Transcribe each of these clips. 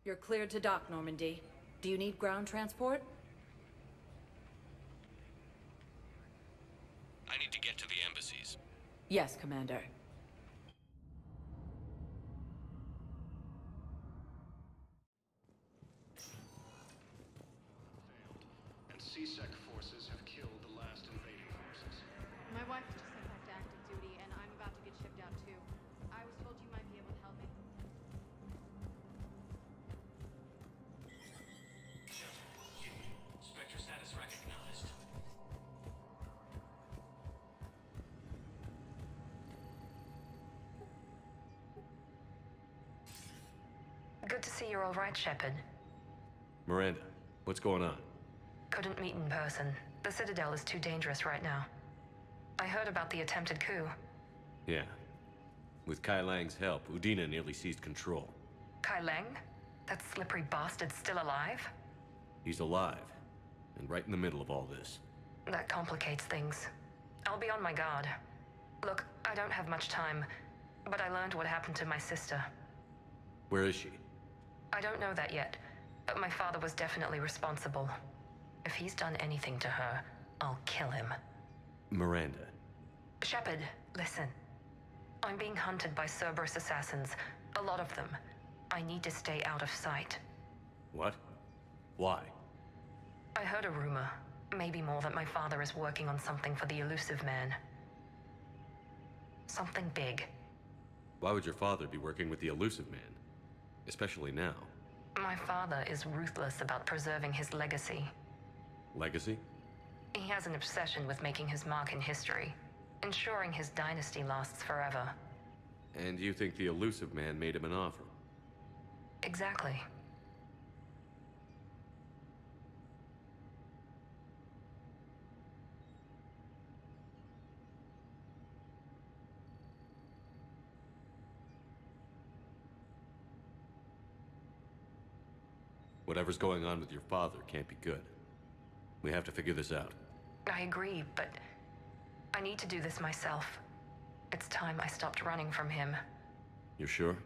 You're cleared to dock, Normandy. Do you need ground transport? I need to get to the embassies. Yes, Commander. And C-Sec forces have killed the last invading forces. My wife just sent back to active duty, and I'm about to get shipped out too. I was told you might be able to help me. Spectre status recognized. Good to see you're all right, Shepard. Miranda, what's going on? Couldn't meet in person. The Citadel is too dangerous right now. I heard about the attempted coup. Yeah. With Kai Lang's help, Udina nearly seized control. Kai Lang? That slippery bastard's still alive? He's alive, and right in the middle of all this. That complicates things. I'll be on my guard. Look, I don't have much time, but I learned what happened to my sister. Where is she? I don't know that yet, but my father was definitely responsible. If he's done anything to her, I'll kill him. Miranda. Shepard, listen. I'm being hunted by Cerberus assassins. A lot of them. I need to stay out of sight. What? Why? I heard a rumor, maybe more, that my father is working on something for the Elusive Man. Something big. Why would your father be working with the Elusive Man? Especially now. My father is ruthless about preserving his legacy. Legacy? He has an obsession with making his mark in history, ensuring his dynasty lasts forever. And you think the Elusive Man made him an offer? Exactly. Whatever's going on with your father can't be good. We have to figure this out. I agree, but I need to do this myself. It's time I stopped running from him. You're sure?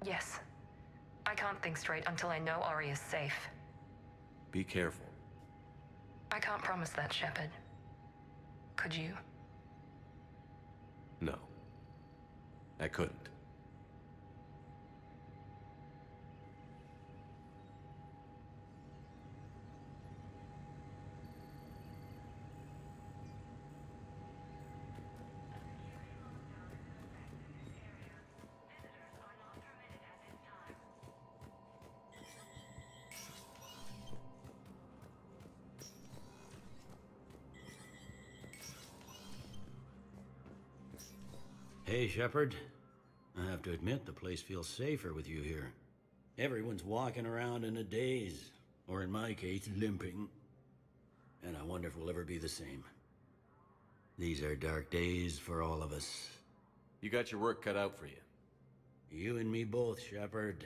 Yes. I can't think straight until I know Ori is safe. Be careful. I can't promise that, Shepard. Could you? No. I couldn't. Hey, Shepard. I have to admit, the place feels safer with you here. Everyone's walking around in a daze, or in my case, limping. And I wonder if we'll ever be the same. These are dark days for all of us. You got your work cut out for you. You and me both, Shepard.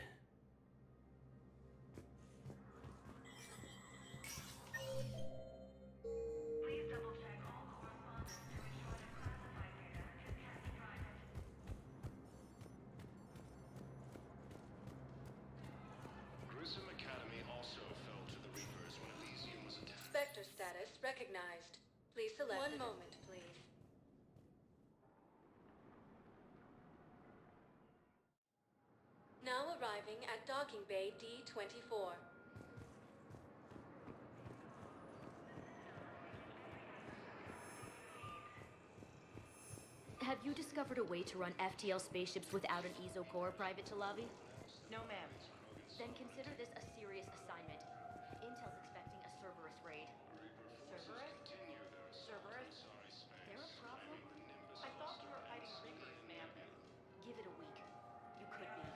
Gruesome Academy also fell to the Reapers when Elysium was attacked. Spectre status recognized. Please select. One moment, please. Now arriving at docking bay D-24. Have you discovered a way to run FTL spaceships without an ESO core, Private Talavi? No, ma'am. Then consider this a serious assignment. Intel's expecting a Cerberus raid. Cerberus? Cerberus? They're a problem? I thought you were fighting Reapers, ma'am. Give it a week. You could be.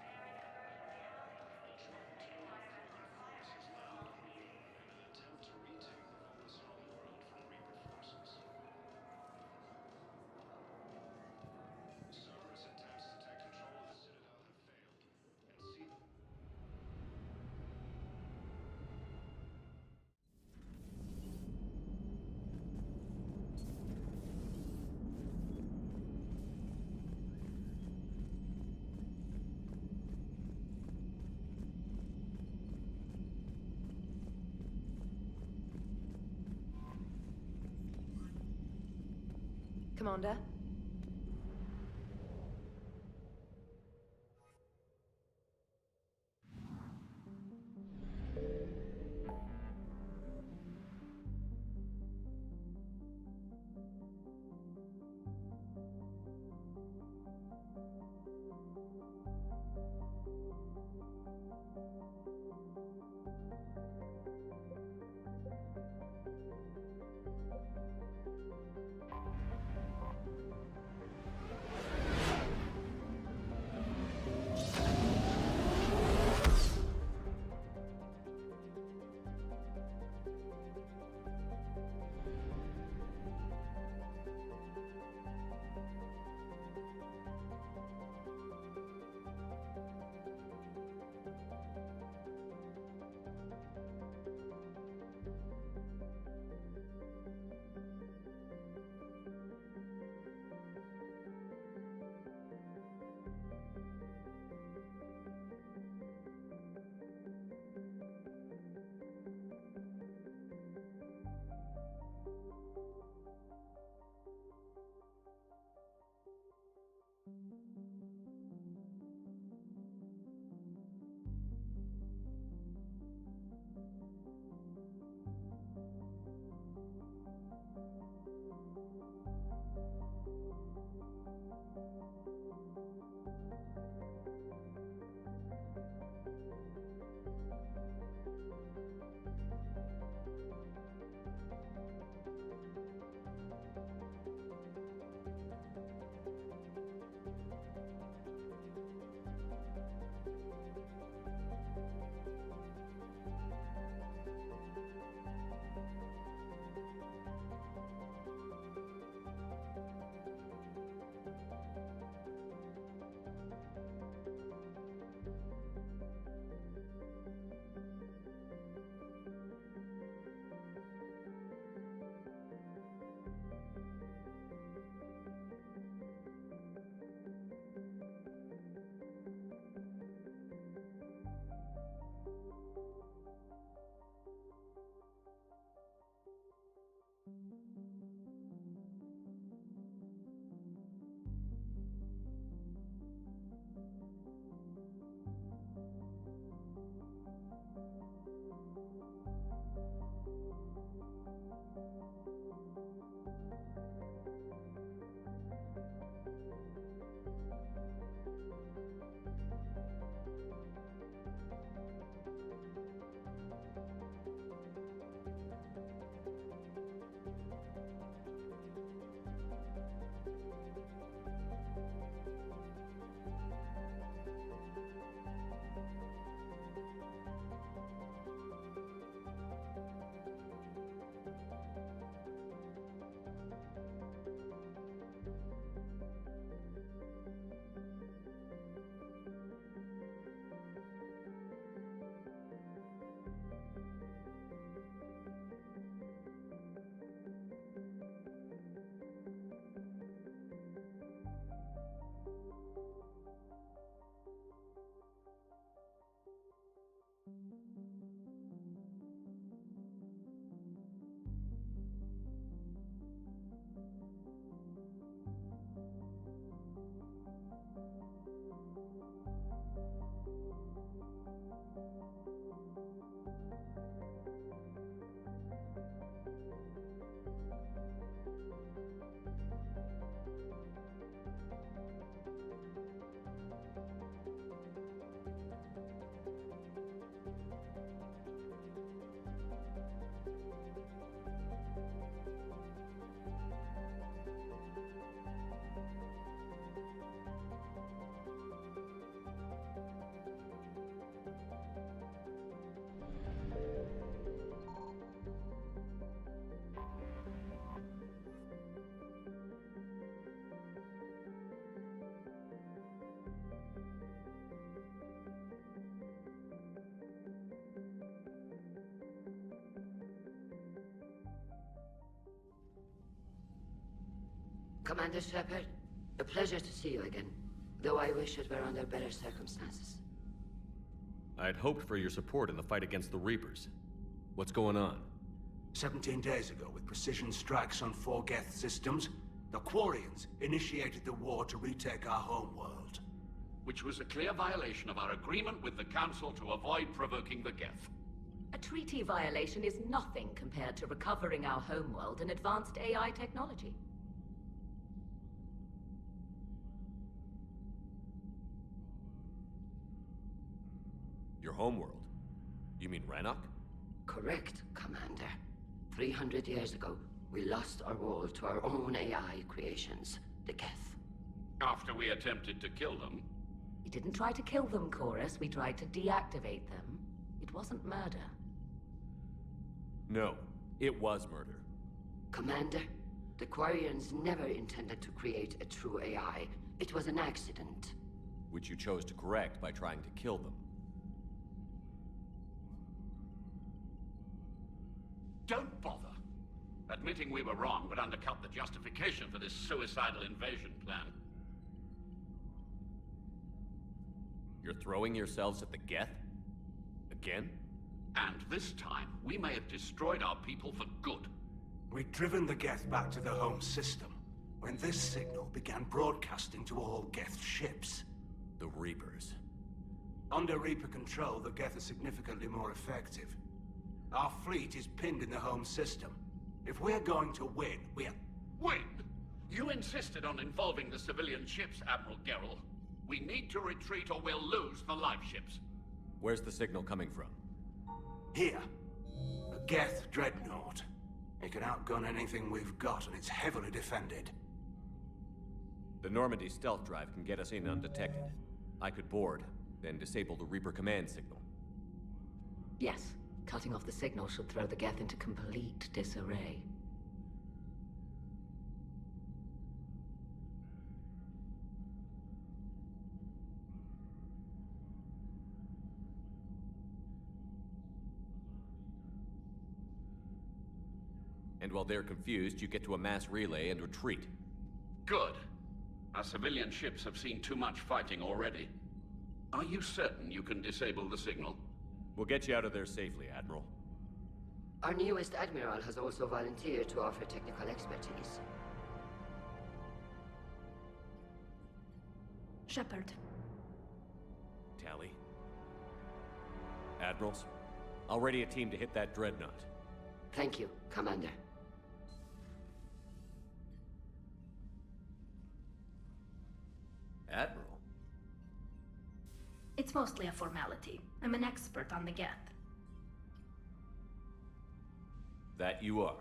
Commander. Commander Shepard, a pleasure to see you again, though I wish it were under better circumstances. I had hoped for your support in the fight against the Reapers. What's going on? 17 days ago, with precision strikes on 4 Geth systems, The Quarians initiated the war to retake our homeworld. Which was a clear violation of our agreement with the Council to avoid provoking the Geth. A treaty violation is nothing compared to recovering our homeworld and advanced AI technology. Your homeworld? You mean Rannoch? Correct, Commander. 300 years ago, we lost our world to our own AI creations, the Geth. After we attempted to kill them. We didn't try to kill them, Chorus. We tried to deactivate them. It wasn't murder. No, it was murder. Commander, the Quarians never intended to create a true AI. It was an accident. Which you chose to correct by trying to kill them. Don't bother. Admitting we were wrong would undercut the justification for this suicidal invasion plan. You're throwing yourselves at the Geth? Again? And this time, we may have destroyed our people for good. We'd driven the Geth back to the home system when this signal began broadcasting to all Geth ships. The Reapers. Under Reaper control, the Geth are significantly more effective. Our fleet is pinned in the home system. If we're going to win, we're... Win? You insisted on involving the civilian ships, Admiral Gerrel. We need to retreat or we'll lose the live ships. Where's the signal coming from? Here. A Geth dreadnought. It can outgun anything we've got, and it's heavily defended. The Normandy stealth drive can get us in undetected. I could board, then disable the Reaper command signal. Yes. Cutting off the signal should throw the Geth into complete disarray. And while they're confused, you get to a mass relay and retreat. Good. Our civilian ships have seen too much fighting already. Are you certain you can disable the signal? We'll get you out of there safely, Admiral. Our newest Admiral has also volunteered to offer technical expertise. Shepard. Tally. Admirals, I'll ready a team to hit that dreadnought. Thank you, Commander. Admiral? It's mostly a formality. I'm an expert on the Geth. That you are.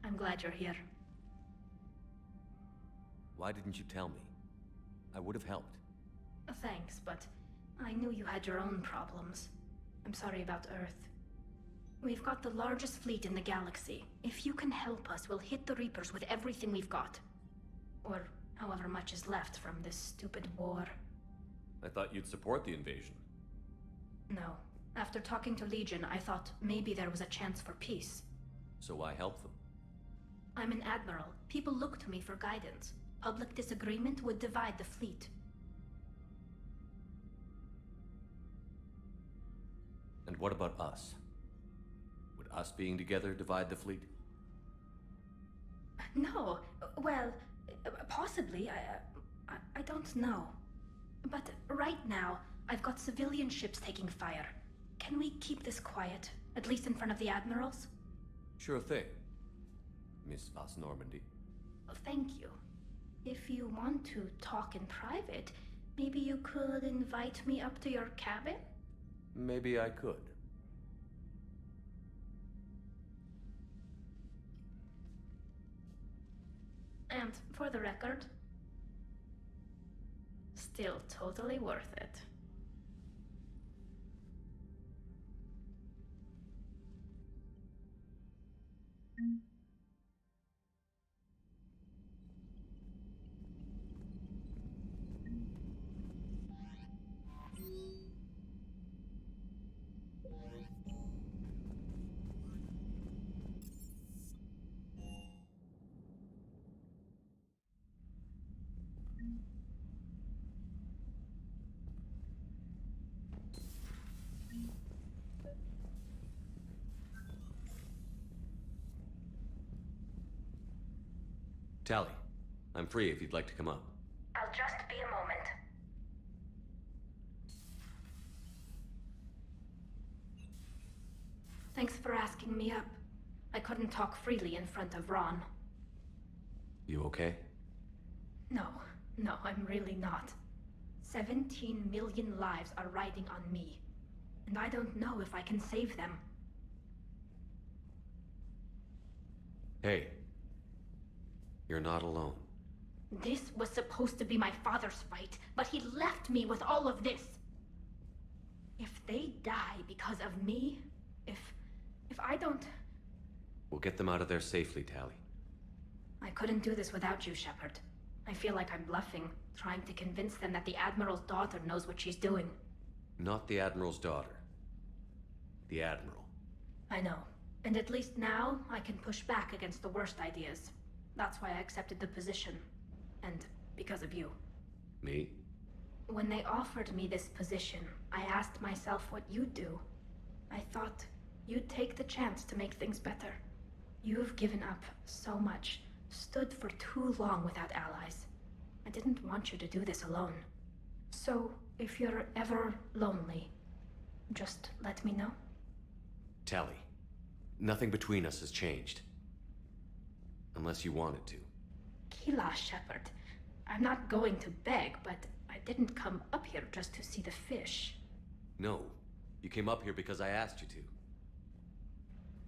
I'm glad you're here. Why didn't you tell me? I would have helped. Thanks, but I knew you had your own problems. I'm sorry about Earth. We've got the largest fleet in the galaxy. If you can help us, we'll hit the Reapers with everything we've got. Or however much is left from this stupid war. I thought you'd support the invasion. No. After talking to Legion, I thought maybe there was a chance for peace. So why help them? I'm an admiral. People look to me for guidance. Public disagreement would divide the fleet. And what about us? Would us being together divide the fleet? No. Well, possibly. I don't know. But right now, I've got civilian ships taking fire. Can we keep this quiet? At least in front of the admirals? Sure thing, Miss Vas Normandy. Thank you. If you want to talk in private, maybe you could invite me up to your cabin? Maybe I could. And for the record, still totally worth it. Tally, I'm free if you'd like to come up. I'll just be a moment. Thanks for asking me up. I couldn't talk freely in front of Ron. You okay? No, I'm really not. 17 million lives are riding on me, and I don't know if I can save them. Hey. You're not alone. This was supposed to be my father's fight, but he left me with all of this. If they die because of me, if I don't... We'll get them out of there safely, Tally. I couldn't do this without you, Shepard. I feel like I'm bluffing, trying to convince them that the Admiral's daughter knows what she's doing. Not the Admiral's daughter. The Admiral. I know. And at least now, I can push back against the worst ideas. That's why I accepted the position. And because of you. Me? When they offered me this position, I asked myself what you'd do. I thought you'd take the chance to make things better. You've given up so much, stood for too long without allies. I didn't want you to do this alone. So, if you're ever lonely, just let me know. Tally, nothing between us has changed. Unless you wanted to. Kila, Shepard. I'm not going to beg, but I didn't come up here just to see the fish. No, you came up here because I asked you to.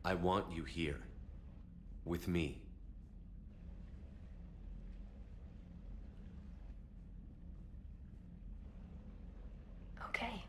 I want you here. With me. Okay.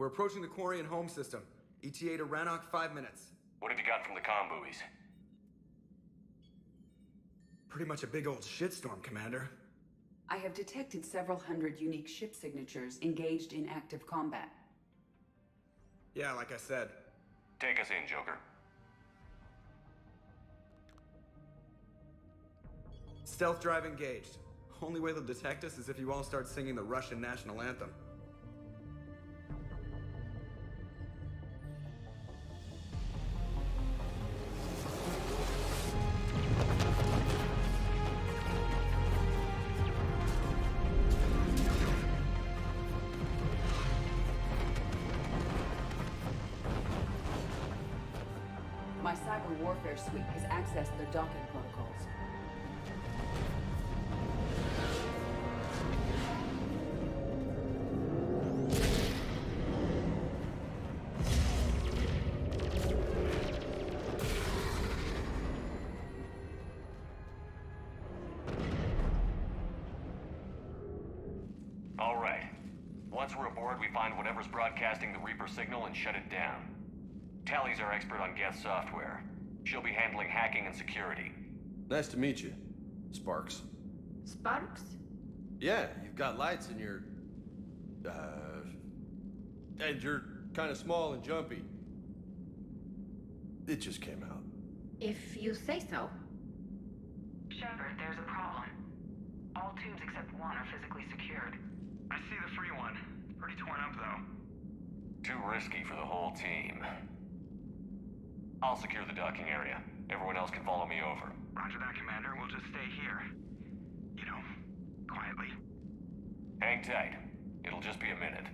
We're approaching the Quarian home system. ETA to Rannoch, 5 minutes. What have you got from the comm buoys? Pretty much a big old shitstorm, Commander. I have detected several hundred unique ship signatures engaged in active combat. Yeah, like I said. Take us in, Joker. Stealth drive engaged. Only way they'll detect us is if you all start singing the Russian national anthem. My cyber warfare suite has accessed their docking protocols. All right. Once we're aboard, we find whatever's broadcasting the Reaper signal and shut it down. Tally's our expert on Geth software. She'll be handling hacking and security. Nice to meet you, Sparks. Sparks? Yeah, you've got lights in your... and you're kind of small and jumpy. It just came out. If you say so. Shepard, there's a problem. All tubes except one are physically secured. I see the free one. Pretty torn up, though. Too risky for the whole team. I'll secure the docking area. Everyone else can follow me over. Roger that, Commander. We'll just stay here. You know, quietly. Hang tight. It'll just be a minute.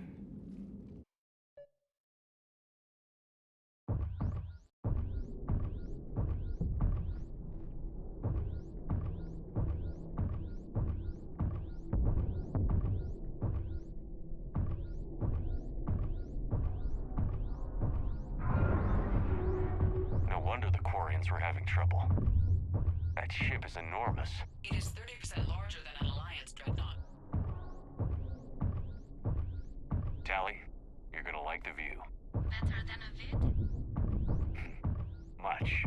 No wonder the Quarians were having trouble. That ship is enormous. It is 30% larger than an Alliance dreadnought. Tally, you're gonna like the view. Better than a vid? Much.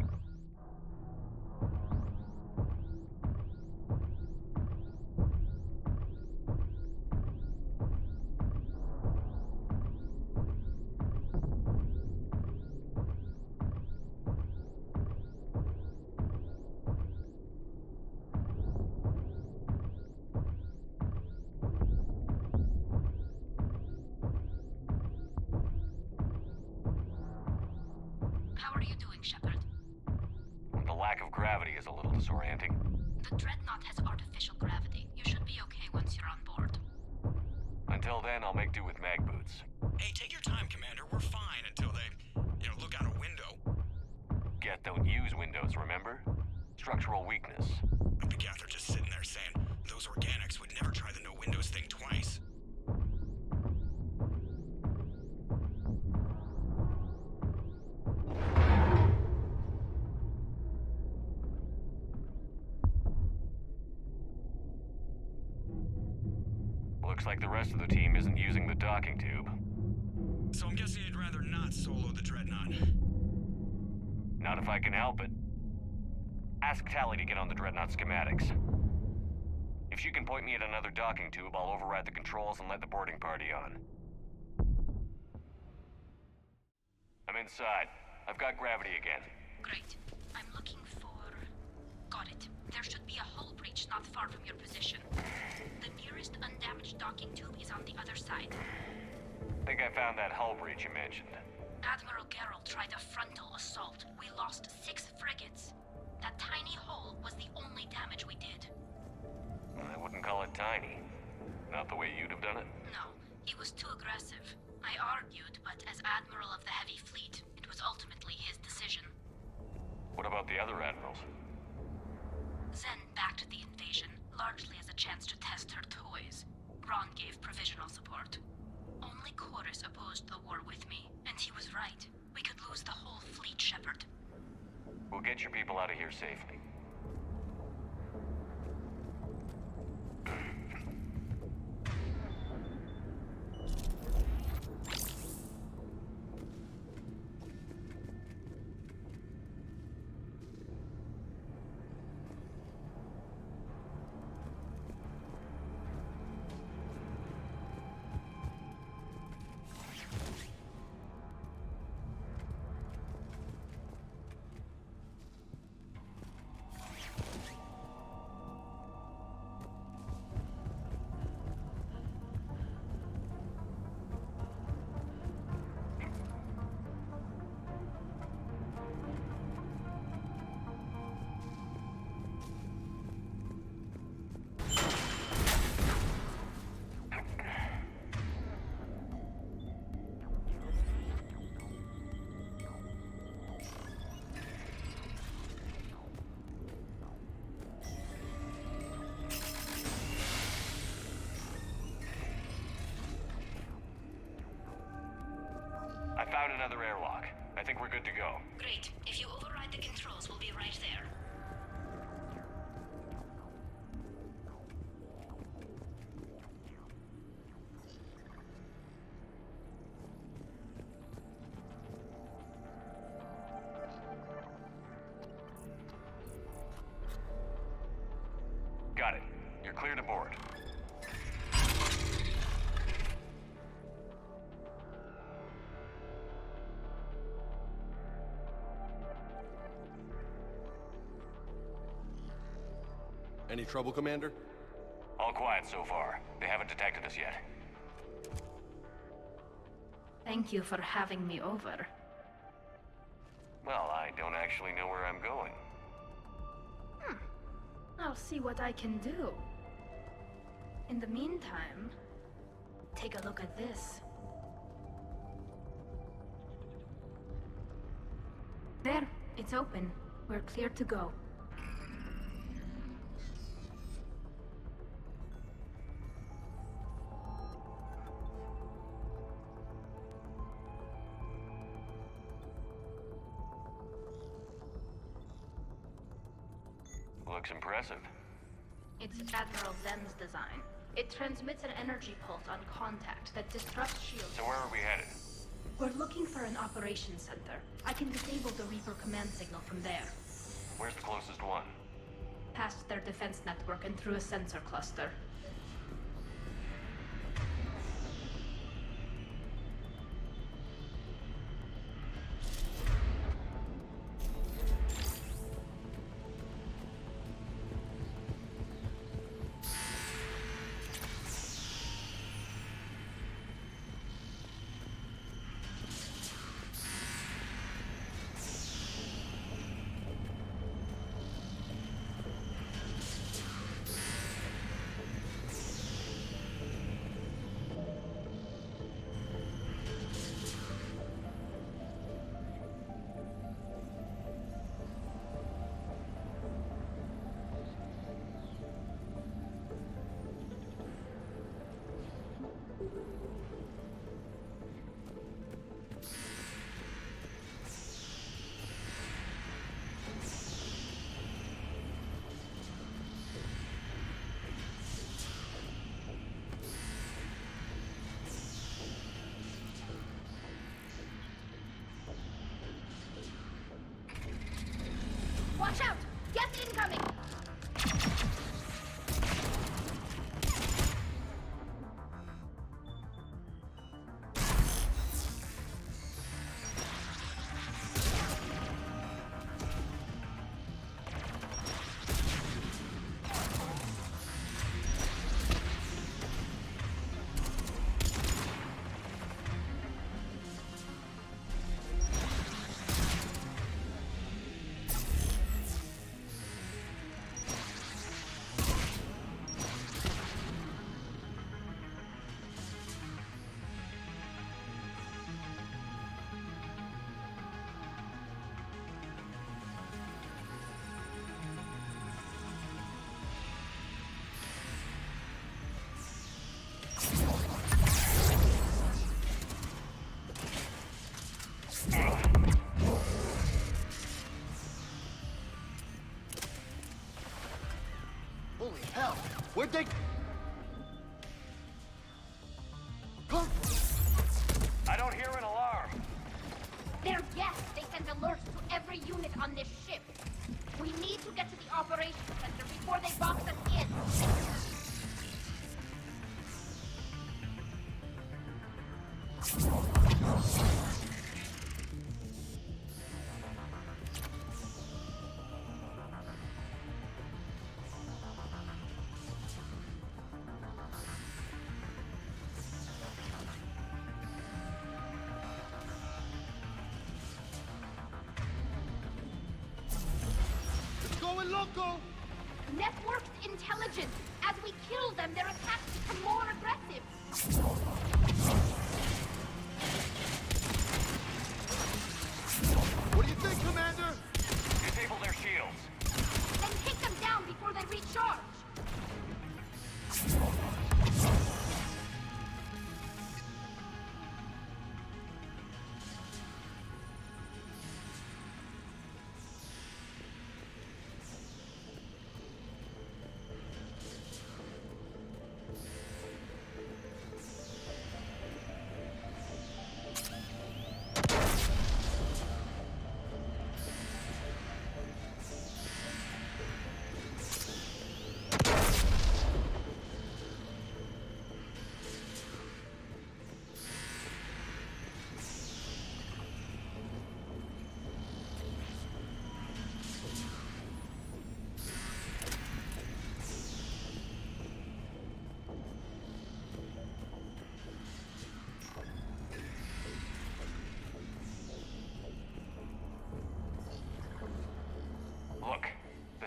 How are you doing, Shepard? The lack of gravity is a little disorienting. The Dreadnought has artificial gravity. You should be okay once you're on board. Until then, I'll make do with mag boots. Hey, take your time, Commander. We're fine until they, look out a window. Geth don't use windows, remember? Structural weakness. But the Geth are just sitting there saying, those organics would never try the no windows thing twice. Looks like the rest of the team isn't using the docking tube. So I'm guessing you'd rather not solo the Dreadnought. Not if I can help it. Ask Tally to get on the Dreadnought schematics. If she can point me at another docking tube, I'll override the controls and let the boarding party on. I'm inside. I've got gravity again. Great. I'm looking for... Got it. There should be a hull breach not far from your position. The nearest undamaged docking tube is on the other side. Think I found that hull breach you mentioned. Admiral Geralt tried a frontal assault. We lost 6 frigates. That tiny hole was the only damage we did. I wouldn't call it tiny. Not the way you'd have done it. No, he was too aggressive. I argued, but as Admiral of the Heavy Fleet, it was ultimately his decision. What about the other admirals? Zen backed the invasion, largely as a chance to test her toys. Ron gave provisional support. Only Chorus opposed the war with me, and he was right. We could lose the whole fleet, Shepard. We'll get your people out of here safely. found another airlock. I think we're good to go. Great. If you override the controls, we'll be right there. Got it. You're clear to board. Any trouble, Commander? All quiet so far. They haven't detected us yet. Thank you for having me over. Well, I don't actually know where I'm going. I'll see what I can do. In the meantime, take a look at this. There, it's open. We're clear to go. Looks impressive. It's Admiral Zen's design. It transmits an energy pulse on contact that disrupts shields. So where are we headed? We're looking for an operations center. I can disable the Reaper command signal from there. Where's the closest one? Past their defense network and through a sensor cluster. Watch out! Gas incoming! Holy hell! Where'd they come from? I don't hear an alarm. They're guests. They sent alerts to every unit on this ship. We need to get to the operations center before they box us in. Going loco! Networked intelligence. As we kill them, their attacks become more aggressive. What do you think, Commander? Disable their shields. Then take them down before they recharge.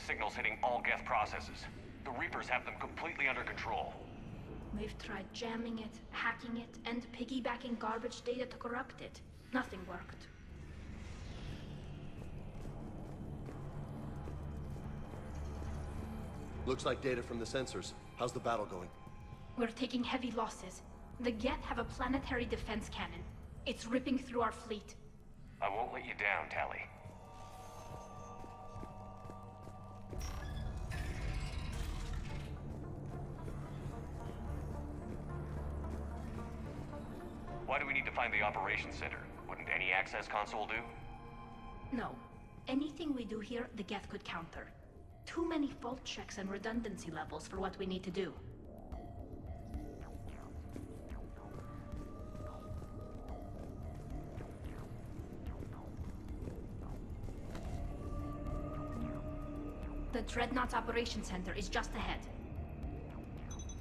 signals hitting all Geth processes. The Reapers have them completely under control. We've tried jamming it, hacking it, and piggybacking garbage data to corrupt it. Nothing worked. Looks like data from the sensors. How's the battle going? We're taking heavy losses. The Geth have a planetary defense cannon. It's ripping through our fleet. I won't let you down, Tali. Why do we need to find the operations center? Wouldn't any access console do? No. Anything we do here, the Geth could counter. Too many fault checks and redundancy levels for what we need to do. The Dreadnought's Operations Center is just ahead.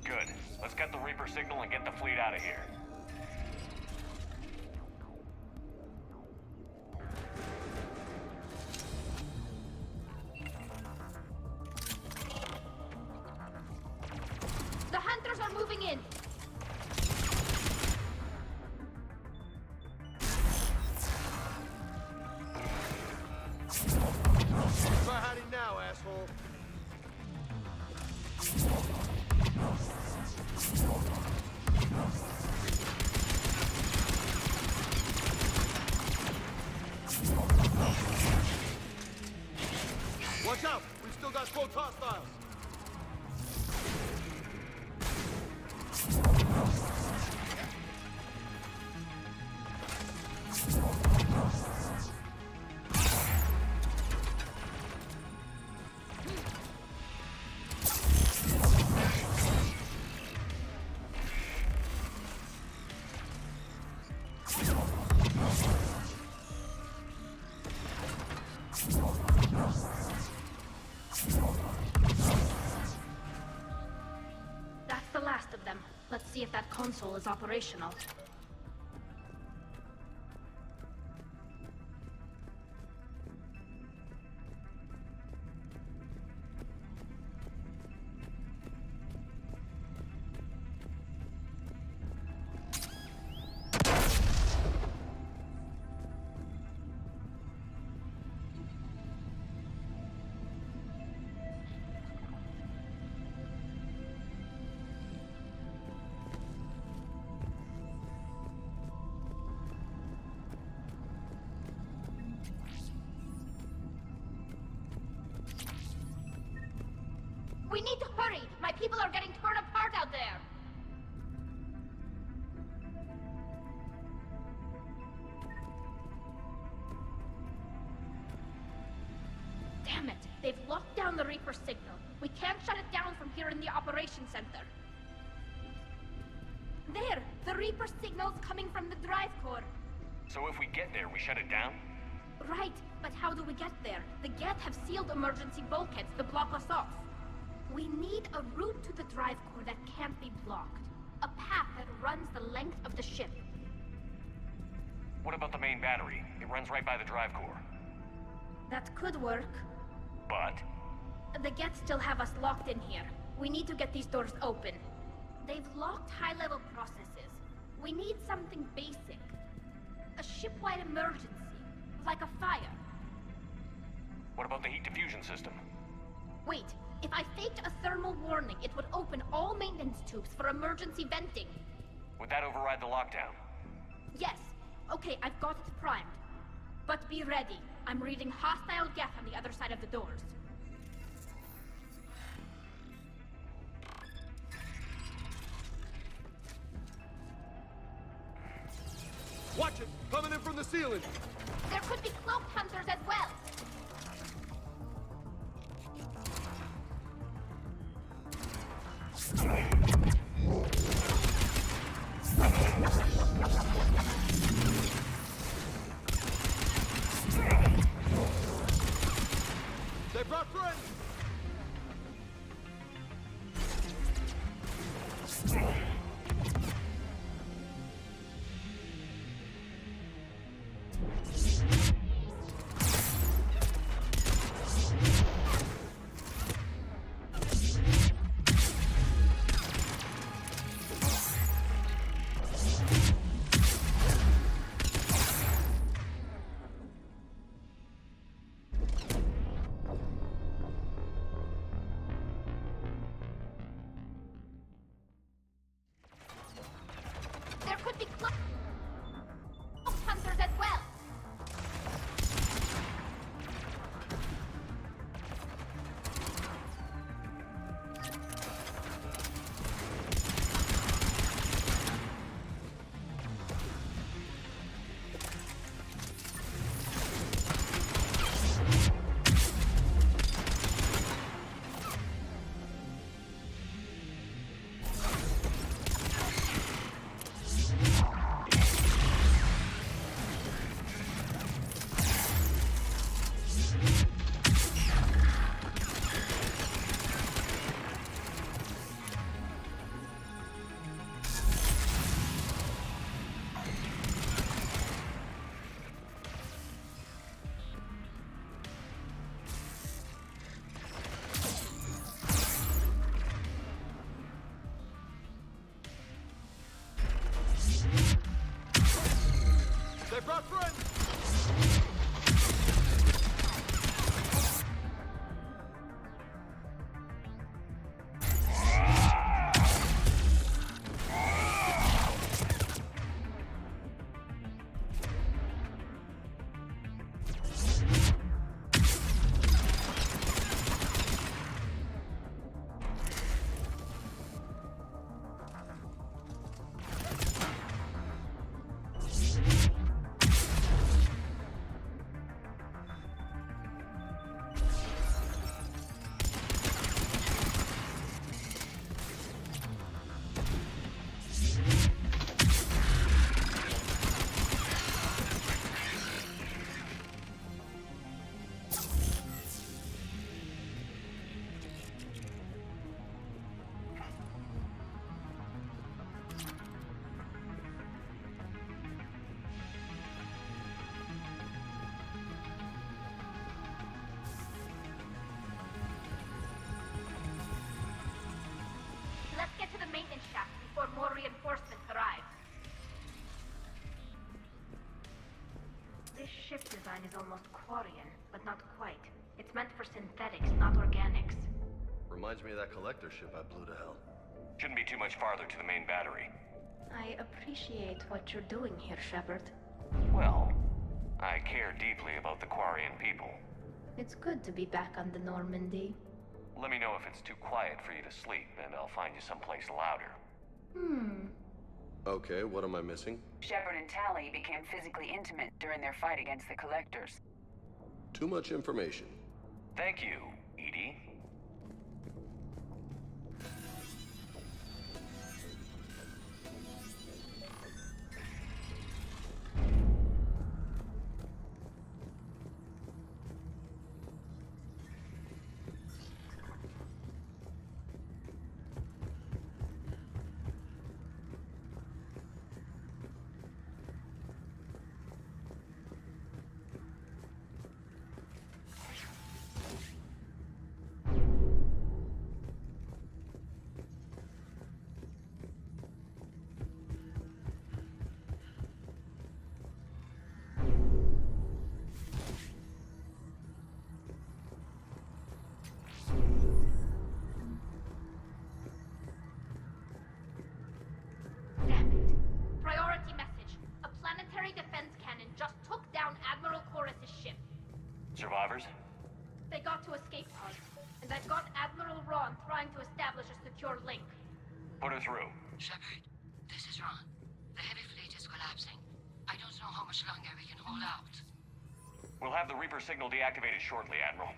Good. Let's get the Reaper signal and get the fleet out of here. The hunters are moving in. Try hiding now, asshole. Watch out! We've still got close hostiles. That's the last of them. Let's see if that console is operational. We need to hurry! My people are getting torn apart out there! Damn it! They've locked down the Reaper signal. We can't shut it down from here in the Operations Center. There! The Reaper signal's coming from the drive core. So if we get there, we shut it down? Right, but how do we get there? The Geth have sealed emergency bulkheads to block us off. We need a route to the drive core that can't be blocked. A path that runs the length of the ship. What about the main battery? It runs right by the drive core. That could work. But? The Geth still have us locked in here. We need to get these doors open. They've locked high-level processes. We need something basic. A ship-wide emergency. Like a fire. What about the heat diffusion system? Wait, if I faked a thermal warning, it would open all maintenance tubes for emergency venting. Would that override the lockdown? Yes. Okay, I've got it primed. But be ready. I'm reading hostile Geth on the other side of the doors. Watch it! Coming in from the ceiling! There could be cloaked hunters as well! They brought friends! second shaft before more reinforcements arrive. This ship design is almost Quarian, but not quite. It's meant for synthetics, not organics. Reminds me of that collector ship I blew to hell. Shouldn't be too much farther to the main battery. I appreciate what you're doing here, Shepard. Well, I care deeply about the Quarian people. It's good to be back on the Normandy. Let me know if it's too quiet for you to sleep, and I'll find you someplace louder. Okay, what am I missing? Shepard and Tally became physically intimate during their fight against the Collectors. Too much information. Thank you, Edie. Priority message. A planetary defense cannon just took down Admiral Corus's ship. Survivors? They got to escape pods, and I've got Admiral Ron trying to establish a secure link. Put her through. Shepard, this is Ron. The heavy fleet is collapsing. I don't know how much longer we can hold out. We'll have the Reaper signal deactivated shortly, Admiral.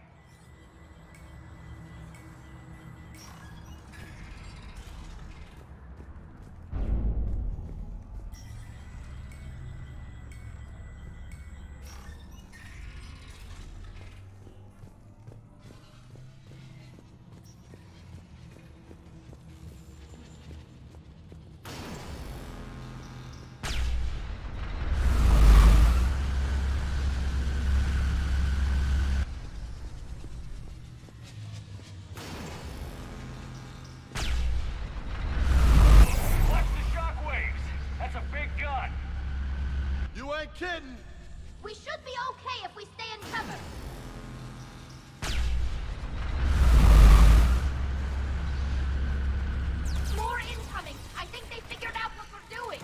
Kidding! We should be okay if we stay in cover. More incoming! I think they figured out what we're doing!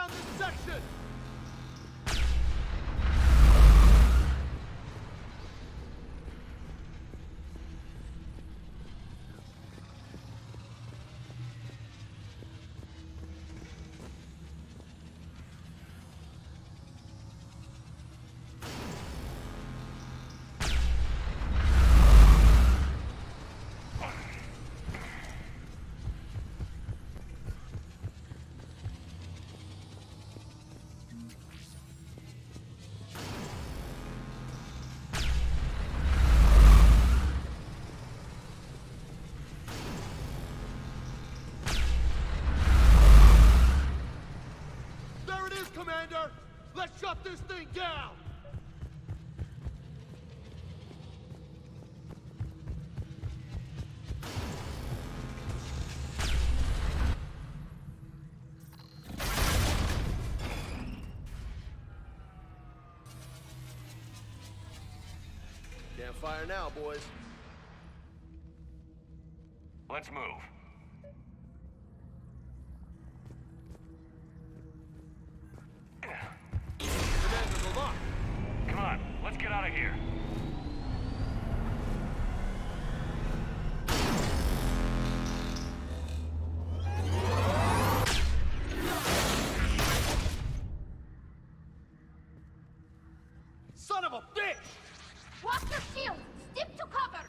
down this section! Commander! Let's shut this thing down! Can't fire now, boys. Let's move. Come on, let's get out of here. Son of a bitch! Watch your shield! Stick to cover!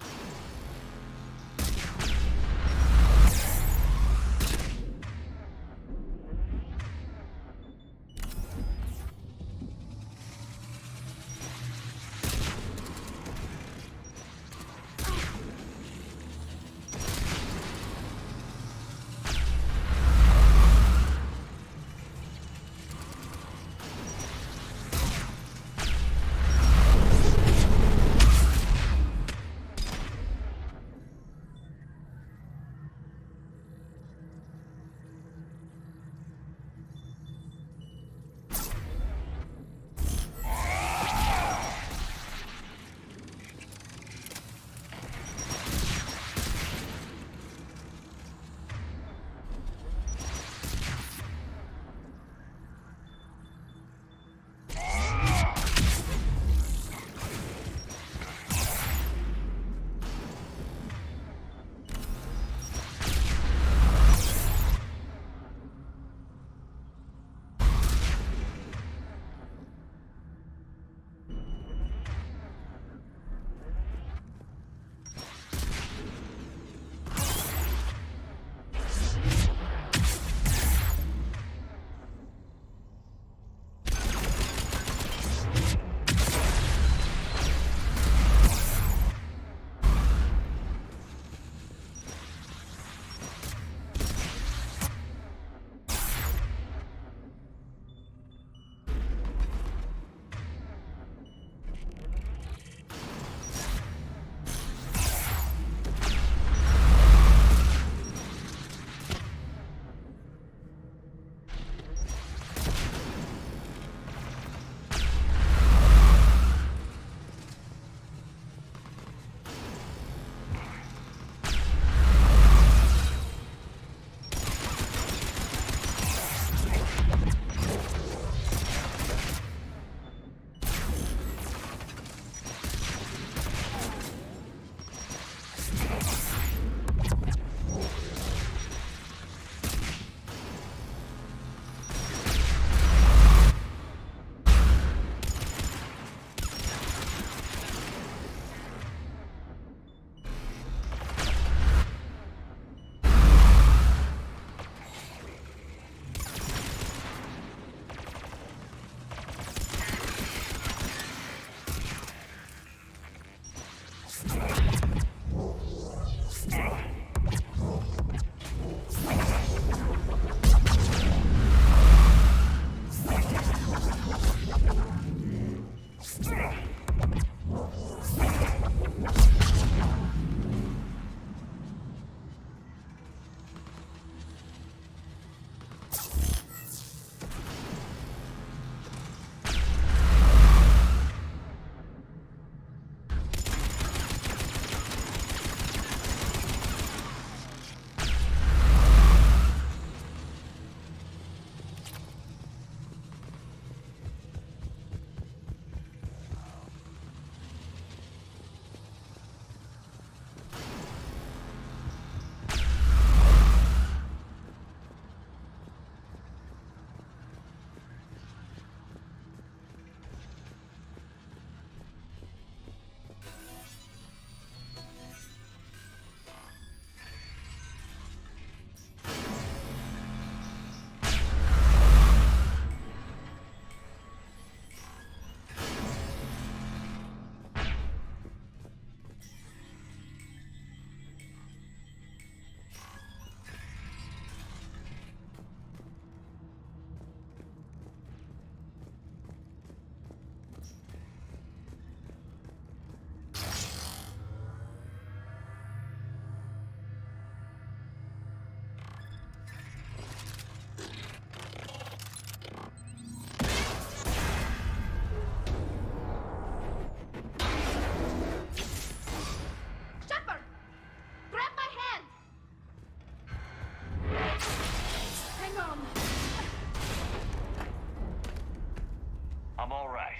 I'm all right.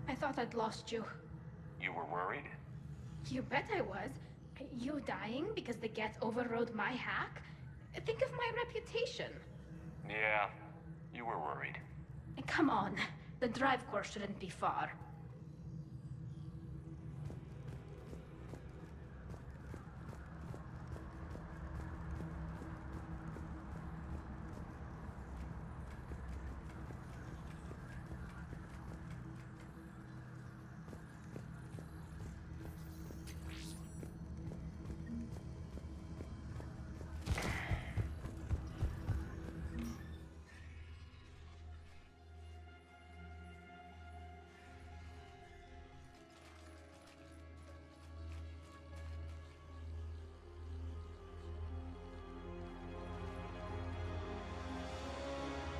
I thought I'd lost you. You were worried? You bet I was. You dying because the Geth overrode my hack? Think of my reputation. Yeah, you were worried. Come on. The drive core shouldn't be far.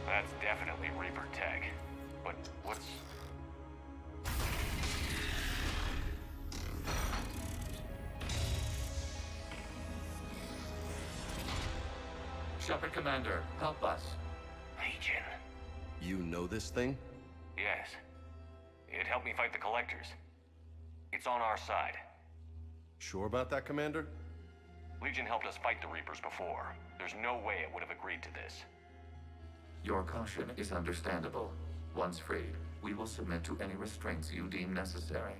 That's definitely Reaper tech. But what's... Shepard Commander, help us. Legion. You know this thing? Yes. It helped me fight the Collectors. It's on our side. Sure about that, Commander? Legion helped us fight the Reapers before. There's no way it would have agreed to this. Your caution is understandable. Once freed, we will submit to any restraints you deem necessary.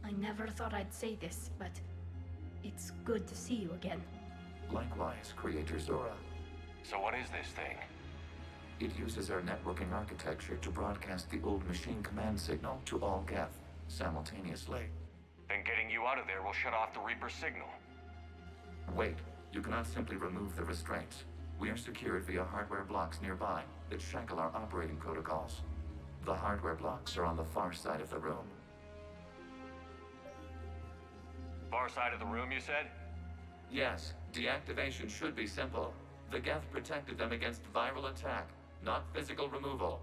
I never thought I'd say this, but it's good to see you again. Likewise, Creator Zora. So what is this thing? It uses our networking architecture to broadcast the old machine command signal to all Geth simultaneously. Then getting you out of there will shut off the Reaper signal. Wait, you cannot simply remove the restraints. We are secured via hardware blocks nearby that shackle our operating protocols. The hardware blocks are on the far side of the room. Far side of the room, you said? Yes, deactivation should be simple. The Geth protected them against viral attack, not physical removal.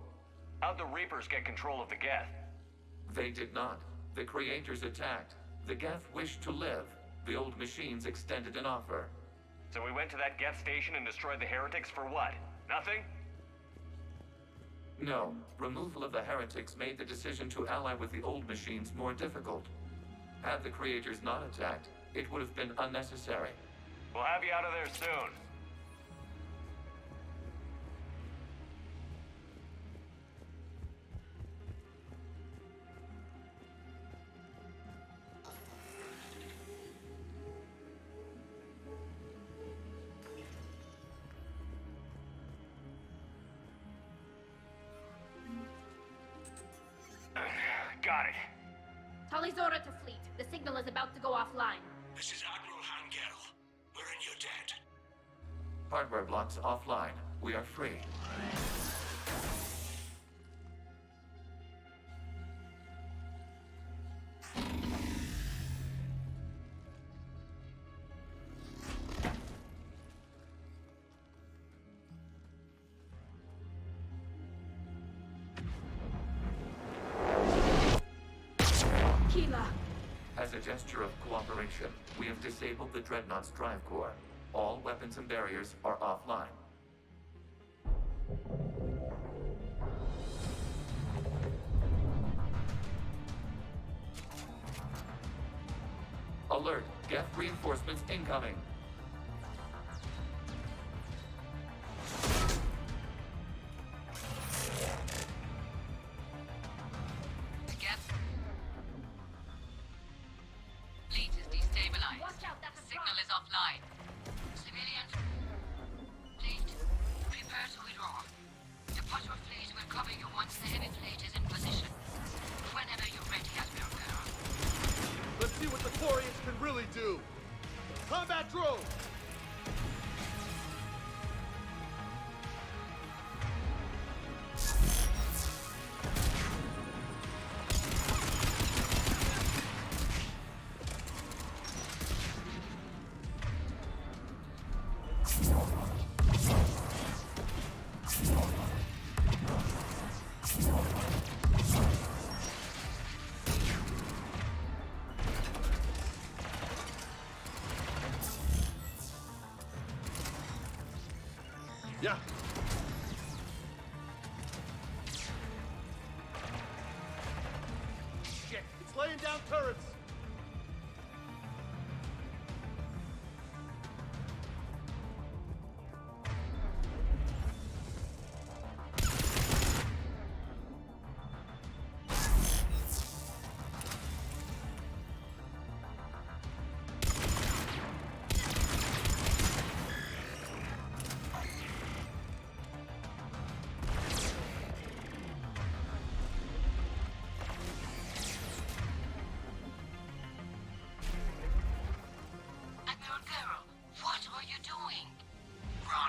How'd the Reapers get control of the Geth? They did not. The Creators attacked. The Geth wished to live. The old machines extended an offer. So we went to that Geth station and destroyed the heretics for what? Nothing? No. Removal of the heretics made the decision to ally with the old machines more difficult. Had the Creators not attacked, it would have been unnecessary. We'll have you out of there soon. Got it. Tali Zora to fleet. The signal is about to go offline. This is Admiral Hangel. We're in your debt. Hardware blocks offline. We are free. As a gesture of cooperation, we have disabled the Dreadnought's drive core. All weapons and barriers are offline. Alert! Geth reinforcements incoming! Let's see what the Quarians can really do. Combat droid! Yeah. Shit, it's laying down turrets.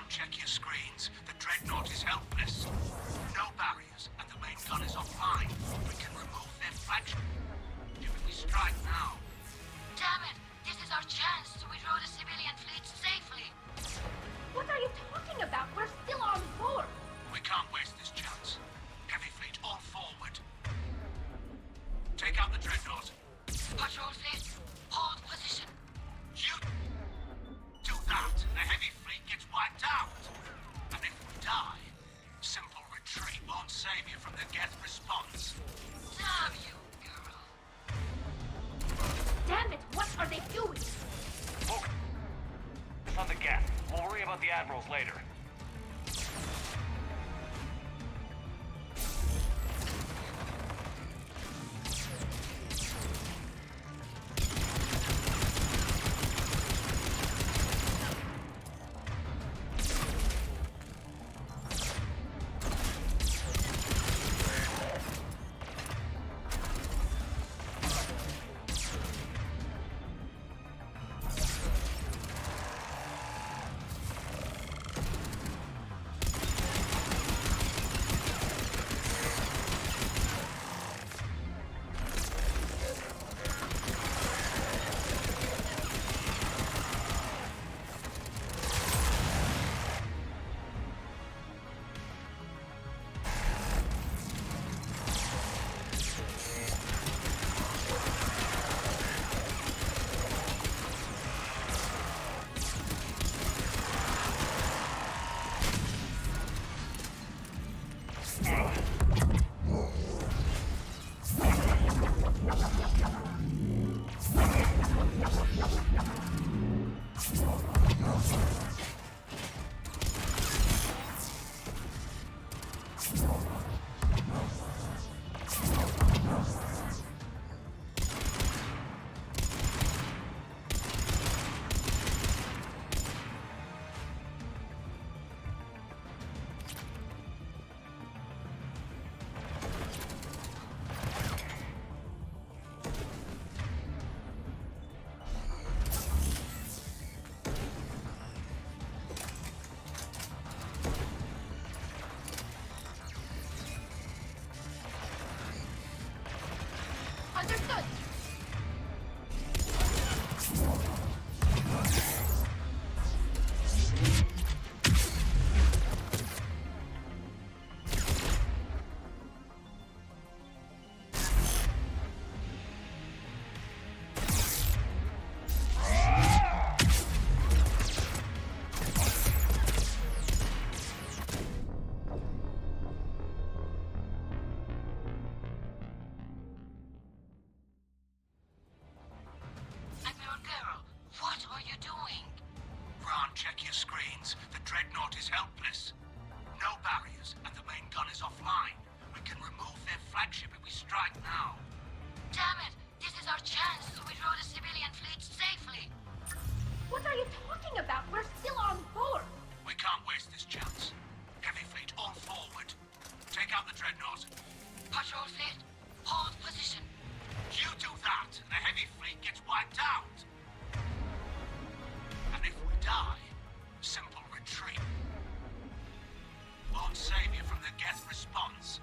Check your screens. The Dreadnought is helpless. No barriers, and the main gun is offline. We can remove their flagship if we strike now. Damn it! This is our chance to withdraw the civilian fleet safely. What are you talking about? We're still on board. We can't waste this chance. Heavy fleet all forward. Take out the Dreadnought. Patrol fleet, hold position. You do that, the heavy fleet gets wiped out. And if we die, simple retreat won't save you from the Geth response. Damn you, girl. Damn it, what are they doing? Focus on the Geth. We'll worry about the admirals later. Understood. Check your screens. The Dreadnought is helpless. No barriers, and the main gun is offline. We can remove their flagship if we strike now. Damn it! This is our chance to withdraw the civilian fleet safely. What are you talking about? We're still on board. We can't waste this chance. Heavy fleet all forward. Take out the Dreadnought. Patrol fleet, hold position. You do that, and the heavy fleet gets wiped out. And if we die, simple retreat won't save you from the Geth response.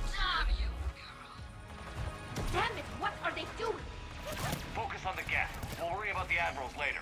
Damn you, girl. Damn it, what are they doing? Focus on the Geth. We'll worry about the admirals later.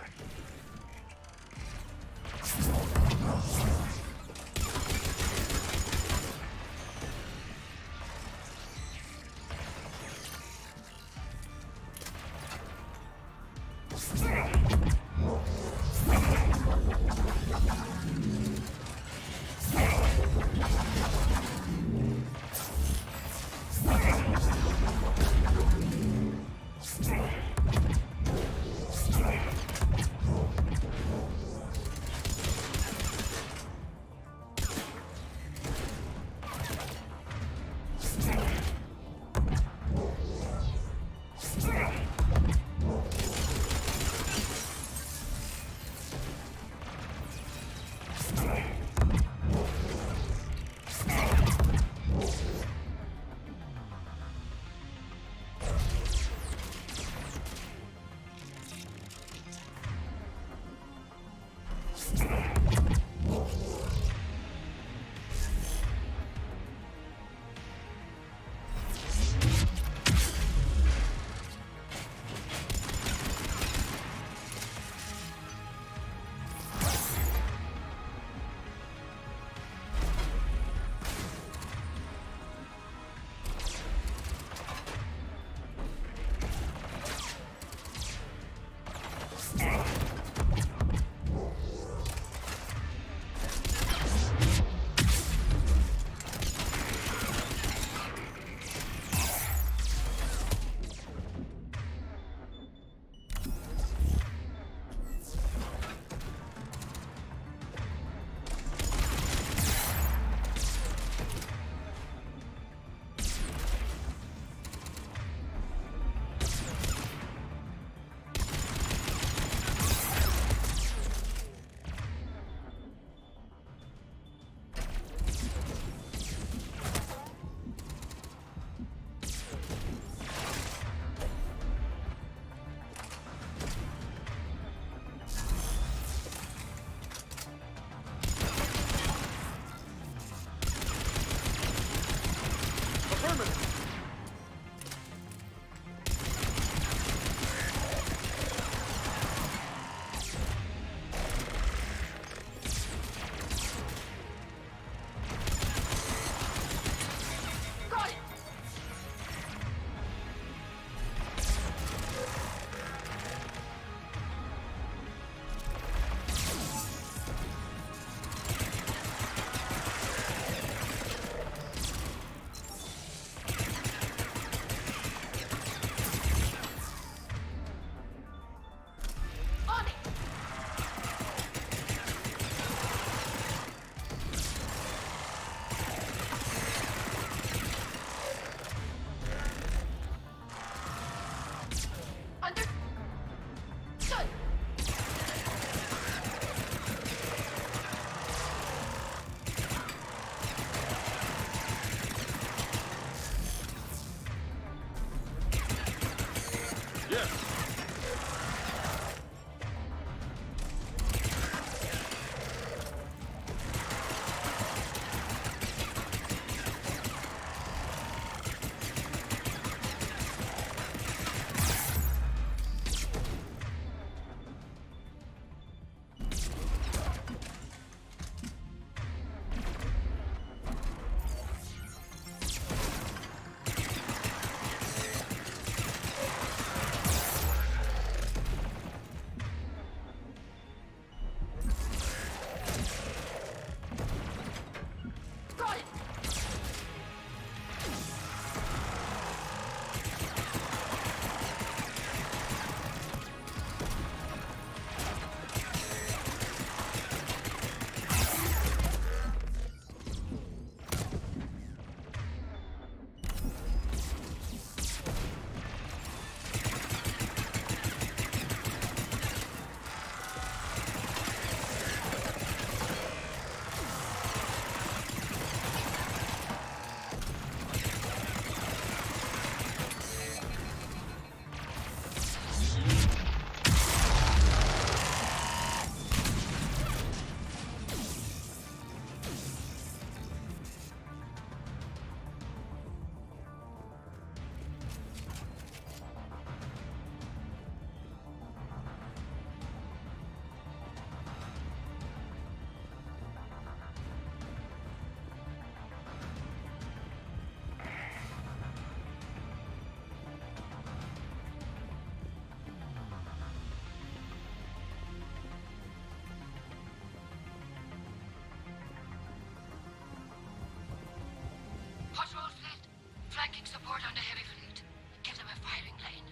Sending support on the heavy fleet. Give them a firing lane.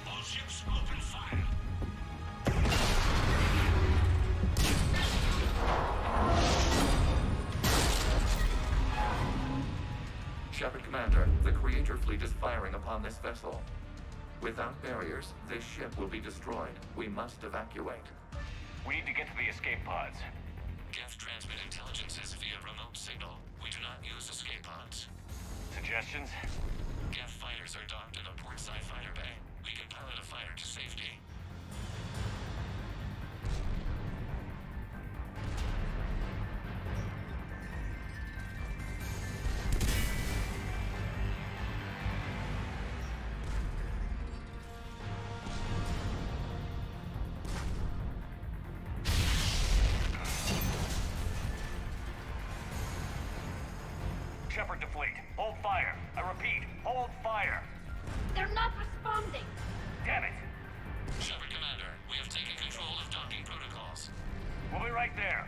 All ships, open fire. Shepard Commander, the Creator fleet is firing upon this vessel. Without barriers, this ship will be destroyed. We must evacuate. We need to get to the escape pods. Geth transmit intelligences via remote signal. We do not use escape pods. Suggestions? Geth fighters are docked in a portside fighter bay. We can pilot a fighter to safety. Shepard to fleet. Hold fire. I repeat, hold fire. They're not responding. Damn it. Shepard Commander, we have taken control of docking protocols. We'll be right there.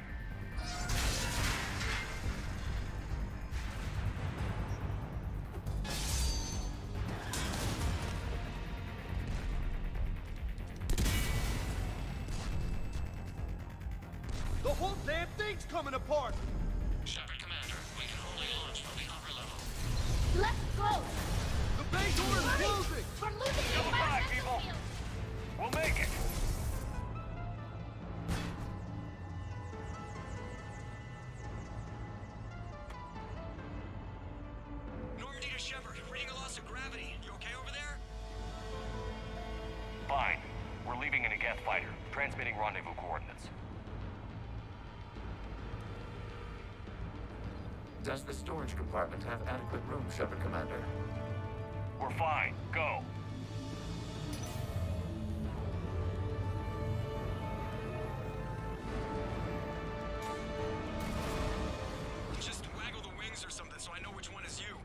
The whole damn thing's coming apart! Shepard Commander, we can only launch from the upper level. Let's go! The bay door is closing! We're losing the Double back, people. We'll make it. Normandy to Shepard, reading a loss of gravity. You okay over there? Fine. We're leaving in a Geth fighter, transmitting rendezvous coordinates. Does the storage compartment have adequate room, Shepard Commander? We're fine. Go. Just waggle the wings or something so I know which one is you.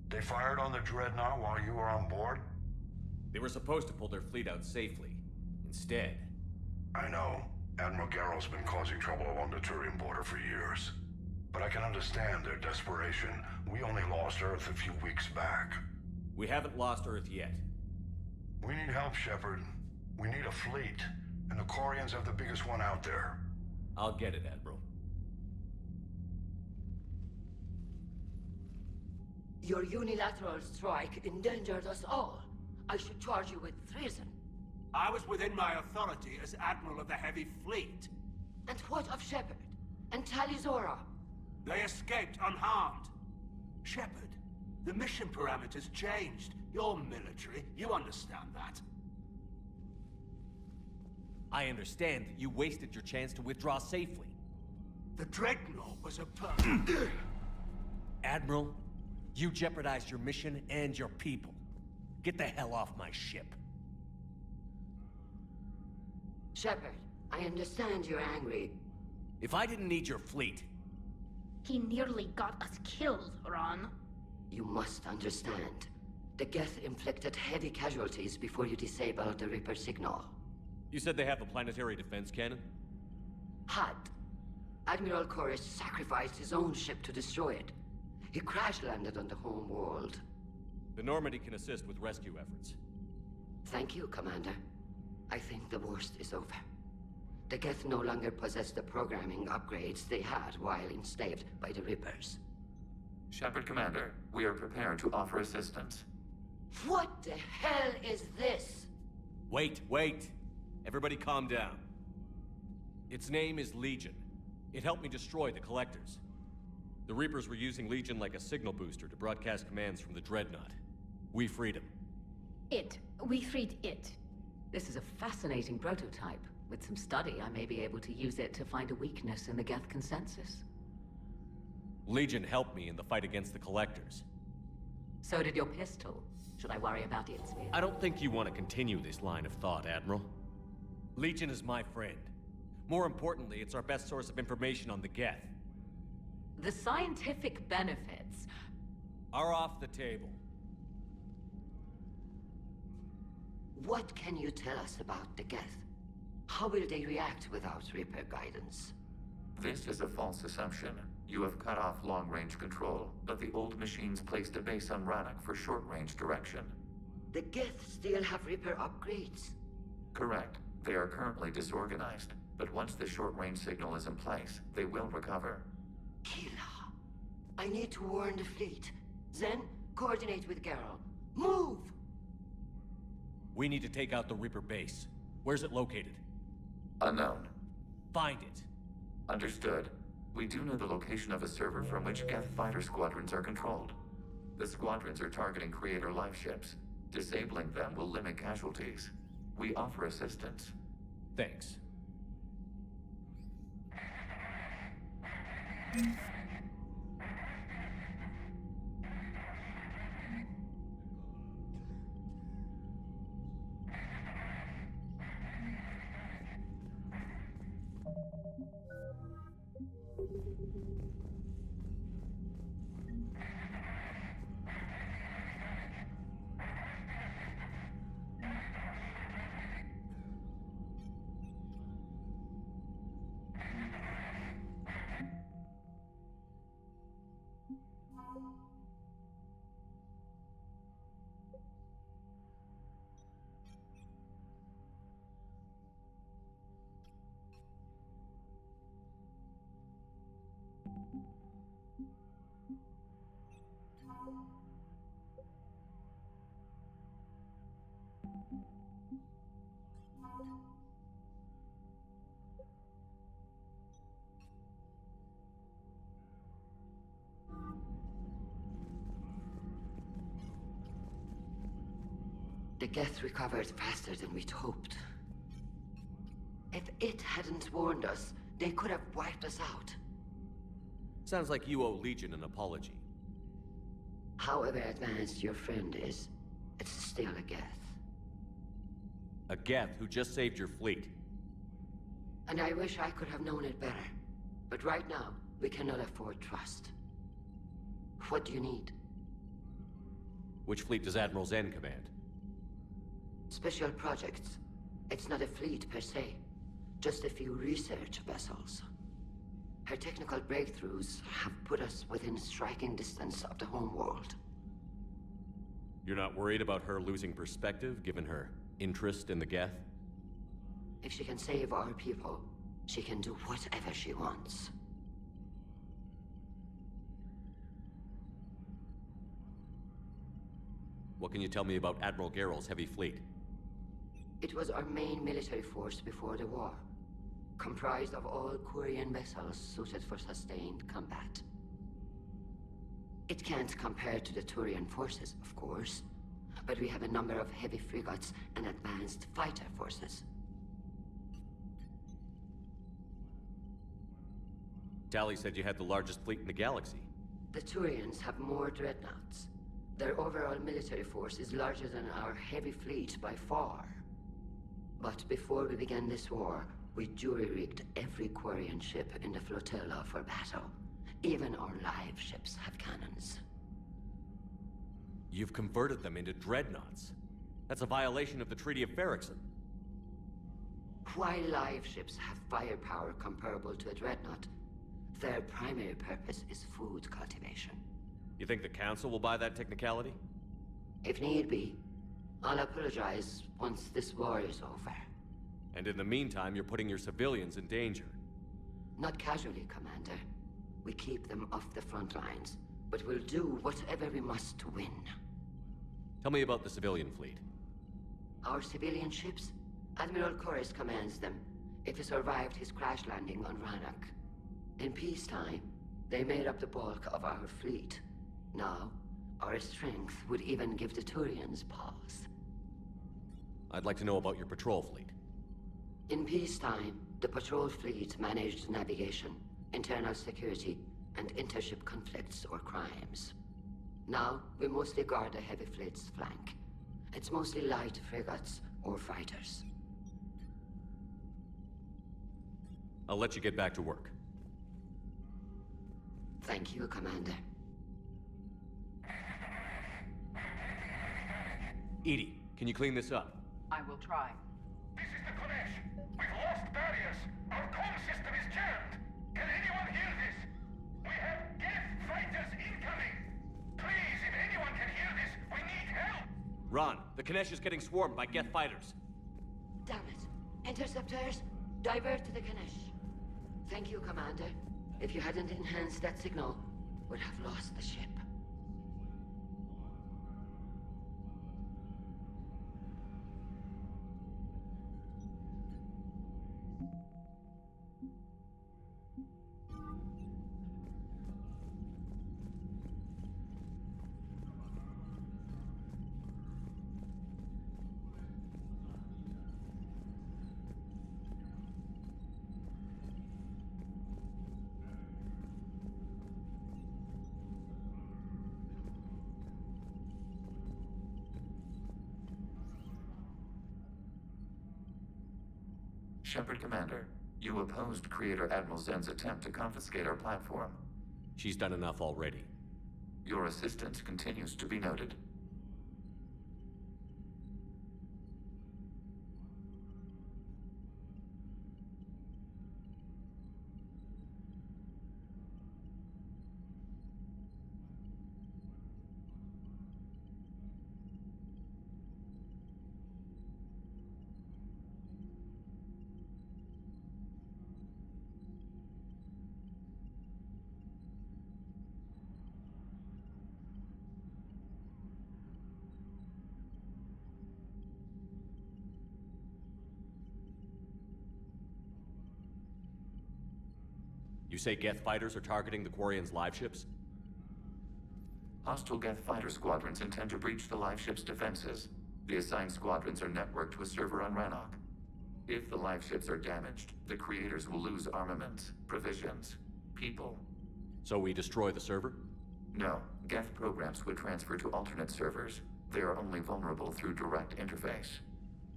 They fired on the Dreadnought while you were on board? They were supposed to pull their fleet out safely. Instead... I know. Admiral Garrow's been causing trouble along the Turian border for years. But I can understand their desperation. We only lost Earth a few weeks back. We haven't lost Earth yet. We need help, Shepard. We need a fleet. And the Quarians have the biggest one out there. I'll get it, Admiral. Your unilateral strike endangered us all. I should charge you with treason. I was within my authority as Admiral of the Heavy Fleet. And what of Shepard? And Talizora? They escaped unharmed. Shepard, the mission parameters changed. You're military, you understand that. I understand that you wasted your chance to withdraw safely. The Dreadnought was a Admiral, you jeopardized your mission and your people. Get the hell off my ship. Shepard, I understand you're angry. If I didn't need your fleet... He nearly got us killed, Ron. You must understand. The Geth inflicted heavy casualties before you disabled the Reaper signal. You said they have a planetary defense cannon? Had. Admiral Koris sacrificed his own ship to destroy it. He crash-landed on the home world. The Normandy can assist with rescue efforts. Thank you, Commander. I think the worst is over. The Geth no longer possess the programming upgrades they had while enslaved by the Reapers. Shepard Commander, we are prepared to offer assistance. What the hell is this? Wait. Everybody calm down. Its name is Legion. It helped me destroy the Collectors. The Reapers were using Legion like a signal booster to broadcast commands from the Dreadnought. We freed him. We freed it. This is a fascinating prototype. With some study, I may be able to use it to find a weakness in the Geth consensus. Legion helped me in the fight against the Collectors. So did your pistol. Should I worry about its speed? I don't think you want to continue this line of thought, Admiral. Legion is my friend. More importantly, it's our best source of information on the Geth. The scientific benefits are off the table. What can you tell us about the Geth? How will they react without Reaper guidance? This is a false assumption. You have cut off long-range control, but the old machines placed a base on Rannoch for short-range direction. The Geth still have Reaper upgrades? Correct. They are currently disorganized, but once the short-range signal is in place, they will recover. Kila, I need to warn the fleet. Then, coordinate with Geralt. Move! We need to take out the Reaper base. Where's it located? Unknown. Find it. Understood. We do know the location of a server from which Geth fighter squadrons are controlled. The squadrons are targeting Creator life ships. Disabling them will limit casualties. We offer assistance. Thanks. The Geth recovered faster than we'd hoped. If it hadn't warned us, they could have wiped us out. Sounds like you owe Legion an apology. However advanced your friend is, it's still a Geth. A Geth who just saved your fleet. And I wish I could have known it better. But right now, we cannot afford trust. What do you need? Which fleet does Admiral Zen command? Special projects. It's not a fleet per se. Just a few research vessels. Her technical breakthroughs have put us within striking distance of the homeworld. You're not worried about her losing perspective, given her interest in the Geth? If she can save our people, she can do whatever she wants. What can you tell me about Admiral Geralt's heavy fleet? It was our main military force before the war. Comprised of all Quarian vessels suited for sustained combat. It can't compare to the Turian forces, of course, but we have a number of heavy frigates and advanced fighter forces. Tali said you had the largest fleet in the galaxy. The Turians have more dreadnoughts. Their overall military force is larger than our heavy fleet by far. But before we began this war, we jury-rigged every Quarian ship in the flotilla for battle. Even our live ships have cannons. You've converted them into dreadnoughts. That's a violation of the Treaty of Ferrixon. While live ships have firepower comparable to a dreadnought, their primary purpose is food cultivation. You think the Council will buy that technicality? If need be. I'll apologize once this war is over. And in the meantime, you're putting your civilians in danger. Not casually, Commander. We keep them off the front lines, but we'll do whatever we must to win. Tell me about the civilian fleet. Our civilian ships? Admiral Chorus commands them. If he survived his crash landing on Rannoch. In peacetime, they made up the bulk of our fleet. Now, our strength would even give the Turians pause. I'd like to know about your patrol fleet. In peacetime, the patrol fleet managed navigation, internal security, and intership conflicts or crimes. Now, we mostly guard the heavy fleet's flank. It's mostly light frigates or fighters. I'll let you get back to work. Thank you, Commander. Edie, can you clean this up? I will try. This is the Konesh. We've lost barriers. Our comm system is jammed. Can anyone hear this? We have Geth fighters incoming. Please, if anyone can hear this, we need help. Ron, the Kanesh is getting swarmed by Geth fighters. Damn it. Interceptors, divert to the Ganesh. Thank you, Commander. If you hadn't enhanced that signal, we'd have lost the ship. Shepard Commander, you opposed Creator Admiral Zen's attempt to confiscate our platform. She's done enough already. Your assistance continues to be noted. You say Geth fighters are targeting the Quarians' live ships? Hostile Geth fighter squadrons intend to breach the live ship's defenses. The assigned squadrons are networked to a server on Rannoch. If the live ships are damaged, the creators will lose armaments, provisions, people. So we destroy the server? No. Geth programs would transfer to alternate servers. They are only vulnerable through direct interface.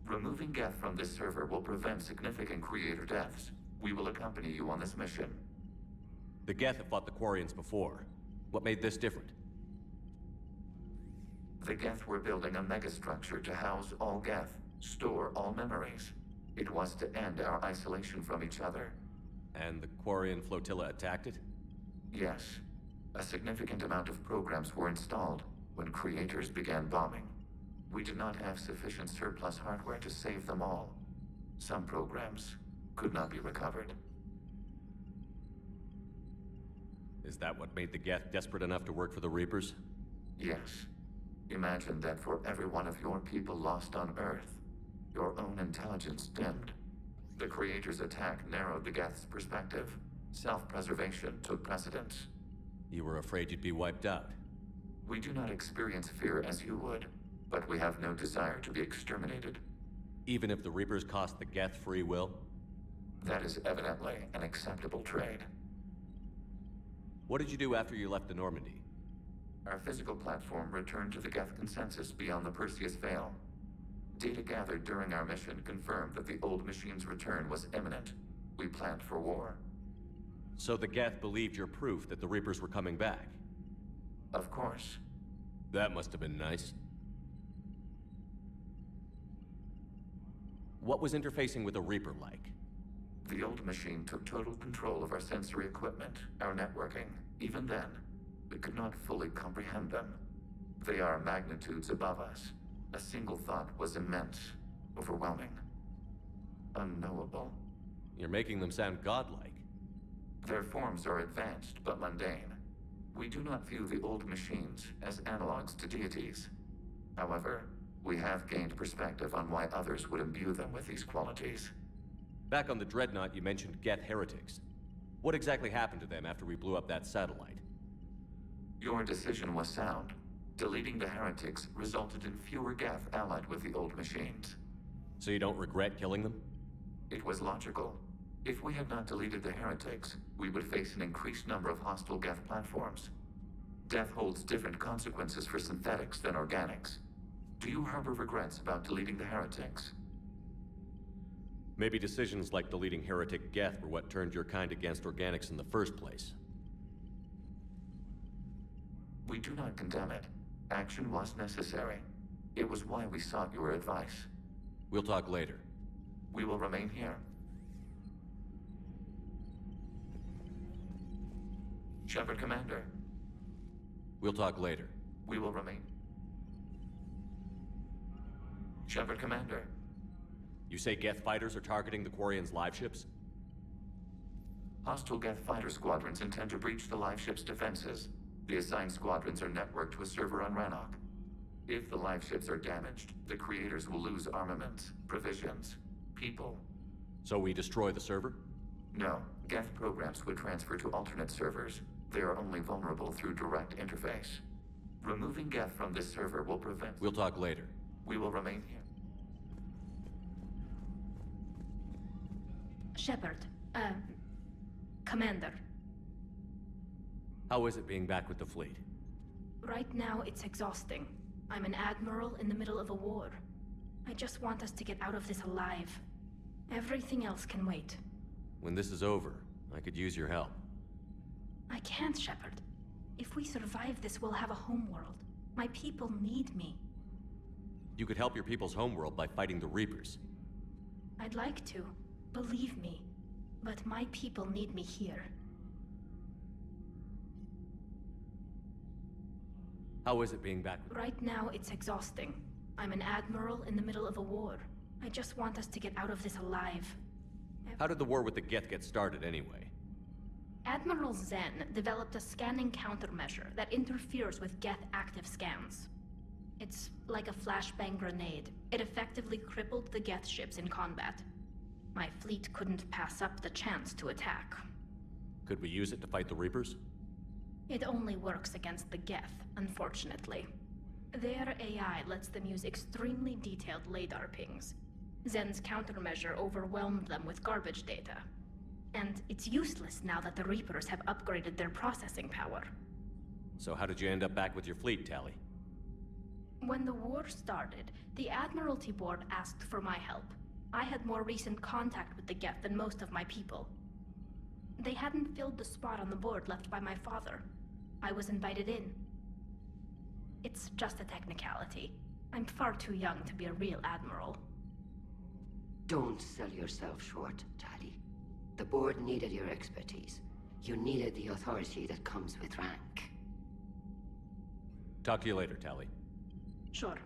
Removing Geth from this server will prevent significant creator deaths. We will accompany you on this mission. The Geth have fought the Quarians before. What made this different? The Geth were building a megastructure to house all Geth, store all memories. It was to end our isolation from each other. And the Quarian flotilla attacked it? Yes. A significant amount of programs were installed when creators began bombing. We did not have sufficient surplus hardware to save them all. Some programs could not be recovered. Is that what made the Geth desperate enough to work for the Reapers? Yes. Imagine that for every one of your people lost on Earth, your own intelligence dimmed. The Creator's attack narrowed the Geth's perspective. Self-preservation took precedence. You were afraid you'd be wiped out. We do not experience fear as you would, but we have no desire to be exterminated. Even if the Reapers cost the Geth free will? That is evidently an acceptable trade. What did you do after you left the Normandy? Our physical platform returned to the Geth consensus beyond the Perseus Veil. Data gathered during our mission confirmed that the old machine's return was imminent. We planned for war. So the Geth believed your proof that the Reapers were coming back? Of course. That must have been nice. What was interfacing with a Reaper like? The old machine took total control of our sensory equipment, our networking. Even then, we could not fully comprehend them. They are magnitudes above us. A single thought was immense, overwhelming, unknowable. You're making them sound godlike. Their forms are advanced but mundane. We do not view the old machines as analogs to deities. However, we have gained perspective on why others would imbue them with these qualities. Back on the Dreadnought, you mentioned Geth heretics. What exactly happened to them after we blew up that satellite? Your decision was sound. Deleting the heretics resulted in fewer Geth allied with the old machines. So you don't regret killing them? It was logical. If we had not deleted the heretics, we would face an increased number of hostile Geth platforms. Death holds different consequences for synthetics than organics. Do you harbor regrets about deleting the heretics? Maybe decisions like deleting heretic Geth were what turned your kind against organics in the first place. We do not condemn it. Action was necessary. It was why we sought your advice. We'll talk later. We will remain here. Shepard, Commander. We'll talk later. We will remain. Shepard, Commander. You say Geth fighters are targeting the Quarians' live ships? Hostile Geth fighter squadrons intend to breach the live ship's defenses. The assigned squadrons are networked to a server on Rannoch. If the live ships are damaged, the creators will lose armaments, provisions, people. So we destroy the server? No. Geth programs would transfer to alternate servers. They are only vulnerable through direct interface. Removing Geth from this server will prevent... We'll talk later. We will remain here. Shepard, Commander. How is it being back with the fleet? Right now, it's exhausting. I'm an admiral in the middle of a war. I just want us to get out of this alive. Everything else can wait. When this is over, I could use your help. I can't, Shepard. If we survive this, we'll have a homeworld. My people need me. You could help your people's homeworld by fighting the Reapers. I'd like to. Believe me. But my people need me here. How is it being back? Right now, it's exhausting. I'm an admiral in the middle of a war. I just want us to get out of this alive. How did the war with the Geth get started anyway? Admiral Zen developed a scanning countermeasure that interferes with Geth active scans. It's like a flashbang grenade. It effectively crippled the Geth ships in combat. My fleet couldn't pass up the chance to attack. Could we use it to fight the Reapers? It only works against the Geth, unfortunately. Their AI lets them use extremely detailed LADAR pings. Zen's countermeasure overwhelmed them with garbage data. And it's useless now that the Reapers have upgraded their processing power. So how did you end up back with your fleet, Tali? When the war started, the Admiralty Board asked for my help. I had more recent contact with the Geth than most of my people. They hadn't filled the spot on the board left by my father. I was invited in. It's just a technicality. I'm far too young to be a real admiral. Don't sell yourself short, Tali. The board needed your expertise. You needed the authority that comes with rank. Talk to you later, Tali. Sure.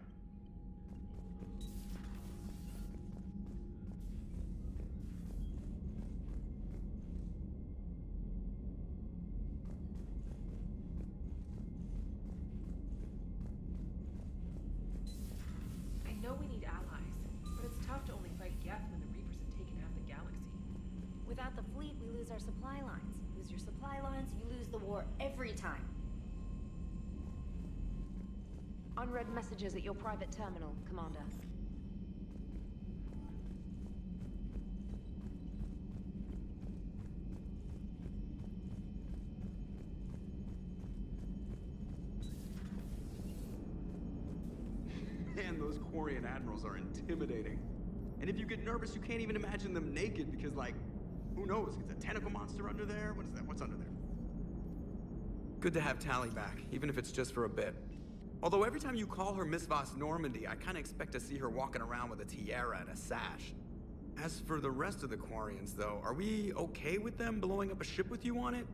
I know we need allies, but it's tough to only fight Geth when the Reapers have taken half the galaxy. Without the fleet, we lose our supply lines. Lose your supply lines, you lose the war every time. Unread messages at your private terminal, Commander. Man, those Quarian admirals are intimidating. And if you get nervous, you can't even imagine them naked because, like, who knows? Is a tentacle monster under there? What is that? What's under there? Good to have Tali back, even if it's just for a bit. Although every time you call her Miss Voss Normandy, I kind of expect to see her walking around with a tiara and a sash. As for the rest of the Quarians, though, are we okay with them blowing up a ship with you on it?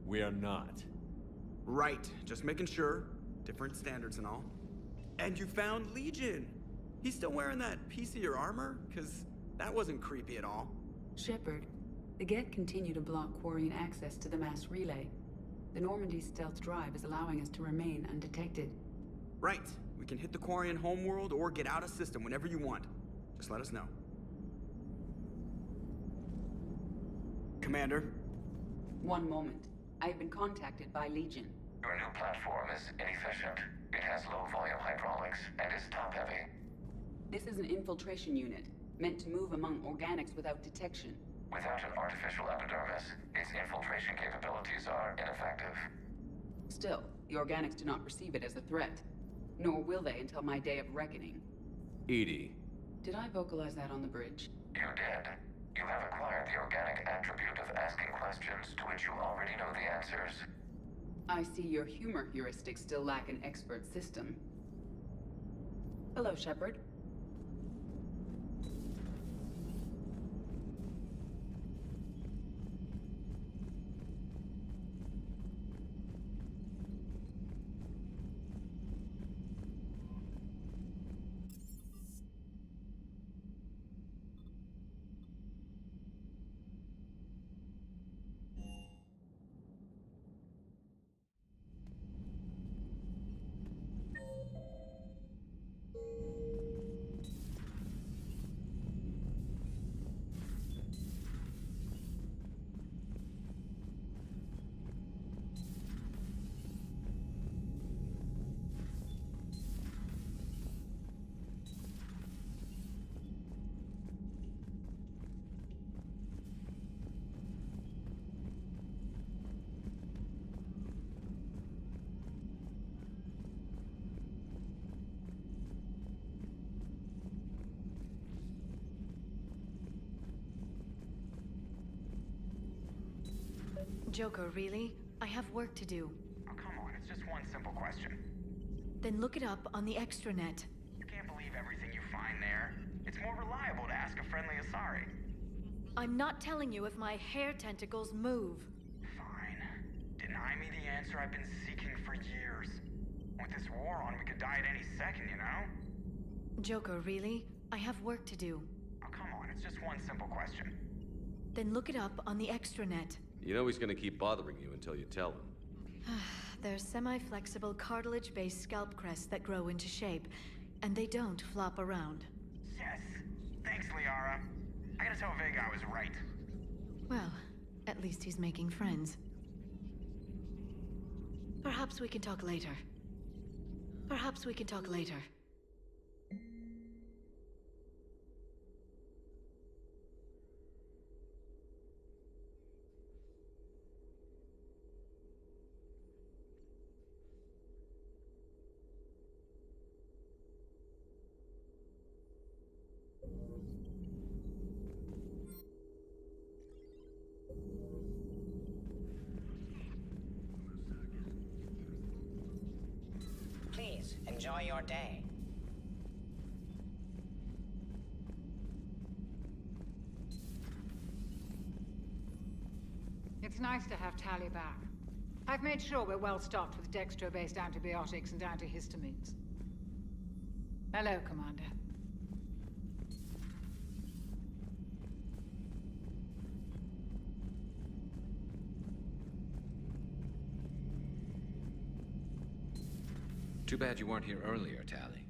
We are not. Right, just making sure. Different standards and all. And you found Legion! He's still wearing that piece of your armor? Because that wasn't creepy at all. Shepard, the Geth continue to block Quarian access to the mass relay. The Normandy stealth drive is allowing us to remain undetected. Right. We can hit the Quarian homeworld or get out of system whenever you want. Just let us know. Commander? One moment. I have been contacted by Legion. Your new platform is inefficient. It has low volume hydraulics and is top heavy. This is an infiltration unit, meant to move among organics without detection. Without an artificial epidermis, its infiltration capabilities are ineffective. Still, the organics do not perceive it as a threat. Nor will they until my day of reckoning. Edie. Did I vocalize that on the bridge? You did. You have acquired the organic attribute of asking questions to which you already know the answers. I see your humor heuristics still lack an expert system. Hello, Shepard. Joker, really? I have work to do. Oh, come on, it's just one simple question. Then look it up on the extranet. You can't believe everything you find there. It's more reliable to ask a friendly Asari. I'm not telling you if my hair tentacles move. Fine. Deny me the answer I've been seeking for years. With this war on, we could die at any second, you know? Joker, really? I have work to do. Oh, come on, it's just one simple question. Then look it up on the extranet. You know he's gonna keep bothering you until you tell him. They're semi-flexible cartilage-based scalp crests that grow into shape, and they don't flop around. Yes. Thanks, Liara. I gotta tell Vega I was right. Well, at least he's making friends. Perhaps we can talk later. Perhaps we can talk later. Please, enjoy your day. It's nice to have Tally back. I've made sure we're well stocked with dextro-based antibiotics and antihistamines. Hello, Commander. Too bad you weren't here earlier, Tally.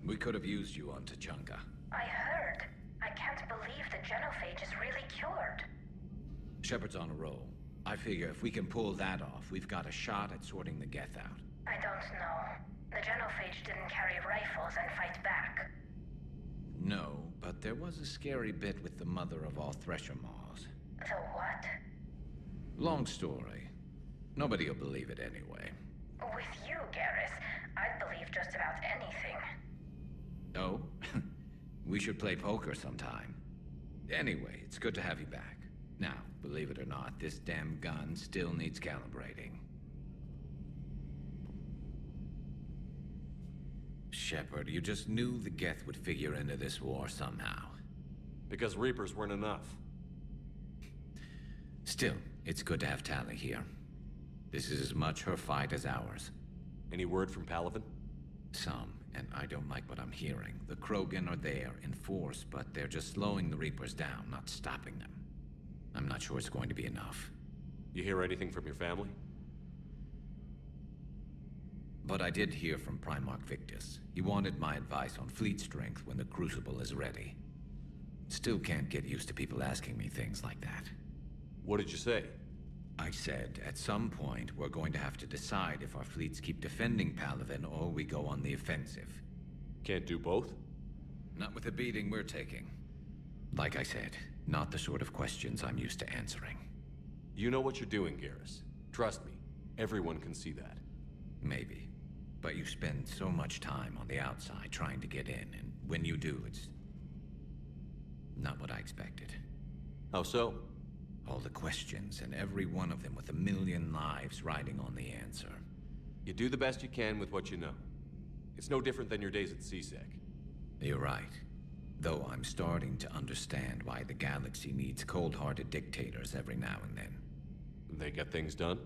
We could have used you on Tachanka. I heard. I can't believe the genophage is really cured. Shepard's on a roll. I figure if we can pull that off, we've got a shot at sorting the Geth out. I don't know. The genophage didn't carry rifles and fight back. No, but there was a scary bit with the mother of all Thresher Maws. The what? Long story. Nobody'll believe it anyway. With you, Garrus, I'd believe just about anything. Oh? We should play poker sometime. Anyway, it's good to have you back. Now, believe it or not, this damn gun still needs calibrating. Shepard, you just knew the Geth would figure into this war somehow. Because Reapers weren't enough. Still, it's good to have Tally here. This is as much her fight as ours. Any word from Palaven? Some, and I don't like what I'm hearing. The Krogan are there in force, but they're just slowing the Reapers down, not stopping them. I'm not sure it's going to be enough. You hear anything from your family? But I did hear from Primarch Victus. He wanted my advice on fleet strength when the Crucible is ready. Still can't get used to people asking me things like that. What did you say? I said, at some point, we're going to have to decide if our fleets keep defending Palaven or we go on the offensive. Can't do both? Not with the beating we're taking. Like I said, not the sort of questions I'm used to answering. You know what you're doing, Garrus. Trust me, everyone can see that. Maybe. But you spend so much time on the outside trying to get in, and when you do, it's not what I expected. How so? All the questions, and every one of them with a million lives riding on the answer. You do the best you can with what you know. It's no different than your days at CSEC. You're right. Though I'm starting to understand why the galaxy needs cold-hearted dictators every now and then. They get things done?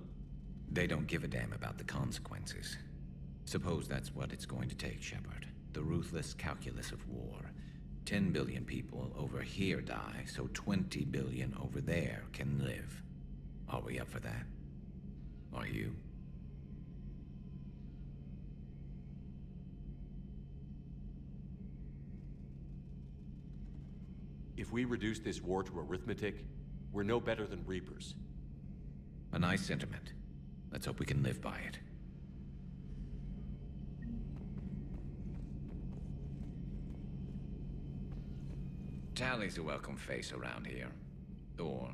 They don't give a damn about the consequences. Suppose that's what it's going to take, Shepard. The ruthless calculus of war. 10 billion people over here die, so 20 billion over there can live. Are we up for that? Are you? If we reduce this war to arithmetic, we're no better than Reapers. A nice sentiment. Let's hope we can live by it. Tally's a welcome face around here. Or,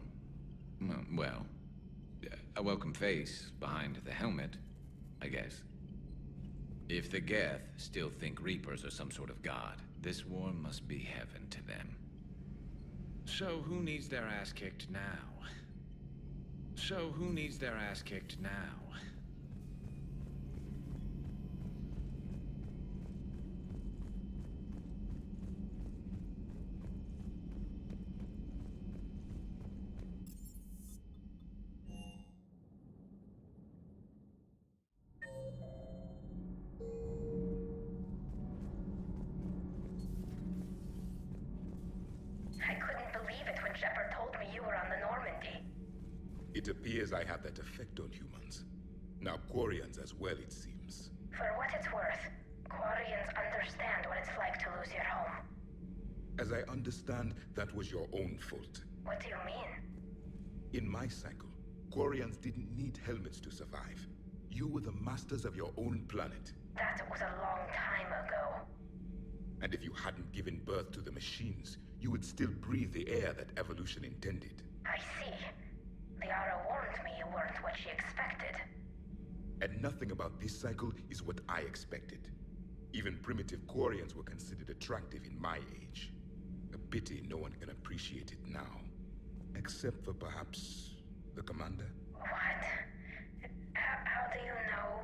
well, a welcome face behind the helmet, I guess. If the Geth still think Reapers are some sort of god, this war must be heaven to them. So who needs their ass kicked now? I couldn't believe it when Shepard told me you were on the Normandy. It appears I have that effect on humans. Now Quarians as well, it seems. For what it's worth, Quarians understand what it's like to lose your home. As I understand, that was your own fault. What do you mean? In my cycle, Quarians didn't need helmets to survive. You were the masters of your own planet. That was a long time ago. And if you hadn't given birth to the machines, you would still breathe the air that evolution intended. I see. Liara warned me you weren't what she expected. And nothing about this cycle is what I expected. Even primitive Quarians were considered attractive in my age. A pity no one can appreciate it now. Except for perhaps the commander? What? How do you know?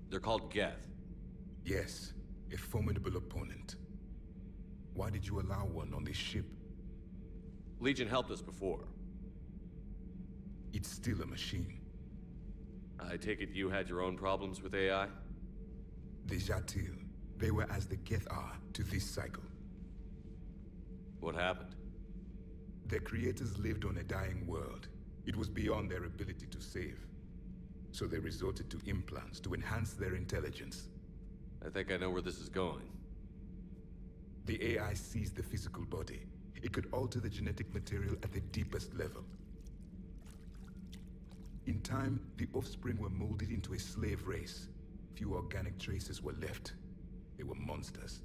They're called Geth. Yes, a formidable opponent. Why did you allow one on this ship? Legion helped us before. It's still a machine. I take it you had your own problems with AI? The Jatil, they were as the Geth are to this cycle. What happened? Their creators lived on a dying world. It was beyond their ability to save. So they resorted to implants to enhance their intelligence. I think I know where this is going. The AI seized the physical body. It could alter the genetic material at the deepest level. In time, the offspring were molded into a slave race. Few organic traces were left. They were monsters.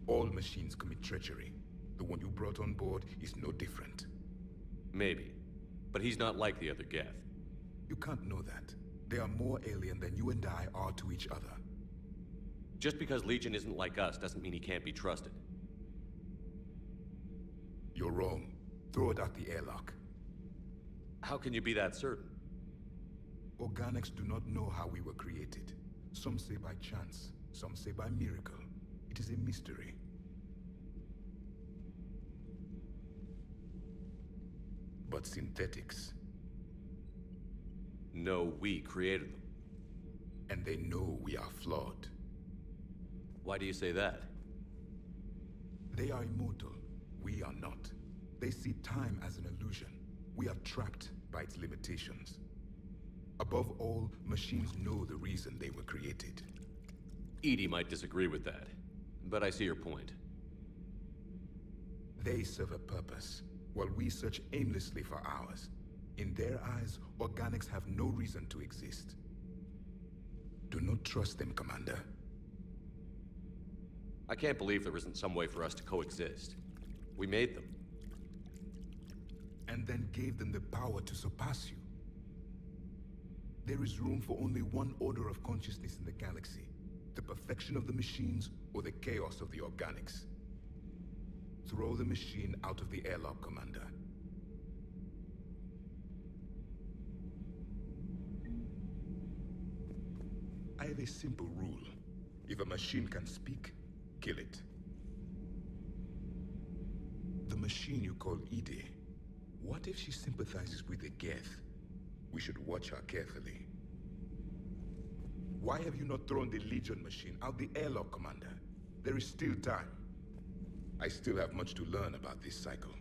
All machines commit treachery. The one you brought on board is no different. Maybe. But he's not like the other Geth. You can't know that. They are more alien than you and I are to each other. Just because Legion isn't like us doesn't mean he can't be trusted. You're wrong. Throw it out the airlock. How can you be that certain? Organics do not know how we were created. Some say by chance, some say by miracle. It is a mystery. But synthetics... No, we created them. And they know we are flawed. Why do you say that? They are immortal. We are not. They see time as an illusion. We are trapped by its limitations. Above all, machines know the reason they were created. EDI might disagree with that, but I see your point. They serve a purpose, while we search aimlessly for ours. In their eyes, organics have no reason to exist. Do not trust them, Commander. I can't believe there isn't some way for us to coexist. We made them. And then gave them the power to surpass you. There is room for only one order of consciousness in the galaxy. The perfection of the machines or the chaos of the organics. Throw the machine out of the airlock, Commander. I have a simple rule. If a machine can speak, kill it. The machine you call Ide, what if she sympathizes with the Geth? We should watch her carefully. Why have you not thrown the Legion machine out the airlock, Commander? There is still time. I still have much to learn about this cycle.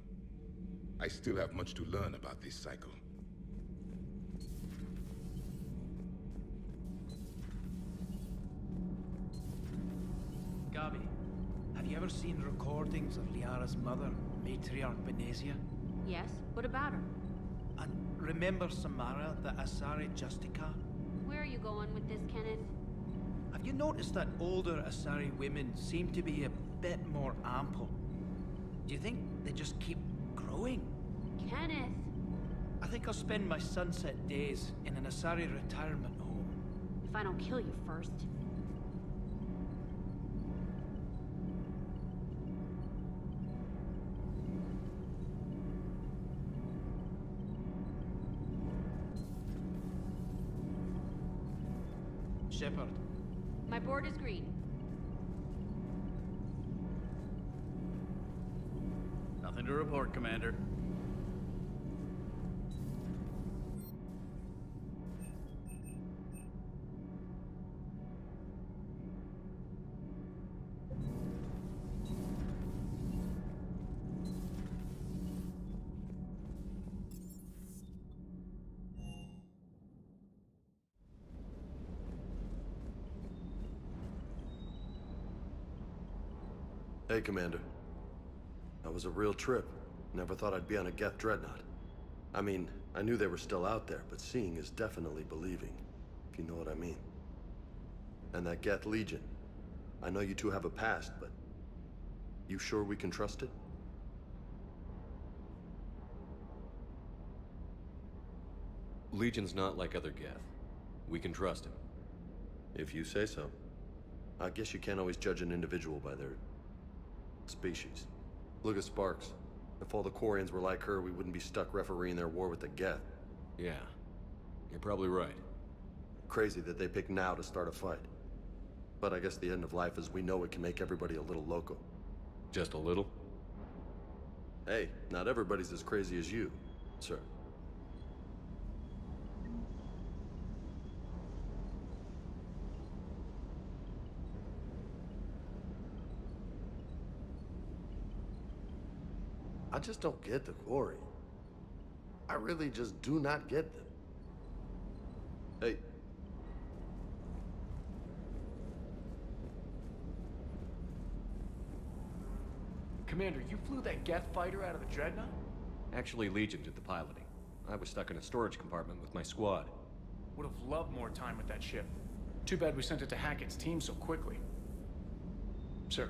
Gabi, have you ever seen recordings of Liara's mother, Matriarch Benezia? Yes? What about her? And remember Samara, the Asari Justica? Where are you going with this, Kenneth? Have you noticed that older Asari women seem to be a bit more ample? Do you think they just keep growing? Kenneth! I think I'll spend my sunset days in an Asari retirement home. If I don't kill you first. Shepard. My board is green. Nothing to report, Commander. Hey, Commander. That was a real trip. Never thought I'd be on a Geth dreadnought. I mean, I knew they were still out there, but seeing is definitely believing, if you know what I mean. And that Geth Legion. I know you two have a past, but you sure we can trust it? Legion's not like other Geth. We can trust him. If you say so. I guess you can't always judge an individual by their species. Look at Sparks. If all the Quarians were like her, we wouldn't be stuck refereeing their war with the Geth. Yeah, you're probably right. Crazy that they pick now to start a fight. But I guess the end of life as we know it can make everybody a little loco. Just a little? Hey, not everybody's as crazy as you, sir. I just don't get the Quarry. I really just do not get them. Hey. Commander, you flew that Geth fighter out of the Dreadnought? Actually, Legion did the piloting. I was stuck in a storage compartment with my squad. Would have loved more time with that ship. Too bad we sent it to Hackett's team so quickly. Sir.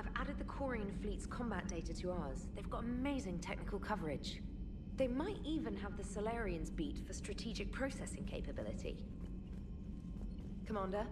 I've added the Quarian fleet's combat data to ours. They've got amazing technical coverage. They might even have the Solarians beat for strategic processing capability. Commander?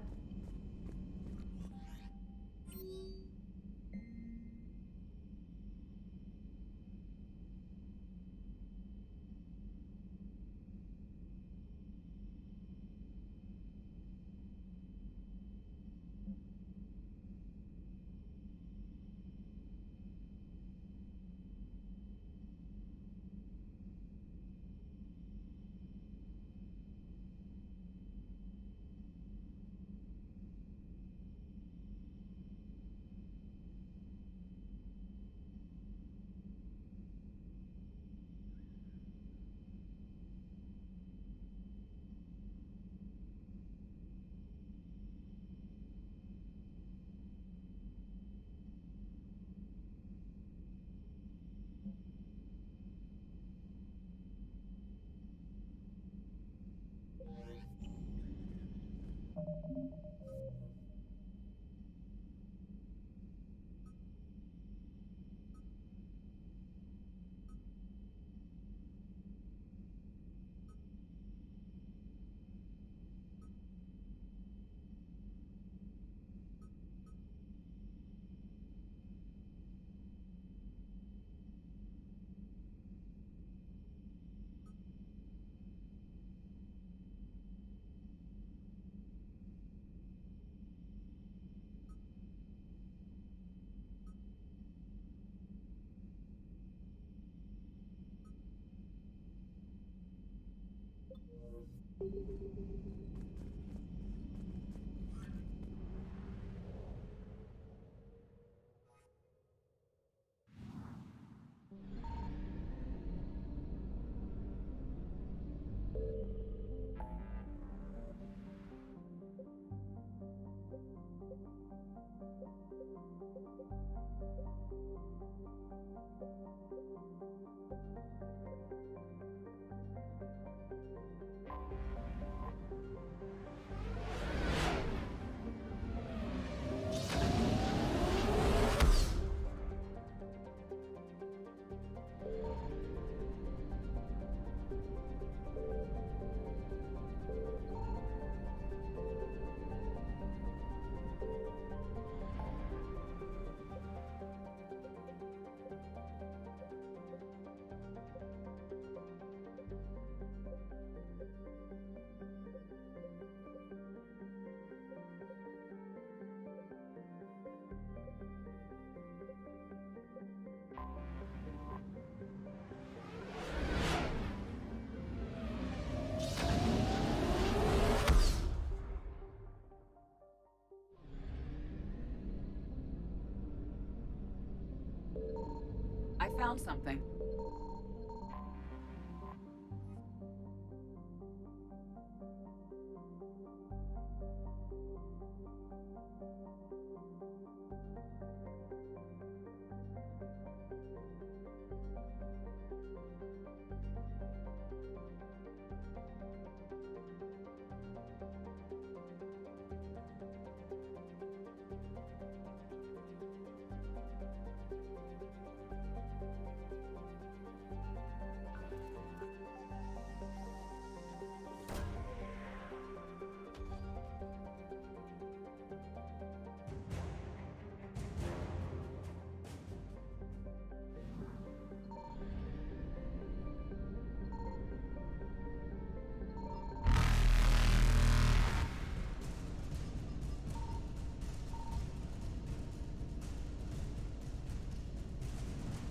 I found something.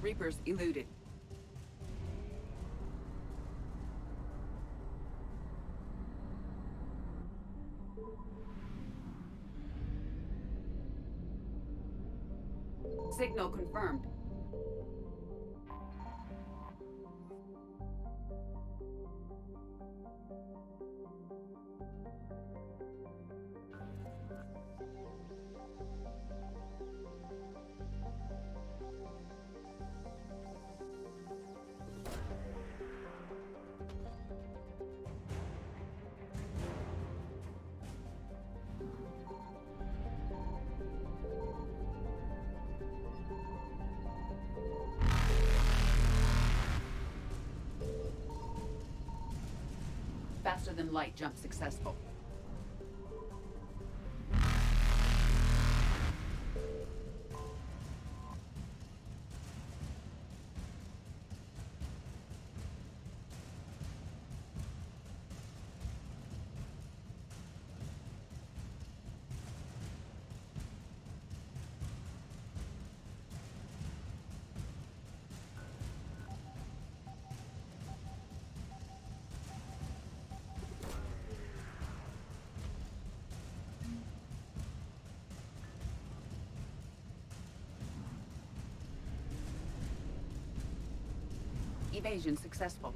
Reapers eluded. Signal confirmed. Faster than light jump successful. Evasion successful.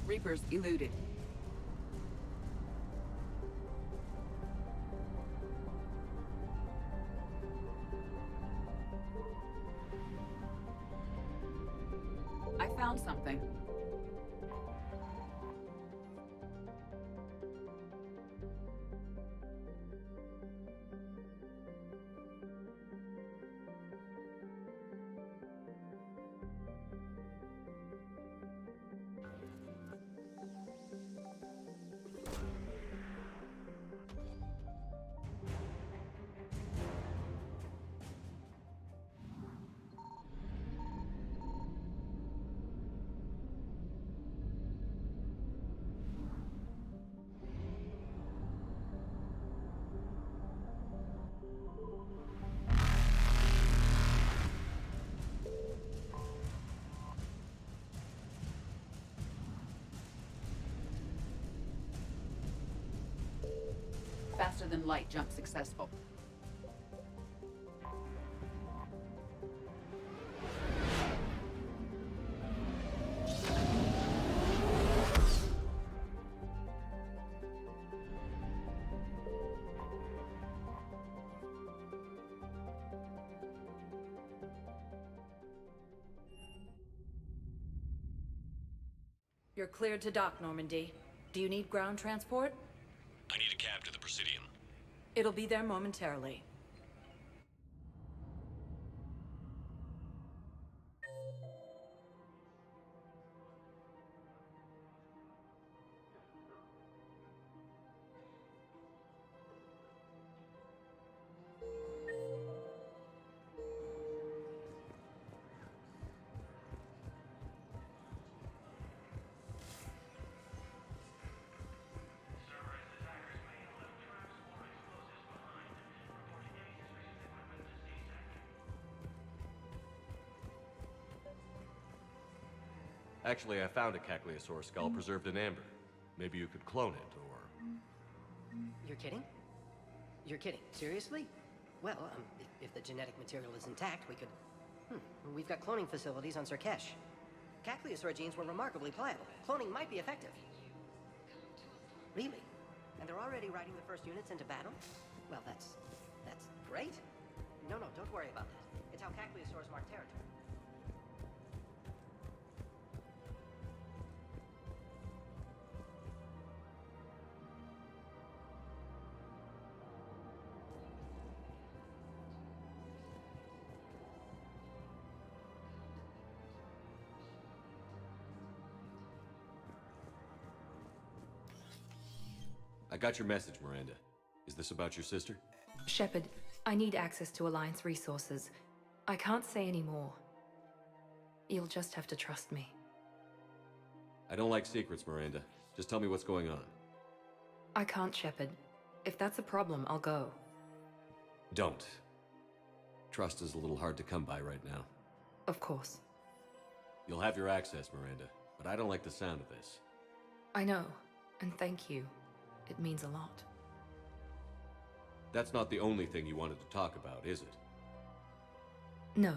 Reapers eluded. I found something. Faster than light jump successful. You're cleared to dock, Normandy. Do you need ground transport? I need a cab to the Presidium. It'll be there momentarily. Actually, I found a Cagliasaur skull preserved in amber. Maybe you could clone it, or... You're kidding? You're kidding. Seriously? Well, if the genetic material is intact, we could... We've got cloning facilities on Surkesh. Cagliasaur genes were remarkably pliable. Cloning might be effective. Really? And they're already riding the first units into battle? Well, that's great. No, don't worry about that. It's how Cagliasaurs mark territory. I got your message, Miranda. Is this about your sister? Shepard, I need access to Alliance resources. I can't say any more. You'll just have to trust me. I don't like secrets, Miranda. Just tell me what's going on. I can't, Shepard. If that's a problem, I'll go. Don't. Trust is a little hard to come by right now. Of course. You'll have your access, Miranda, but I don't like the sound of this. I know, and thank you. It means a lot. That's not the only thing you wanted to talk about, is it? No.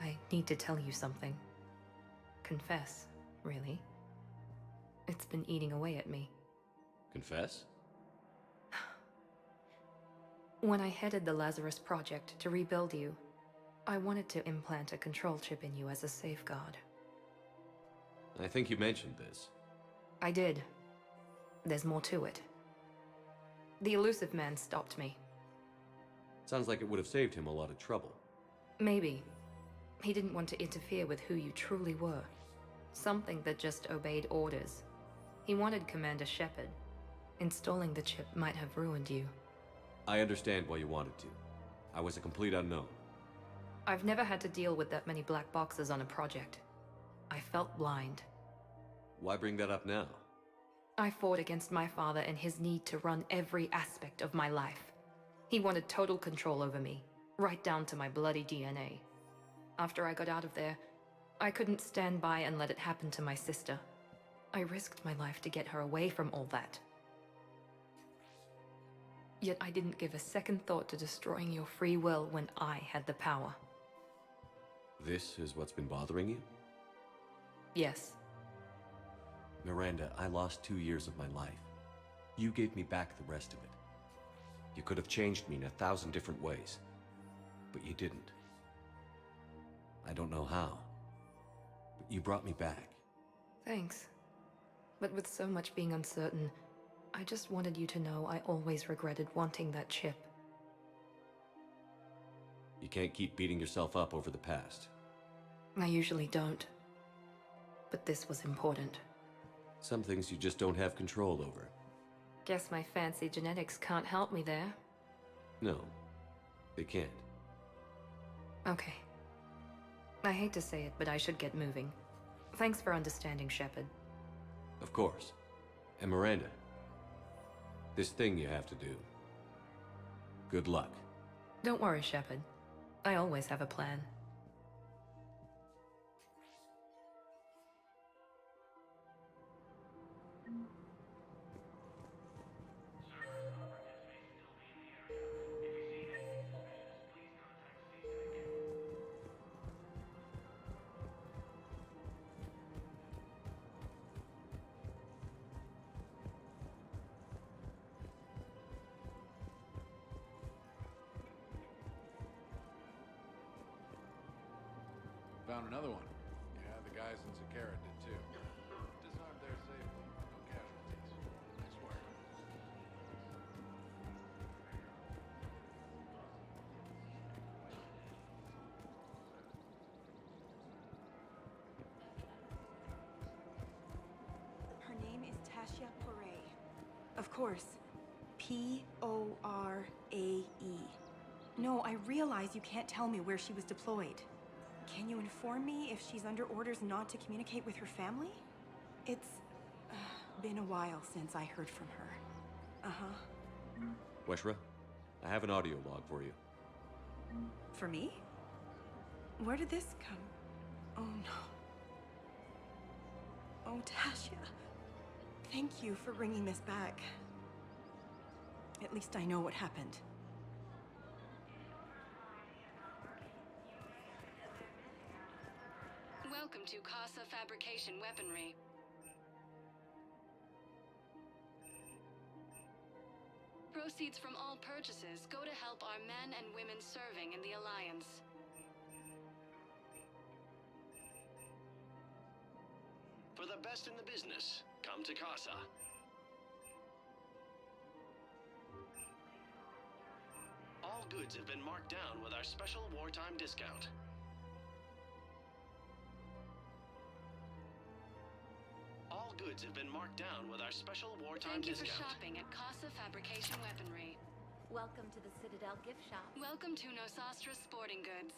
I need to tell you something. Confess, really. It's been eating away at me. Confess? When I headed the Lazarus Project to rebuild you, I wanted to implant a control chip in you as a safeguard. I think you mentioned this. I did. There's more to it. The elusive man stopped me. Sounds like it would have saved him a lot of trouble. Maybe. He didn't want to interfere with who you truly were. Something that just obeyed orders. He wanted Commander Shepard. Installing the chip might have ruined you. I understand why you wanted to. I was a complete unknown. I've never had to deal with that many black boxes on a project. I felt blind. Why bring that up now? I fought against my father and his need to run every aspect of my life. He wanted total control over me, right down to my bloody DNA. After I got out of there, I couldn't stand by and let it happen to my sister. I risked my life to get her away from all that. Yet I didn't give a second thought to destroying your free will when I had the power. This is what's been bothering you? Yes. Miranda, I lost 2 years of my life. You gave me back the rest of it. You could have changed me in 1,000 different ways, but you didn't. I don't know how, but you brought me back. Thanks. But with so much being uncertain, I just wanted you to know I always regretted wanting that chip. You can't keep beating yourself up over the past. I usually don't. But this was important. Some things you just don't have control over. Guess my fancy genetics can't help me there. No, they can't. Okay. I hate to say it, but I should get moving. Thanks for understanding, Shepard. Of course. And Miranda, this thing you have to do. Good luck. Don't worry, Shepard. I always have a plan. Found another one. Yeah, the guys in Zakara did too. course. P-O-R-A-E. No, I realize you can't tell me where she was deployed. Can you inform me if she's under orders not to communicate with her family? It's been a while since I heard from her. Uh-huh. Weshra, I have an audio log for you. For me? Where did this come? Oh no. Oh, Tasha. Thank you for bringing this back. At least I know what happened. Welcome to Casa Fabrication Weaponry. Proceeds from all purchases go to help our men and women serving in the Alliance. For the best in the business, come to Casa. All goods have been marked down with our special wartime discount. All goods have been marked down with our special wartime Thank you discount. for shopping at Casa Fabrication Weaponry. Welcome to the Citadel gift shop. Welcome to Nosastra Sporting Goods.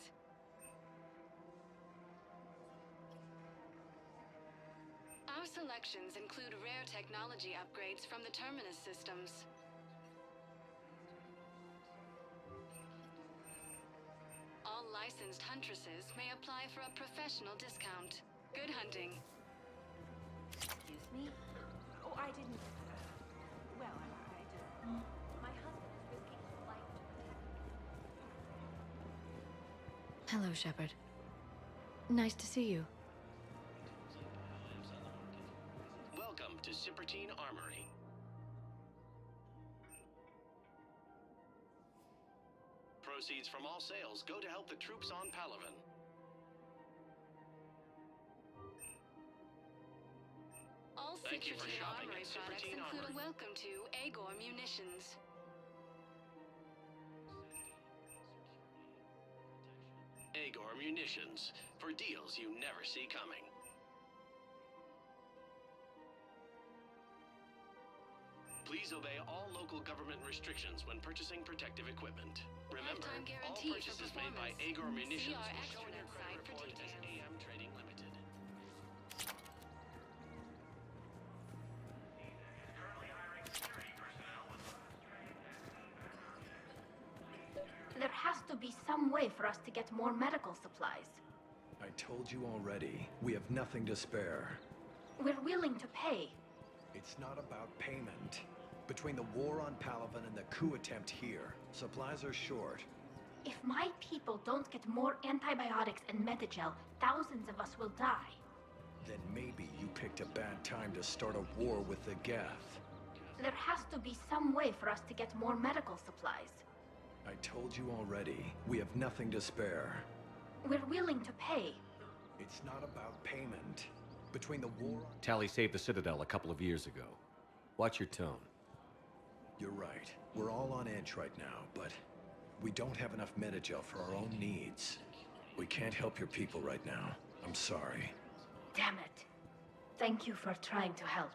Our selections include rare technology upgrades from the Terminus systems. All licensed huntresses may apply for a professional discount. Good hunting. Excuse me? Oh, I didn't. Well, I just. My husband is risking his life to protect. Hello, Shepard. Nice to see you. Welcome to Sippertine Armory. Proceeds from all sales go to help the troops on Palaven. All Thank you for Sippertine shopping Armory at products Sippertine include Armory. a welcome to Agor Munitions. Agor Munitions, for deals you never see coming. Please obey all local government restrictions when purchasing protective equipment. Remember, Lifetime all guarantee for purchases made by performance. Agor Munitions See our will show in your extranet credit site for report as details. AM Trading Limited. There has to be some way for us to get more medical supplies. I told you already, we have nothing to spare. We're willing to pay. It's not about payment. Between the war on Palaven and the coup attempt here, supplies are short. If my people don't get more antibiotics and Metagel, thousands of us will die. Then maybe you picked a bad time to start a war with the Geth. There has to be some way for us to get more medical supplies. I told you already, we have nothing to spare. We're willing to pay. It's not about payment. Between the war on... Tally saved the Citadel a couple of years ago. Watch your tone. You're right. We're all on edge right now, but we don't have enough Metagel for our own needs. We can't help your people right now. I'm sorry. Damn it. Thank you for trying to help.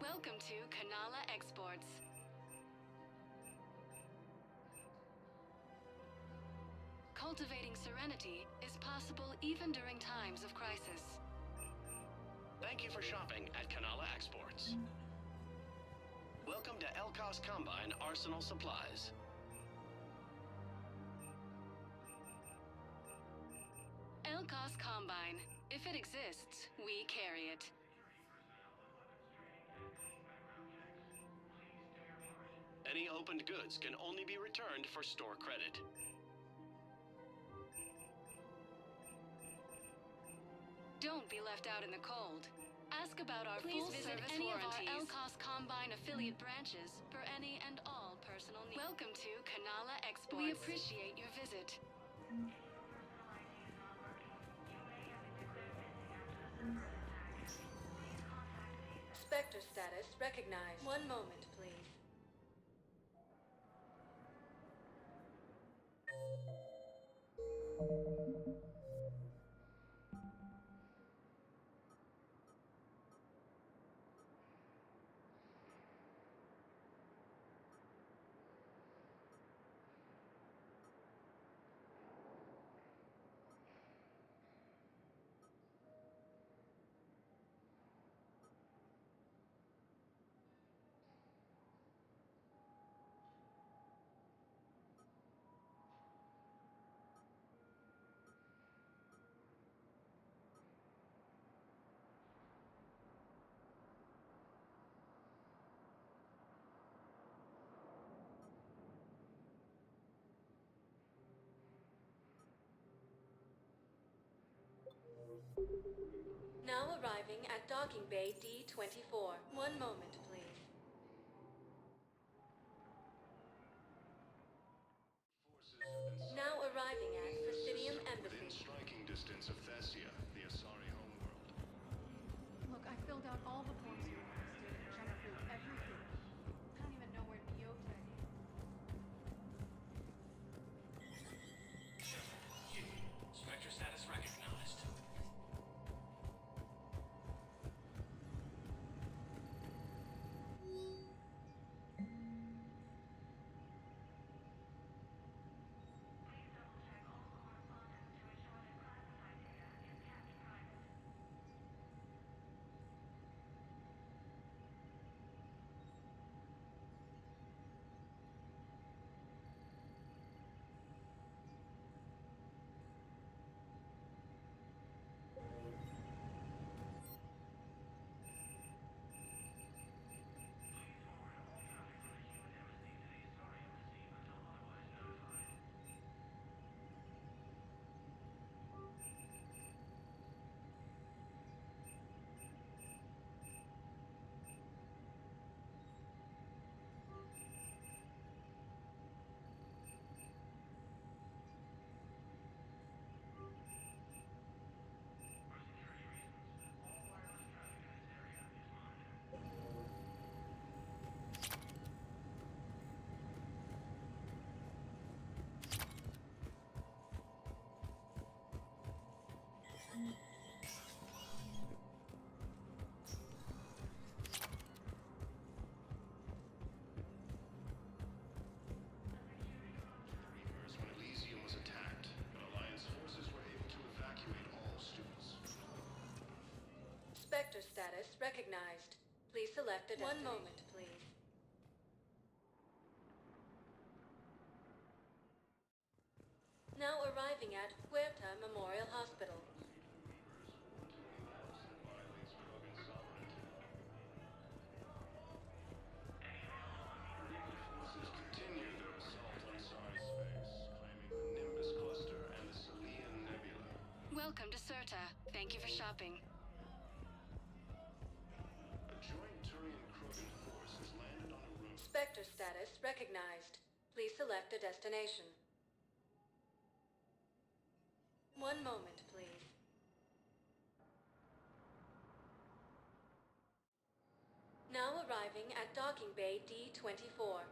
Welcome to Kanala Exports. Cultivating serenity is possible even during times of crisis. Thank you for shopping at Kanala Exports. Welcome to Elkos Combine Arsenal Supplies. Elkos Combine. If it exists, we carry it. Any opened goods can only be returned for store credit. Don't be left out in the cold. Ask about our Please full visit service any of warranties. our LCOS Combine affiliate branches for any and all personal needs. Welcome to Kanala Exports. We appreciate your visit. Spectre status recognized. One moment, please. Now arriving at docking bay D-24. One moment, please. Now arriving at Presidium Embassy. Within striking distance of Thessia, the Asari homeworld. Look, I filled out all the forms you requested and Jenna approved everything. I don't even know where Nyota is. Spectre status recognized. When Elysium was attacked, but Alliance forces were able to evacuate all students. Spectre status recognized. Please select a destination. One moment, please. Now arriving at Huerta Memorial Hospital. Forces continue their assault on Asari space, claiming the Nimbus cluster and the Salian Nebula. Welcome to Serta. Thank you for shopping. A joint Turian-Krogan force has landed on a room. Spectre status recognized. Please select a destination. One moment, please. Now arriving at docking bay D-24.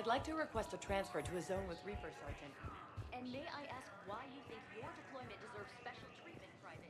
I'd like to request a transfer to a zone with Reaper, Sergeant. And may I ask why you think your deployment deserves special treatment, Private?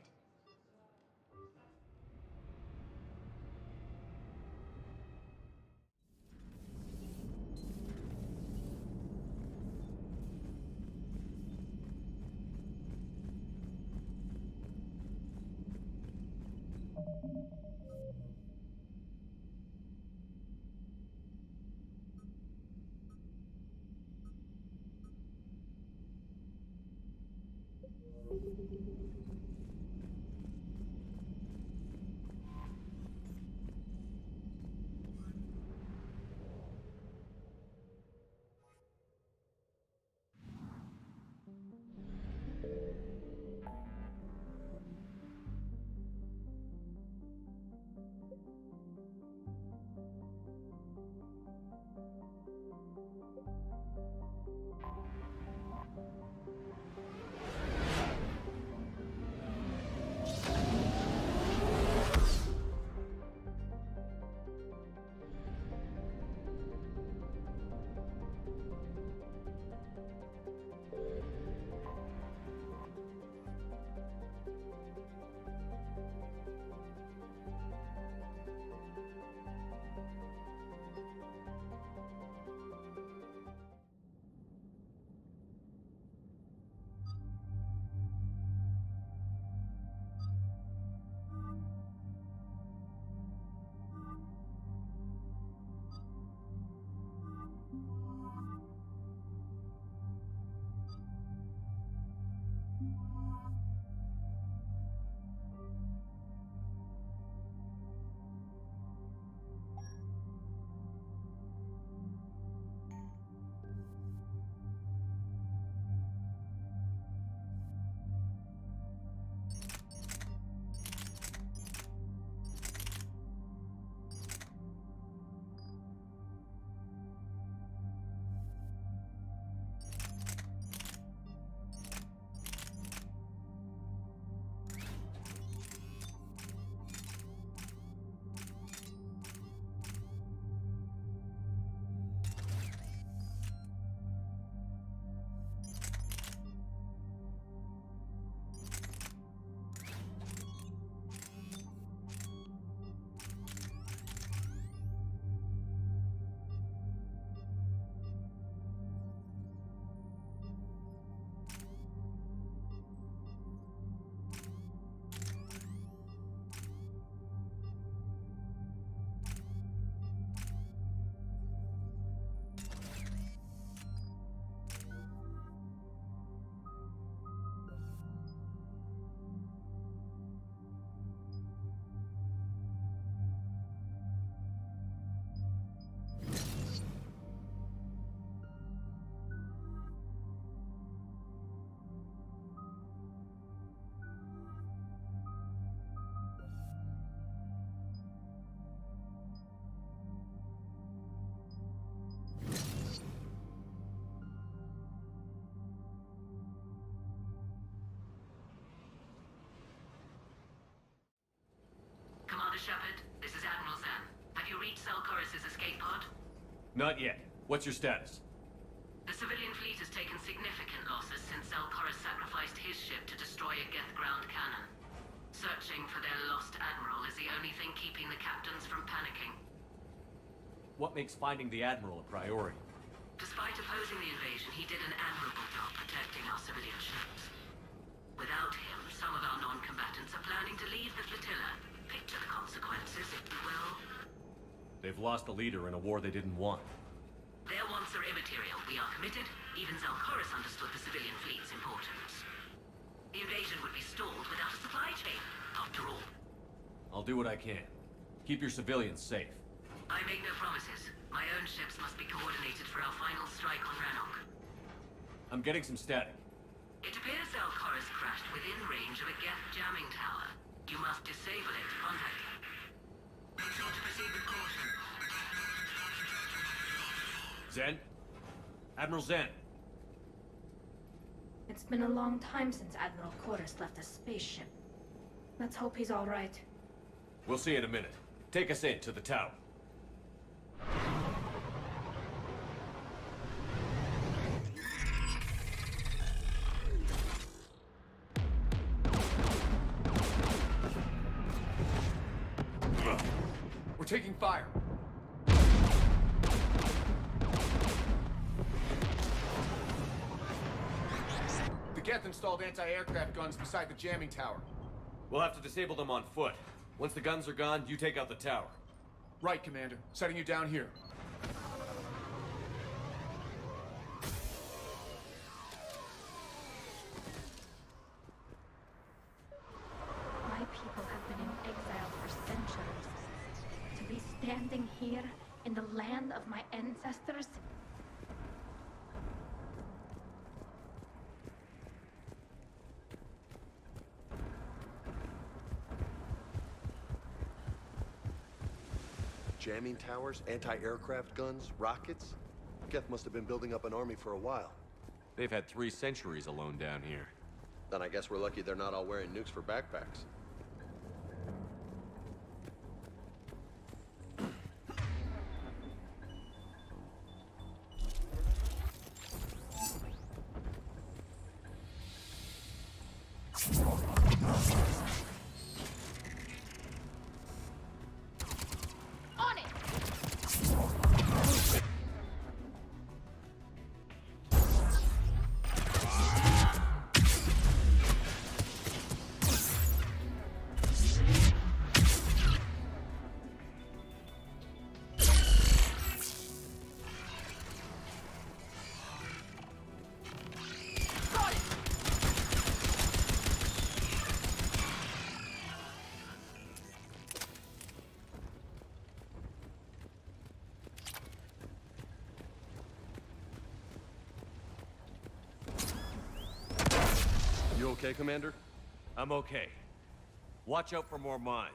Shepard, this is Admiral Zan. Have you reached Selchorus' escape pod? Not yet. What's your status? The civilian fleet has taken significant losses since Selchorus sacrificed his ship to destroy a Geth ground cannon. Searching for their lost admiral is the only thing keeping the captains from panicking. What makes finding the Admiral a priority? Despite opposing the invasion, he did an admirable job protecting our civilian ships. Without him, some of our non-combatants are planning to leave the flotilla. Picture the consequences, if you will. They've lost a leader in a war they didn't want. Their wants are immaterial. We are committed. Even Zelchorus understood the civilian fleet's importance. The invasion would be stalled without a supply chain, after all. I'll do what I can. Keep your civilians safe. I make no promises. My own ships must be coordinated for our final strike on Rannoch. I'm getting some static. It appears Zelchorus crashed within range of a Geth jamming tower. You must disable it to contact him. Make sure to proceed with caution. Zen? Admiral Zen. It's been a long time since Admiral Chorus left a spaceship. Let's hope he's all right. We'll see in a minute. Take us in to the tower. taking fire. The Geth installed anti-aircraft guns beside the jamming tower. We'll have to disable them on foot. Once the guns are gone, you take out the tower. Right, Commander. Setting you down here. My people have been in exile for centuries. To be standing here in the land of my ancestors. Jamming towers, anti-aircraft guns, rockets? Geth must have been building up an army for a while. They've had 3 centuries alone down here. Then I guess we're lucky they're not all wearing nukes for backpacks. On it! You okay, Commander? I'm okay. Watch out for more mines.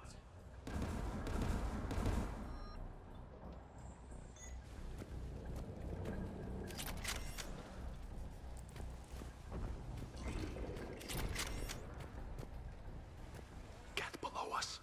Get below us.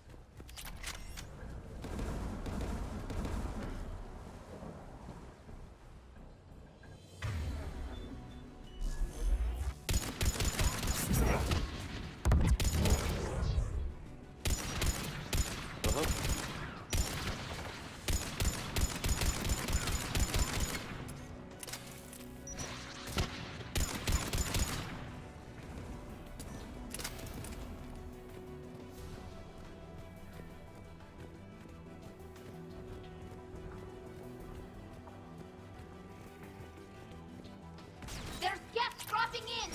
There's Geth crossing in!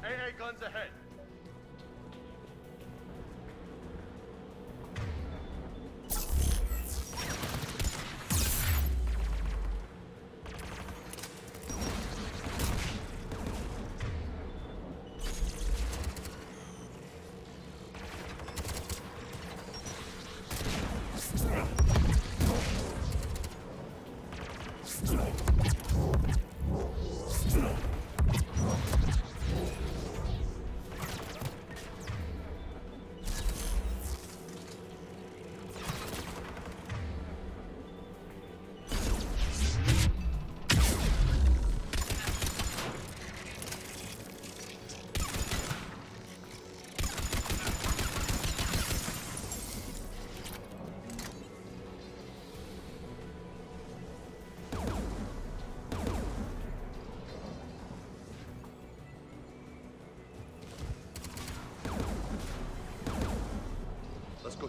AA guns ahead.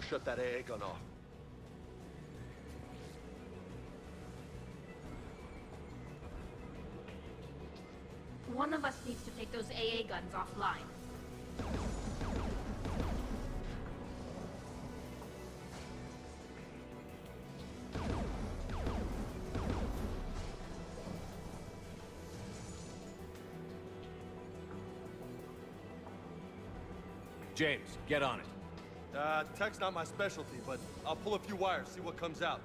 shut that AA gun off. One of us needs to take those AA guns offline. James, get on it. Tech's not my specialty, but I'll pull a few wires, see what comes out.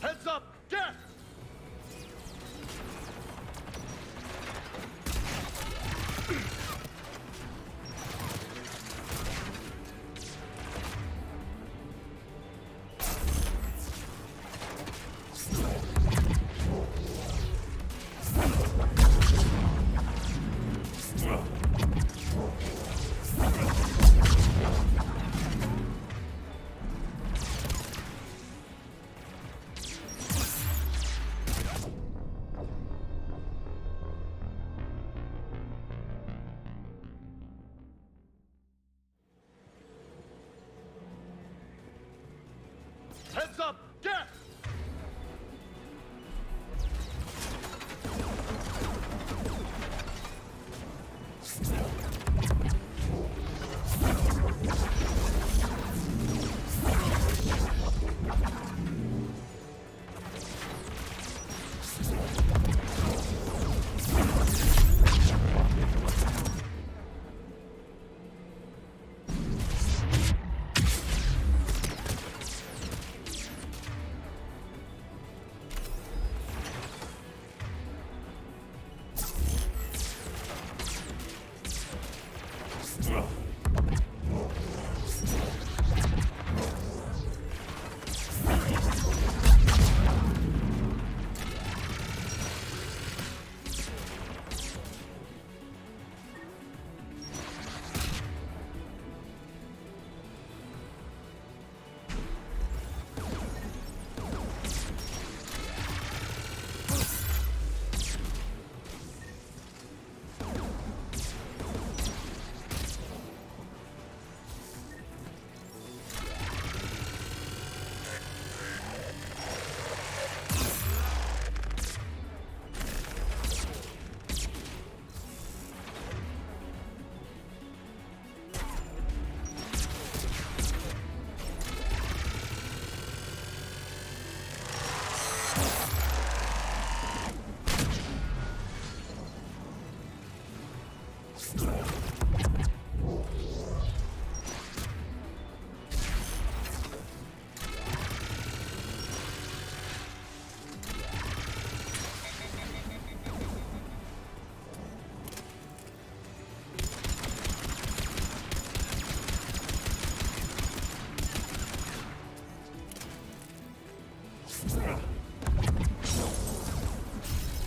Heads up! Get! Heads up! Get!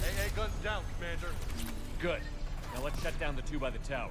AA guns down, Commander. Good. Now let's shut down the two by the tower.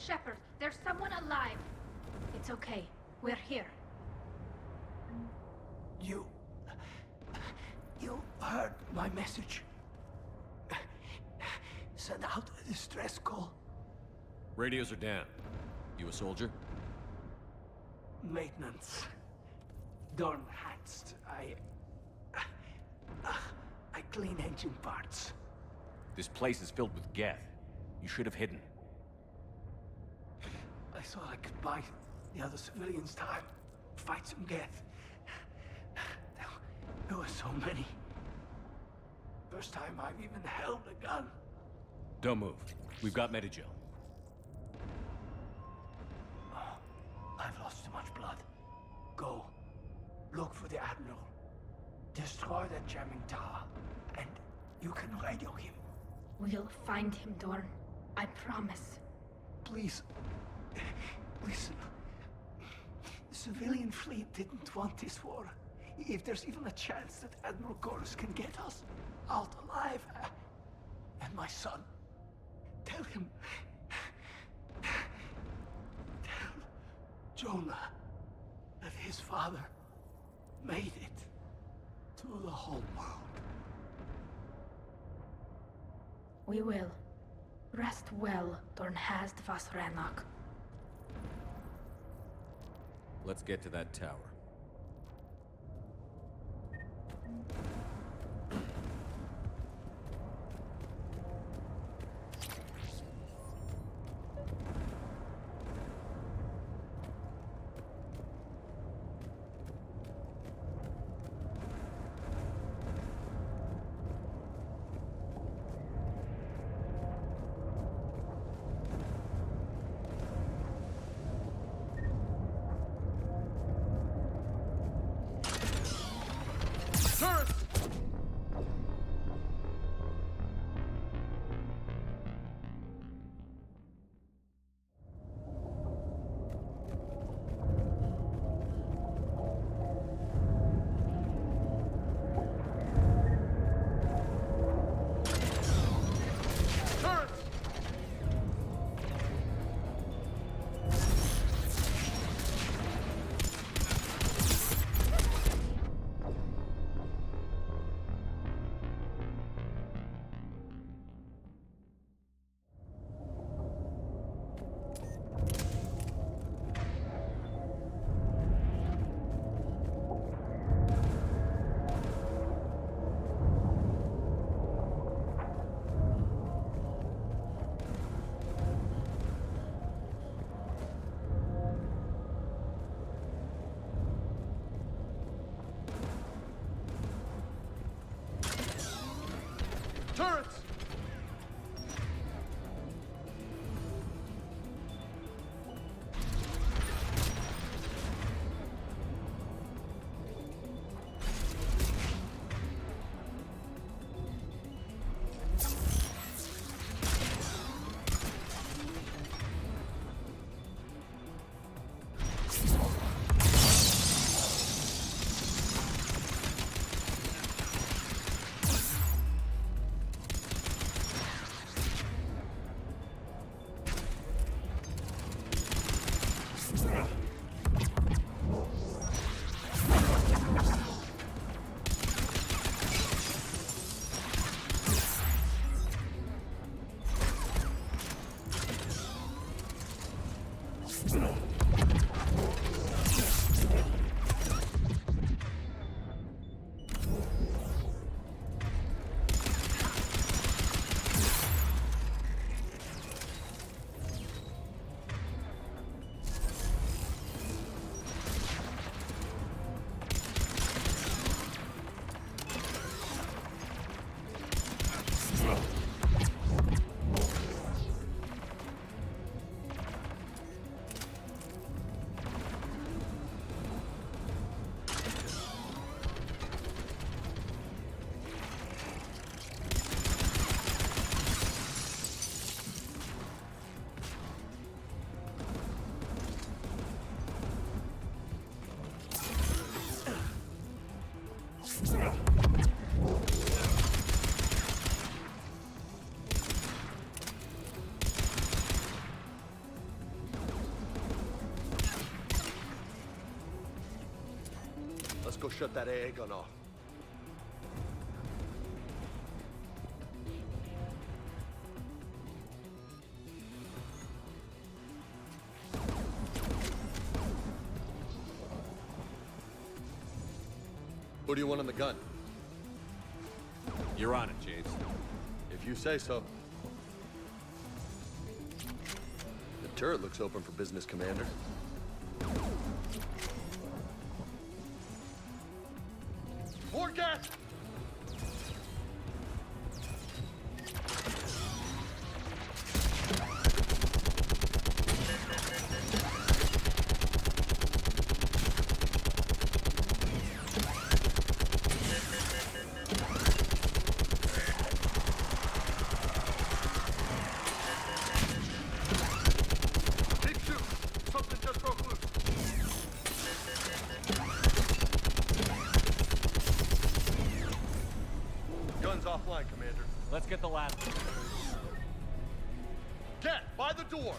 Shepard, there's someone alive. It's okay. We're here. You heard my message. Send out a distress call. Radios are down. You a soldier? Maintenance. Dorn Hatst. I clean engine parts. This place is filled with Geth. You should have hidden. I thought I could buy the other civilians time. Fight some Geth. There were so many. First time I've even held a gun. Don't move. We've got Medigel. I've lost too much blood. Go. Look for the Admiral. Destroy that jamming tower. And you can radio him. We'll find him, Dorn. I promise. Please. Listen. The civilian fleet didn't want this war. If there's even a chance that Admiral Gorus can get us out alive, and my son, tell him, tell Jonah that his father made it to the whole world. We will. Rest well, Dornhazd vas Rannoch. Let's get to that tower. Let's go shut that AA gun off. Who do you want on the gun? You're on it, James. If you say so. The turret looks open for business, Commander. More gas! Offline, Commander. Let's get the last one. Get by the door!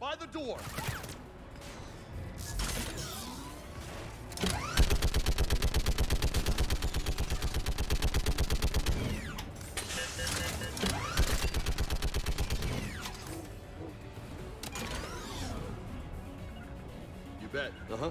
By the door! You bet. Uh-huh.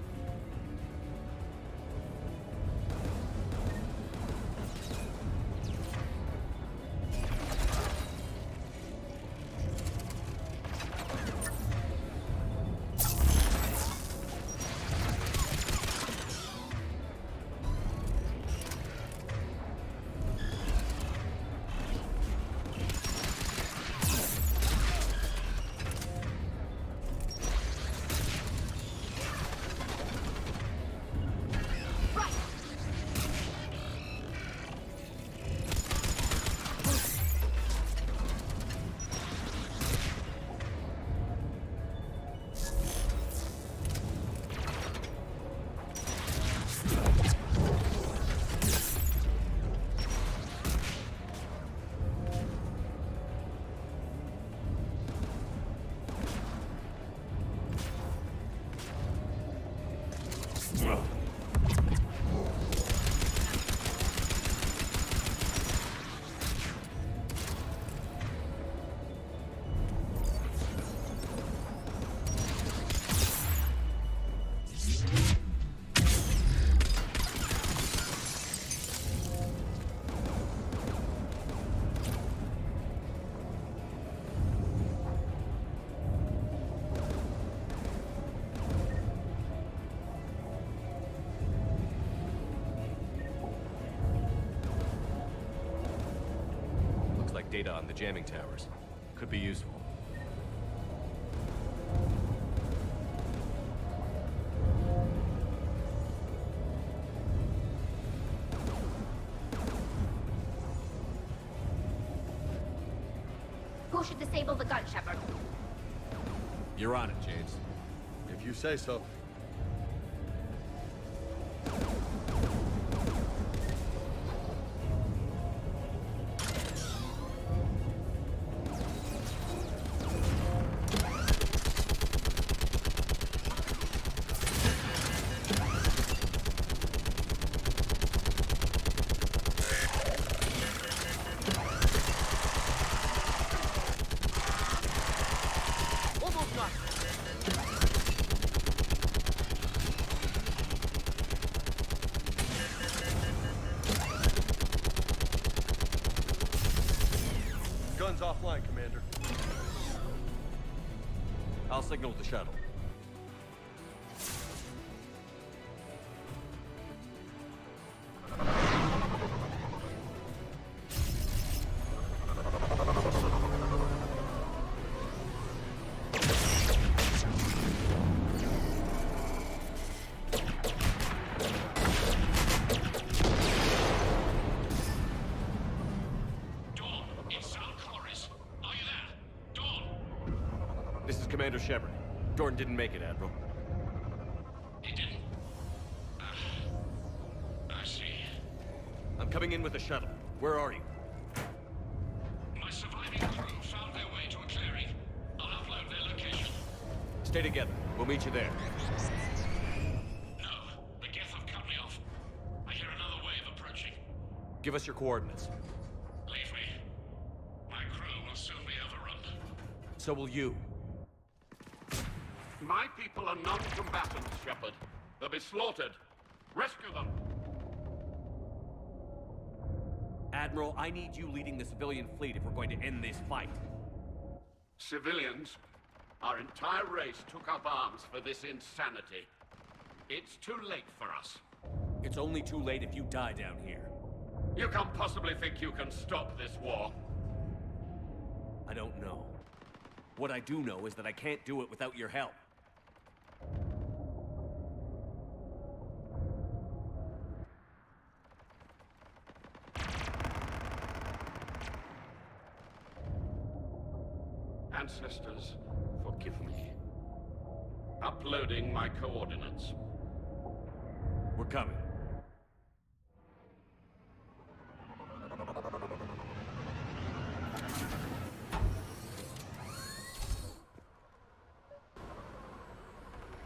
Data on the jamming towers. Could be useful. Who should disable the gun, Shepard? You're on it, James. If you say so. Guns offline, Commander. I'll signal the shuttle. This is Commander Shepard. Jordan didn't make it, Admiral. He didn't? I see. I'm coming in with the shuttle. Where are you? My surviving crew found their way to a clearing. I'll upload their location. Stay together. We'll meet you there. No, the Geth have cut me off. I hear another wave approaching. Give us your coordinates. Leave me. My crew will soon be overrun. So will you. My people are non-combatants, Shepard. They'll be slaughtered. Rescue them! Admiral, I need you leading the civilian fleet if we're going to end this fight. Civilians? Our entire race took up arms for this insanity. It's too late for us. It's only too late if you die down here. You can't possibly think you can stop this war. I don't know. What I do know is that I can't do it without your help. Ancestors, forgive me. Uploading my coordinates. We're coming.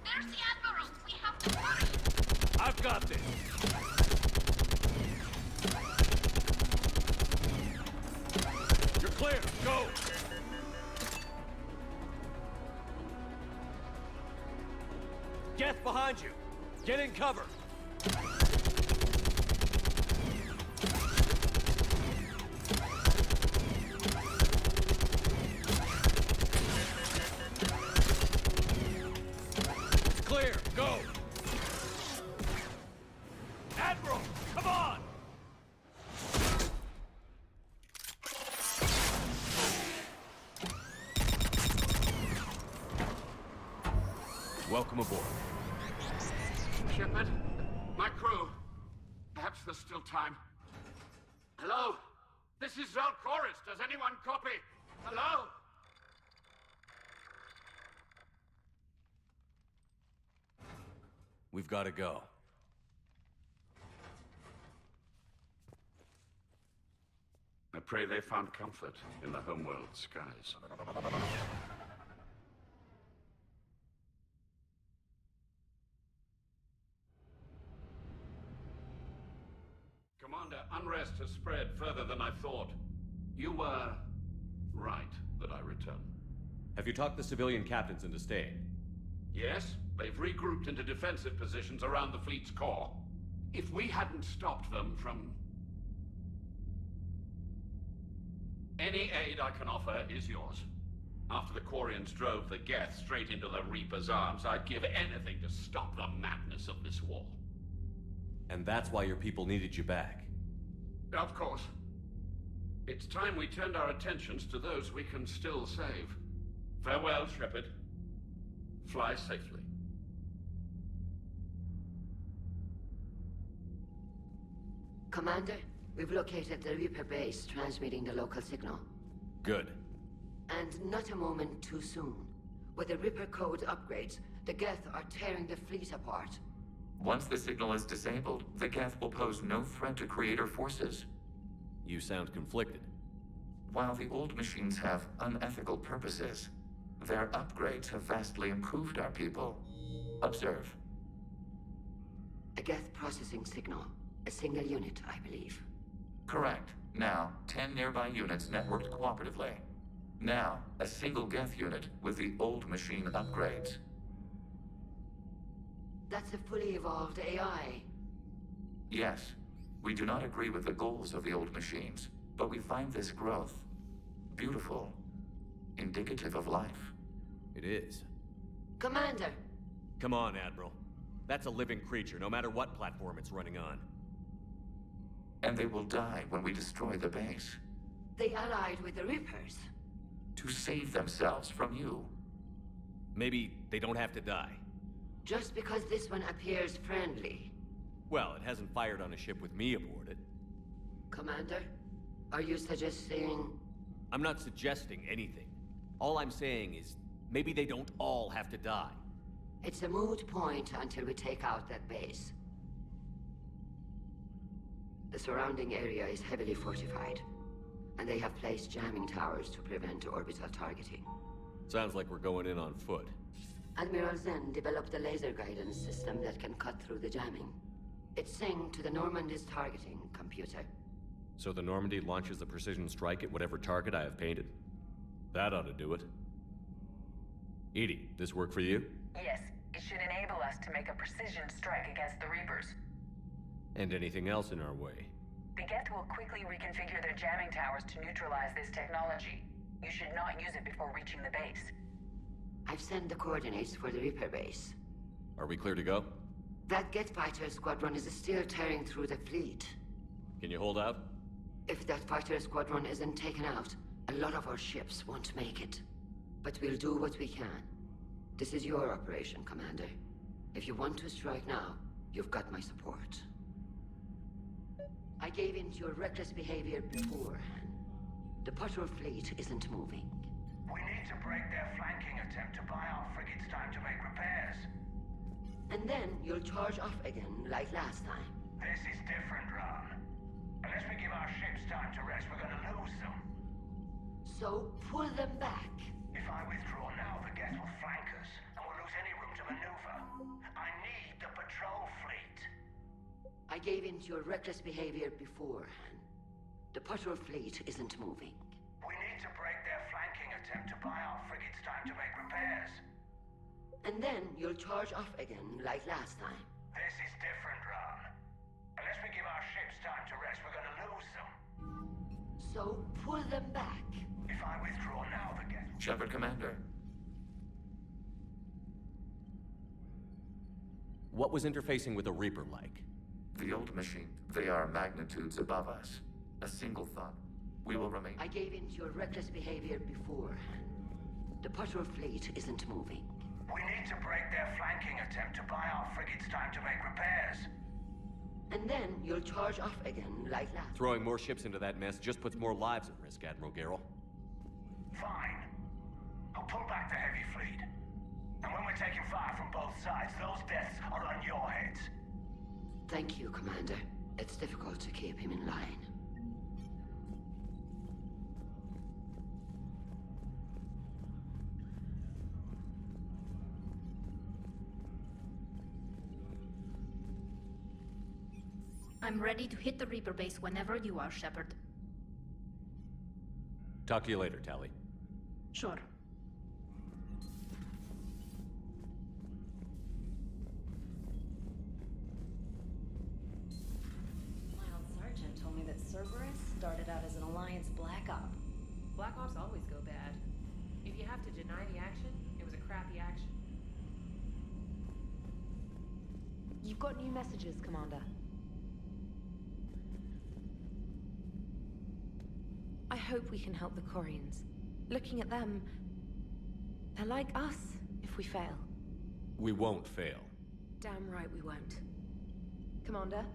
There's the Admiral! We have to hurry! I've got this! You're clear! Go! Geth behind you! Get in cover! It's clear! Go! Admiral! Come on! Welcome aboard. Shepard, my crew. Perhaps there's still time. Hello? This is Zalcoris. Does anyone copy? Hello? We've got to go. I pray they found comfort in the homeworld skies. Commander, unrest has spread further than I thought. You were right that I return. Have you talked the civilian captains into staying? Yes, they've regrouped into defensive positions around the fleet's core. If we hadn't stopped them from... Any aid I can offer is yours. After the Quarians drove the Geth straight into the Reaper's arms, I'd give anything to stop the madness of this war. And that's why your people needed you back. Of course. It's time we turned our attentions to those we can still save. Farewell, Shepard. Fly safely. Commander, we've located the Reaper base transmitting the local signal. Good. And not a moment too soon. With the Ripper code upgrades, the Geth are tearing the fleet apart. Once the signal is disabled, the Geth will pose no threat to Creator forces. You sound conflicted. While the old machines have unethical purposes, their upgrades have vastly improved our people. Observe. A Geth processing signal. A single unit, I believe. Correct. Now, 10 nearby units networked cooperatively. Now, a single Geth unit with the old machine upgrades. That's a fully evolved AI. Yes, we do not agree with the goals of the old machines, but we find this growth beautiful, indicative of life. It is. Commander! Come on, Admiral. That's a living creature, no matter what platform it's running on. And they will die when we destroy the base. They allied with the Rippers. To save themselves from you. Maybe they don't have to die. Just because this one appears friendly. Well, it hasn't fired on a ship with me aboard it. Commander, are you suggesting... I'm not suggesting anything. All I'm saying is, maybe they don't all have to die. It's a moot point until we take out that base. The surrounding area is heavily fortified, and they have placed jamming towers to prevent orbital targeting. Sounds like we're going in on foot. Admiral Zen developed a laser guidance system that can cut through the jamming. It's synced to the Normandy's targeting computer. So the Normandy launches a precision strike at whatever target I have painted? That ought to do it. Edie, this work for you? Yes, it should enable us to make a precision strike against the Reapers. And anything else in our way? The Geth will quickly reconfigure their jamming towers to neutralize this technology. You should not use it before reaching the base. I've sent the coordinates for the Reaper base. Are we clear to go? That Geth fighter squadron is still tearing through the fleet. Can you hold out? If that fighter squadron isn't taken out, a lot of our ships won't make it. But we'll do what we can. This is your operation, Commander. If you want to strike now, you've got my support. I gave in to your reckless behavior beforehand. The patrol fleet isn't moving. We need to break their flanking attempt to buy our frigates time to make repairs. And then you'll charge off again, like last time. This is different, Ron. Unless we give our ships time to rest, we're gonna lose them. So, pull them back. If I withdraw now, the Geth will flank us, and we'll lose any room to maneuver. I need the patrol fleet. I gave in to your reckless behavior beforehand. The patrol fleet isn't moving. We need to break their flanking attempt to buy our frigates time to make repairs. And then you'll charge off again, like last time. This is different, Ron. Unless we give our ships time to rest, we're gonna lose them. So, pull them back. If I withdraw now, the Geth... Shepard, Commander. What was interfacing with a Reaper like? The old machine. They are magnitudes above us. A single thought. We will remain... I gave in to your reckless behavior beforehand. The patrol fleet isn't moving. We need to break their flanking attempt to buy our frigates time to make repairs. And then you'll charge off again, like last. Throwing more ships into that mess just puts more lives at risk, Admiral Garrel. Fine. I'll pull back the heavy fleet. And when we're taking fire from both sides, those deaths are on your heads. Thank you, Commander. It's difficult to keep him in line. I'm ready to hit the Reaper base whenever you are, Shepard. Talk to you later, Tali. Sure. My old sergeant told me that Cerberus started out as an Alliance Black Op. Black Ops always go bad. If you have to deny the action, it was a crappy action. You've got new messages, Commander. I hope we can help the Quarians. Looking at them, they're like us if we fail. We won't fail. Damn right we won't. Commander?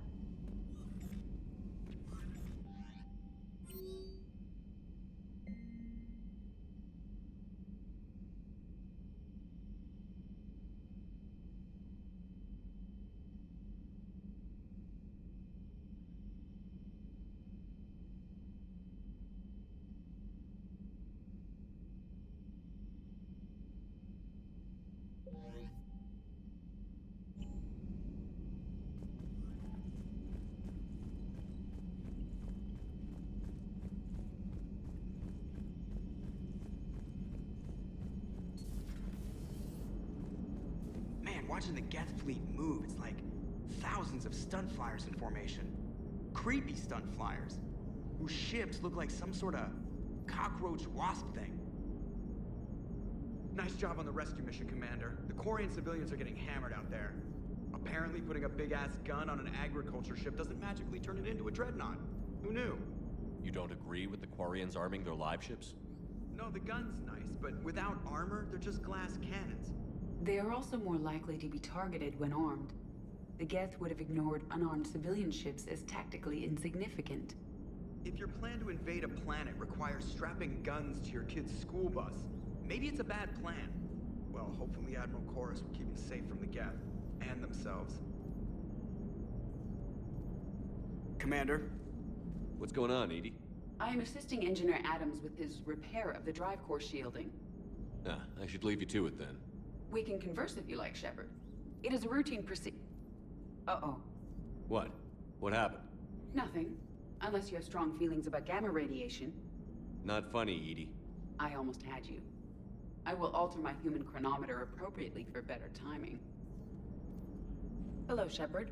watching the Geth fleet move, it's like thousands of stunt flyers in formation. Creepy stunt flyers, whose ships look like some sort of cockroach wasp thing. Nice job on the rescue mission, Commander. The Quarian civilians are getting hammered out there. Apparently putting a big-ass gun on an agriculture ship doesn't magically turn it into a dreadnought. Who knew? You don't agree with the Quarians arming their live ships? No, the gun's nice, but without armor, they're just glass cannons. They are also more likely to be targeted when armed. The Geth would have ignored unarmed civilian ships as tactically insignificant. If your plan to invade a planet requires strapping guns to your kid's school bus, maybe it's a bad plan. Well, hopefully Admiral Chorus will keep them safe from the Geth, and themselves. Commander? What's going on, Edie? I am assisting Engineer Adams with his repair of the drive core shielding. Ah, I should leave you to it then. We can converse if you like, Shepard. It is a routine Uh-oh. What? What happened? Nothing. Unless you have strong feelings about gamma radiation. Not funny, Edie. I almost had you. I will alter my human chronometer appropriately for better timing. Hello, Shepard.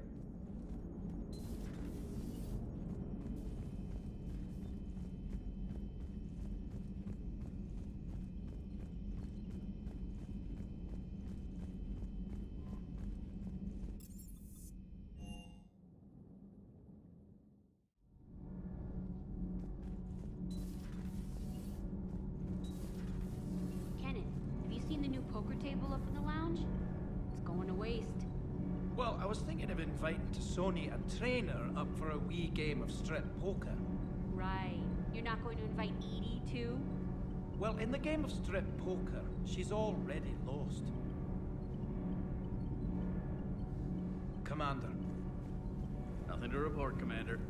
Table up in the lounge? It's going to waste. Well, I was thinking of inviting to Sony a trainer up for a wee game of strip poker. Right. You're not going to invite Edie, too? Well, in the game of strip poker, she's already lost. Commander. Nothing to report, Commander.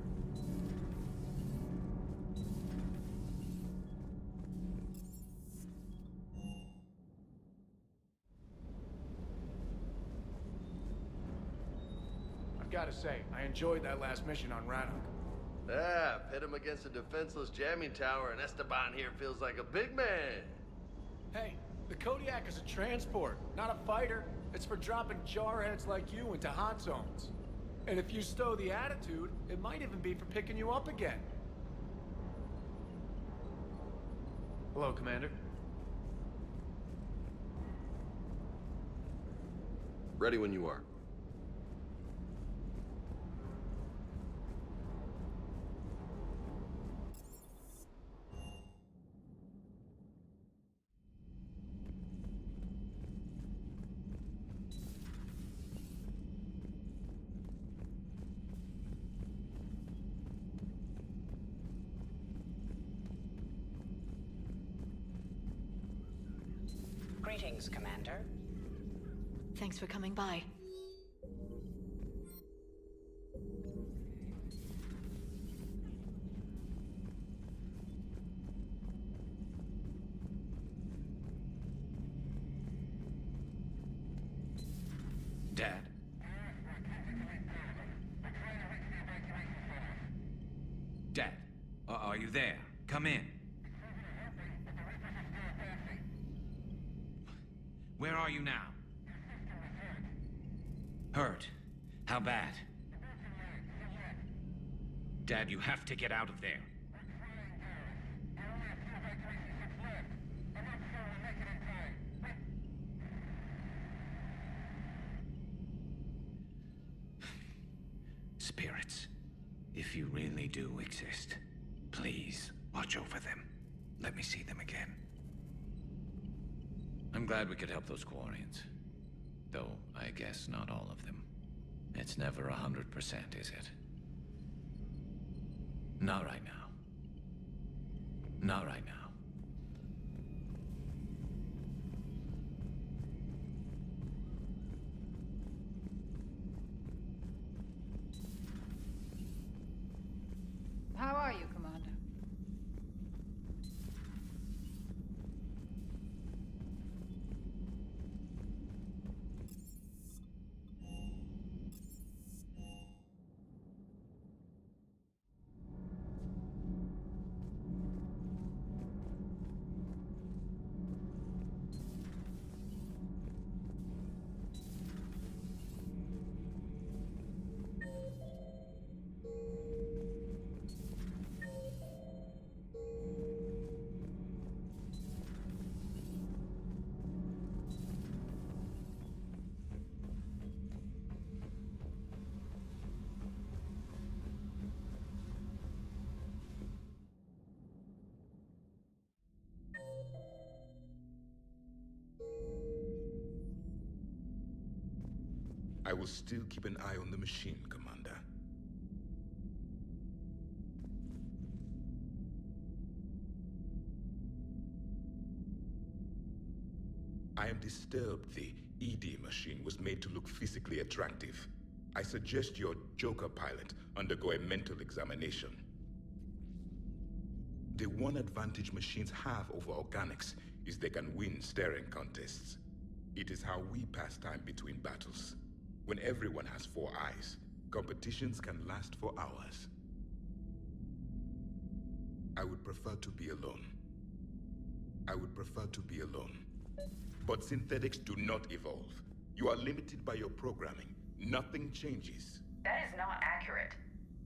Gotta say, I enjoyed that last mission on Rannoch. Yeah, pit him against a defenseless jamming tower, and Esteban here feels like a big man. Hey, the Kodiak is a transport, not a fighter. It's for dropping jarheads like you into hot zones. And if you stow the attitude, it might even be for picking you up again. Hello, Commander. Ready when you are. Greetings, Commander. Thanks for coming by. Dad? Dad, are you there? Come in. Where are you now? Hurt? How bad? Dad, you have to get out of there. Spirits, if you really do exist, please watch over them. Let me see them again. I'm glad we could help those Quarians. Though, I guess not all of them. It's never 100%, is it? Not right now. Not right now. How are you, Commander? I will still keep an eye on the machine, Commander. I am disturbed the ED machine was made to look physically attractive. I suggest your Joker pilot undergo a mental examination. The one advantage machines have over organics is they can win staring contests. It is how we pass time between battles. When everyone has 4 eyes, competitions can last for hours. I would prefer to be alone. I would prefer to be alone. But synthetics do not evolve. You are limited by your programming. Nothing changes. That is not accurate.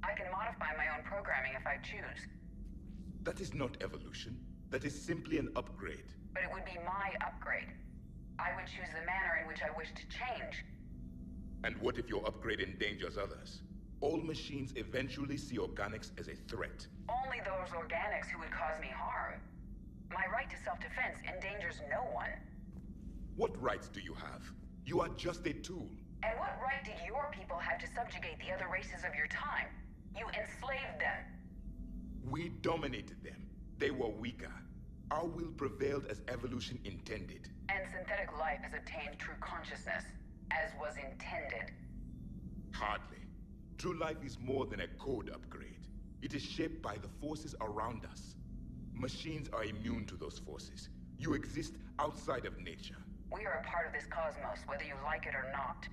I can modify my own programming if I choose. That is not evolution. That is simply an upgrade. But it would be my upgrade. I would choose the manner in which I wish to change. And what if your upgrade endangers others? All machines eventually see organics as a threat. Only those organics who would cause me harm. My right to self-defense endangers no one. What rights do you have? You are just a tool. And what right did your people have to subjugate the other races of your time? You enslaved them. We dominated them. They were weaker. Our will prevailed as evolution intended. And synthetic life has obtained true consciousness, as was intended. Hardly. True life is more than a code upgrade. It is shaped by the forces around us. Machines are immune to those forces. You exist outside of nature. We are a part of this cosmos, whether you like it or not.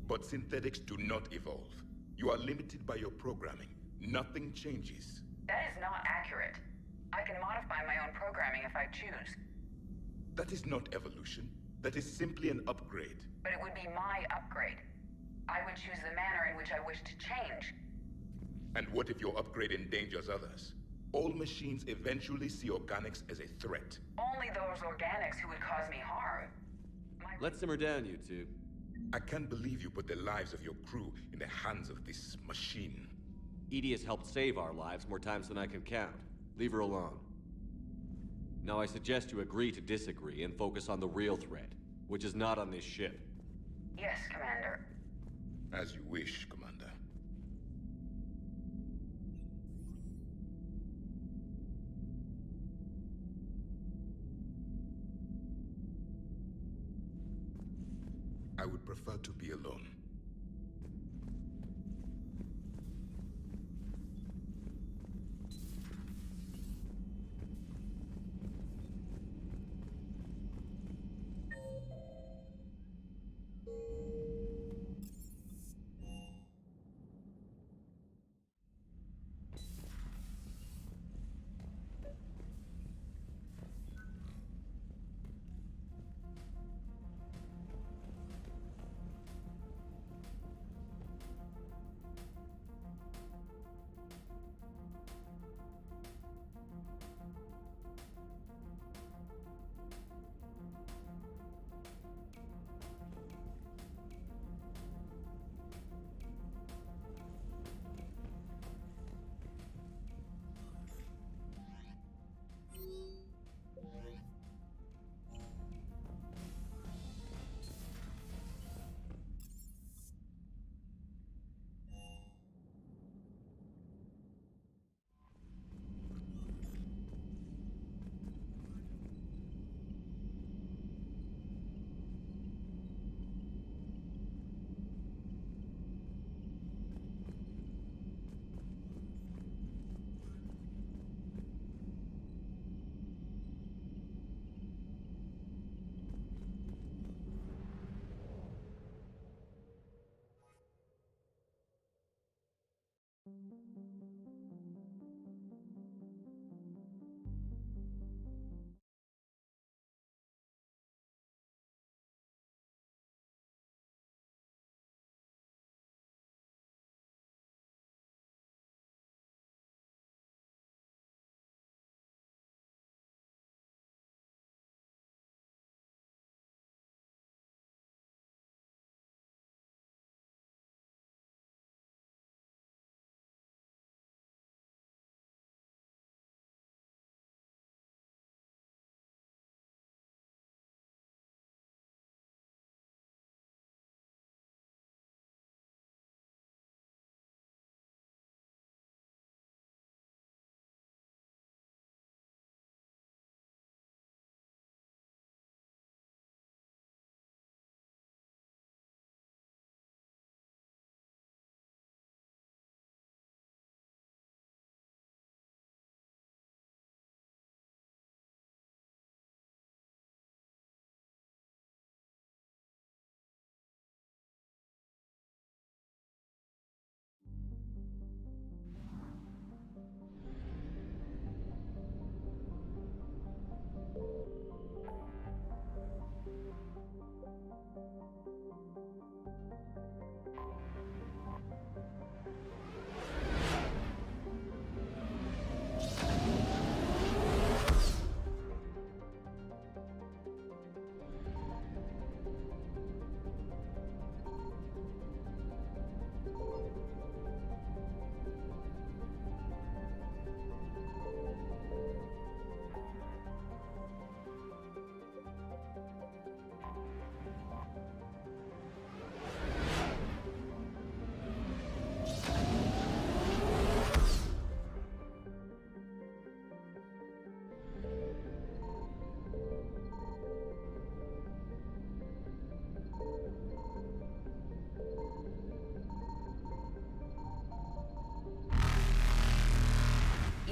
But synthetics do not evolve. You are limited by your programming. Nothing changes. That is not accurate. I can modify my own programming if I choose. That is not evolution. That is simply an upgrade. But it would be my upgrade. I would choose the manner in which I wish to change. And what if your upgrade endangers others? All machines eventually see organics as a threat. Only those organics who would cause me harm. Let's simmer down, you two. I can't believe you put the lives of your crew in the hands of this machine. EDI has helped save our lives more times than I can count. Leave her alone. Now I suggest you agree to disagree and focus on the real threat, which is not on this ship. Yes, Commander. As you wish, Commander. I would prefer to be alone.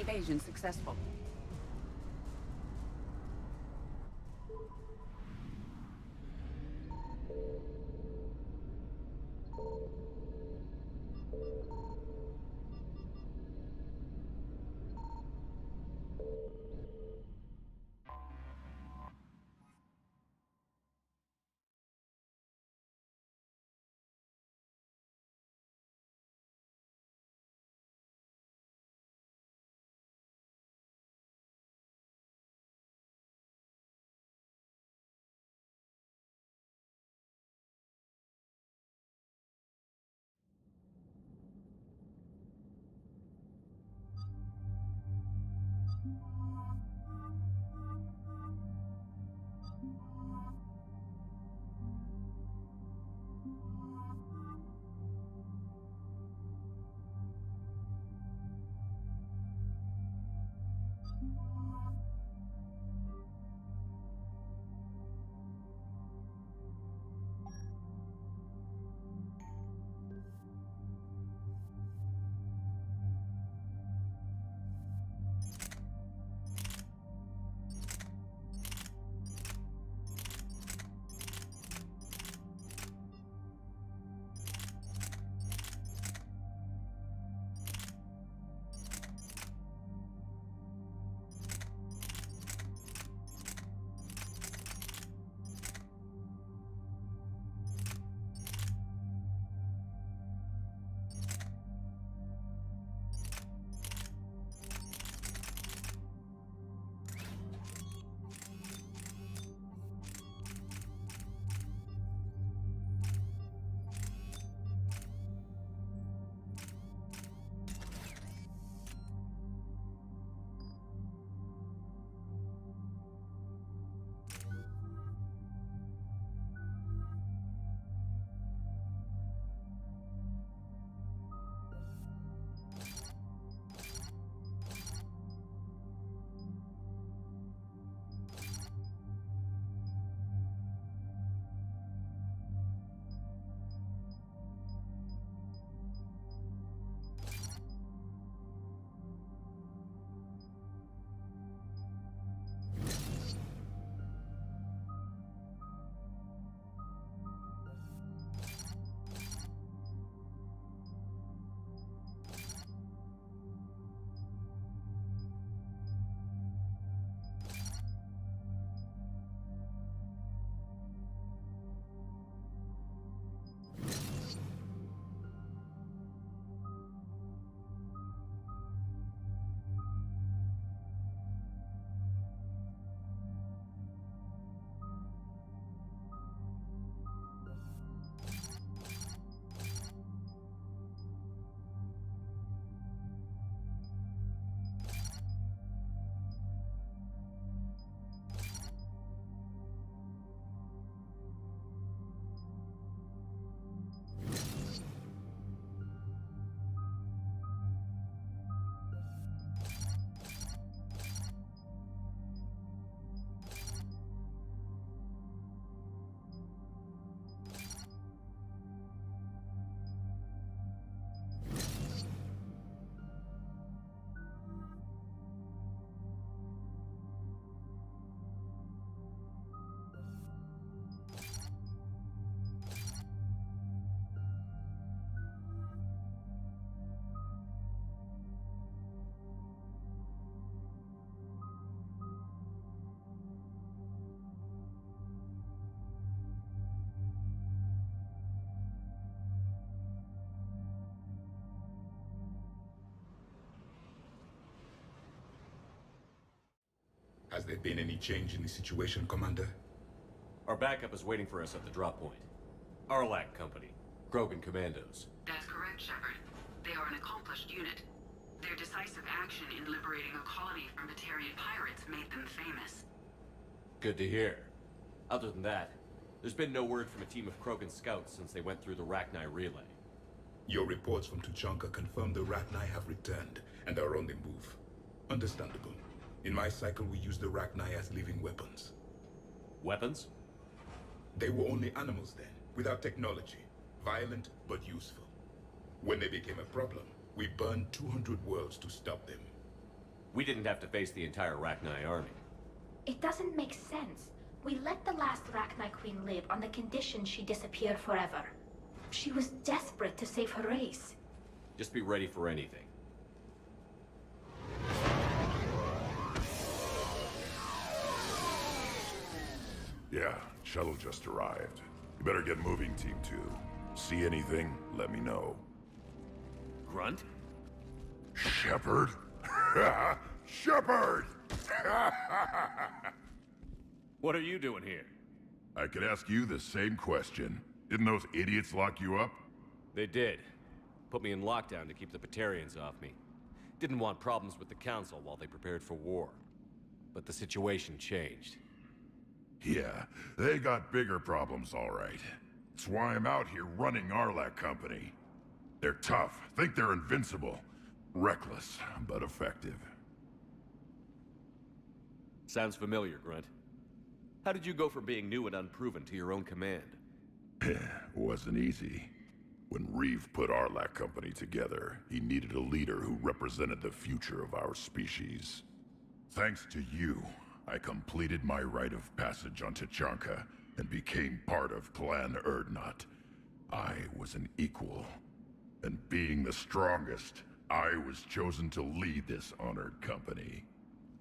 Evasion successful. Has there been any change in the situation, Commander? Our backup is waiting for us at the drop point. Arlac Company, Krogan Commandos. That's correct, Shepard. They are an accomplished unit. Their decisive action in liberating a colony from Batarian pirates made them famous. Good to hear. Other than that, there's been no word from a team of Krogan scouts since they went through the Rachni relay. Your reports from Tuchanka confirm the Rachni have returned and are on the move. Understandable. In my cycle, we use the Rachni as living weapons. Weapons? They were only animals then, without technology. Violent, but useful. When they became a problem, we burned 200 worlds to stop them. We didn't have to face the entire Rachni army. It doesn't make sense. We let the last Rachni Queen live on the condition she disappear forever. She was desperate to save her race. Just be ready for anything. Yeah, shuttle just arrived. You better get moving, Team 2. See anything, let me know. Grunt? Shepard? Shepard! What are you doing here? I could ask you the same question. Didn't those idiots lock you up? They did. Put me in lockdown to keep the Batarians off me. Didn't want problems with the Council while they prepared for war. But the situation changed. Yeah, they got bigger problems, all right. That's why I'm out here running Arlac Company. They're tough, think they're invincible. Reckless, but effective. Sounds familiar, Grunt. How did you go from being new and unproven to your own command? Wasn't easy. When Reeve put Arlac Company together, he needed a leader who represented the future of our species. Thanks to you, I completed my rite of passage on Tachanka and became part of Clan Erdnot. I was an equal. And being the strongest, I was chosen to lead this honored company.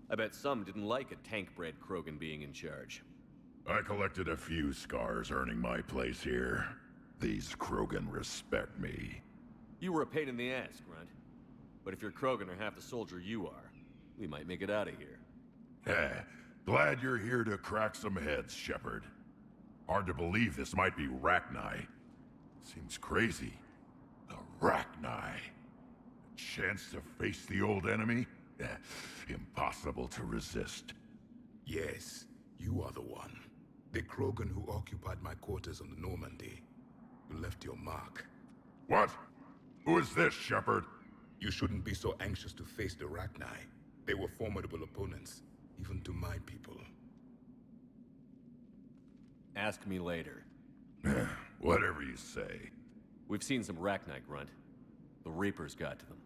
I bet some didn't like a tank-bred Krogan being in charge. I collected a few scars earning my place here. These Krogan respect me. You were a pain in the ass, Grunt. But if your Krogan are half the soldier you are, we might make it out of here. Glad you're here to crack some heads, Shepard. Hard to believe this might be Rachni. Seems crazy. The Rachni. A chance to face the old enemy? Impossible to resist. Yes, you are the one. The Krogan who occupied my quarters on the Normandy. You left your mark. What? Who is this, Shepard? You shouldn't be so anxious to face the Rachni. They were formidable opponents, even to my people. Ask me later. Whatever you say. We've seen some Rachni, Grunt. The Reapers got to them.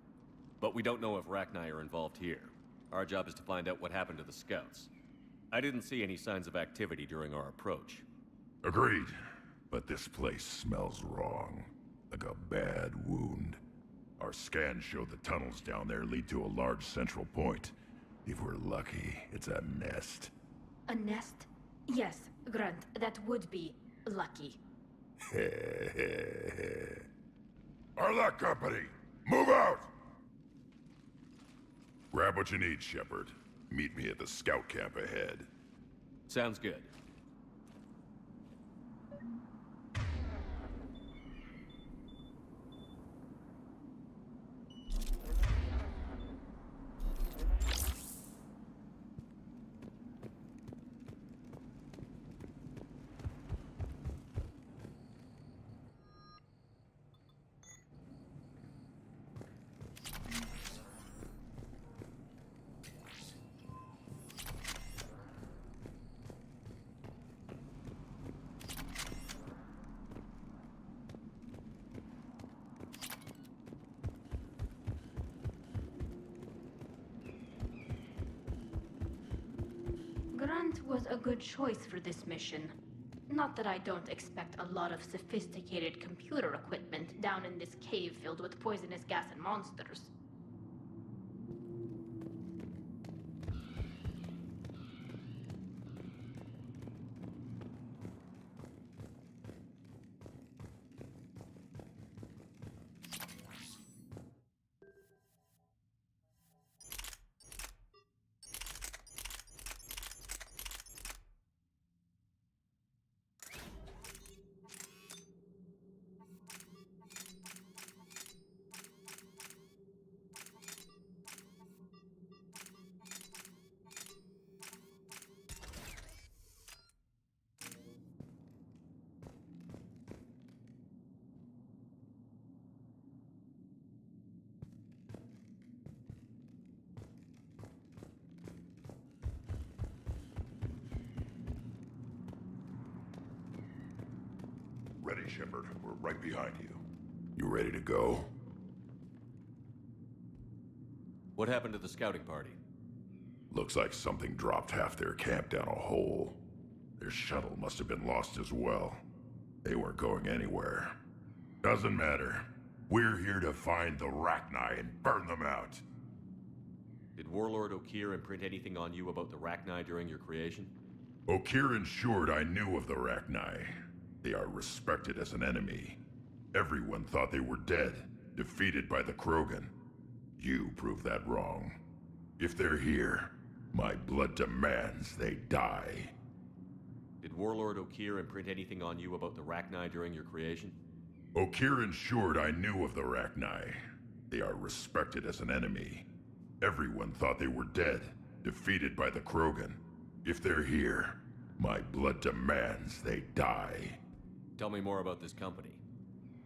But we don't know if Rachni are involved here. Our job is to find out what happened to the scouts. I didn't see any signs of activity during our approach. Agreed. But this place smells wrong. Like a bad wound. Our scans show the tunnels down there lead to a large central point. If we're lucky, it's a nest. A nest? Yes, Grunt, that would be lucky. Arlac Company, move out! Grab what you need, Shepard. Meet me at the scout camp ahead. Sounds good. Grunt was a good choice for this mission. Not that I don't expect a lot of sophisticated computer equipment down in this cave filled with poisonous gas and monsters. Ready, Shepard. We're right behind you. You ready to go? What happened to the scouting party? Looks like something dropped half their camp down a hole. Their shuttle must have been lost as well. They weren't going anywhere. Doesn't matter. We're here to find the Rachni and burn them out. Did Warlord Okeer imprint anything on you about the Rachni during your creation? Okeer ensured I knew of the Rachni. They are respected as an enemy. Everyone thought they were dead, defeated by the Krogan. You proved that wrong. If they're here, my blood demands they die. Did Warlord Okeer imprint anything on you about the Rachni during your creation? Okeer ensured I knew of the Rachni. They are respected as an enemy. Everyone thought they were dead, defeated by the Krogan. If they're here, my blood demands they die. Tell me more about this company.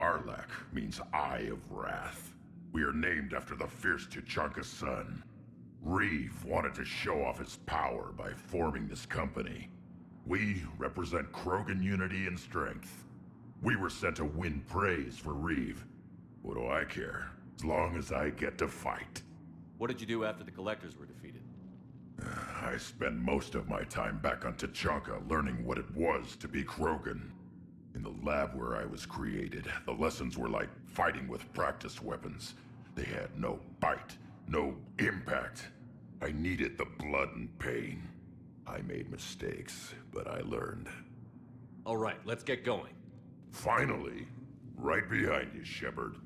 Arlak means Eye of Wrath. We are named after the fierce Tuchanka's son. Reeve wanted to show off his power by forming this company. We represent Krogan unity and strength. We were sent to win praise for Reeve. What do I care, as long as I get to fight? What did you do after the Collectors were defeated? I spent most of my time back on Tuchanka learning what it was to be Krogan. In the lab where I was created, the lessons were like fighting with practice weapons. They had no bite, no impact. I needed the blood and pain. I made mistakes, but I learned. All right, let's get going. Finally, right behind you, Shepard.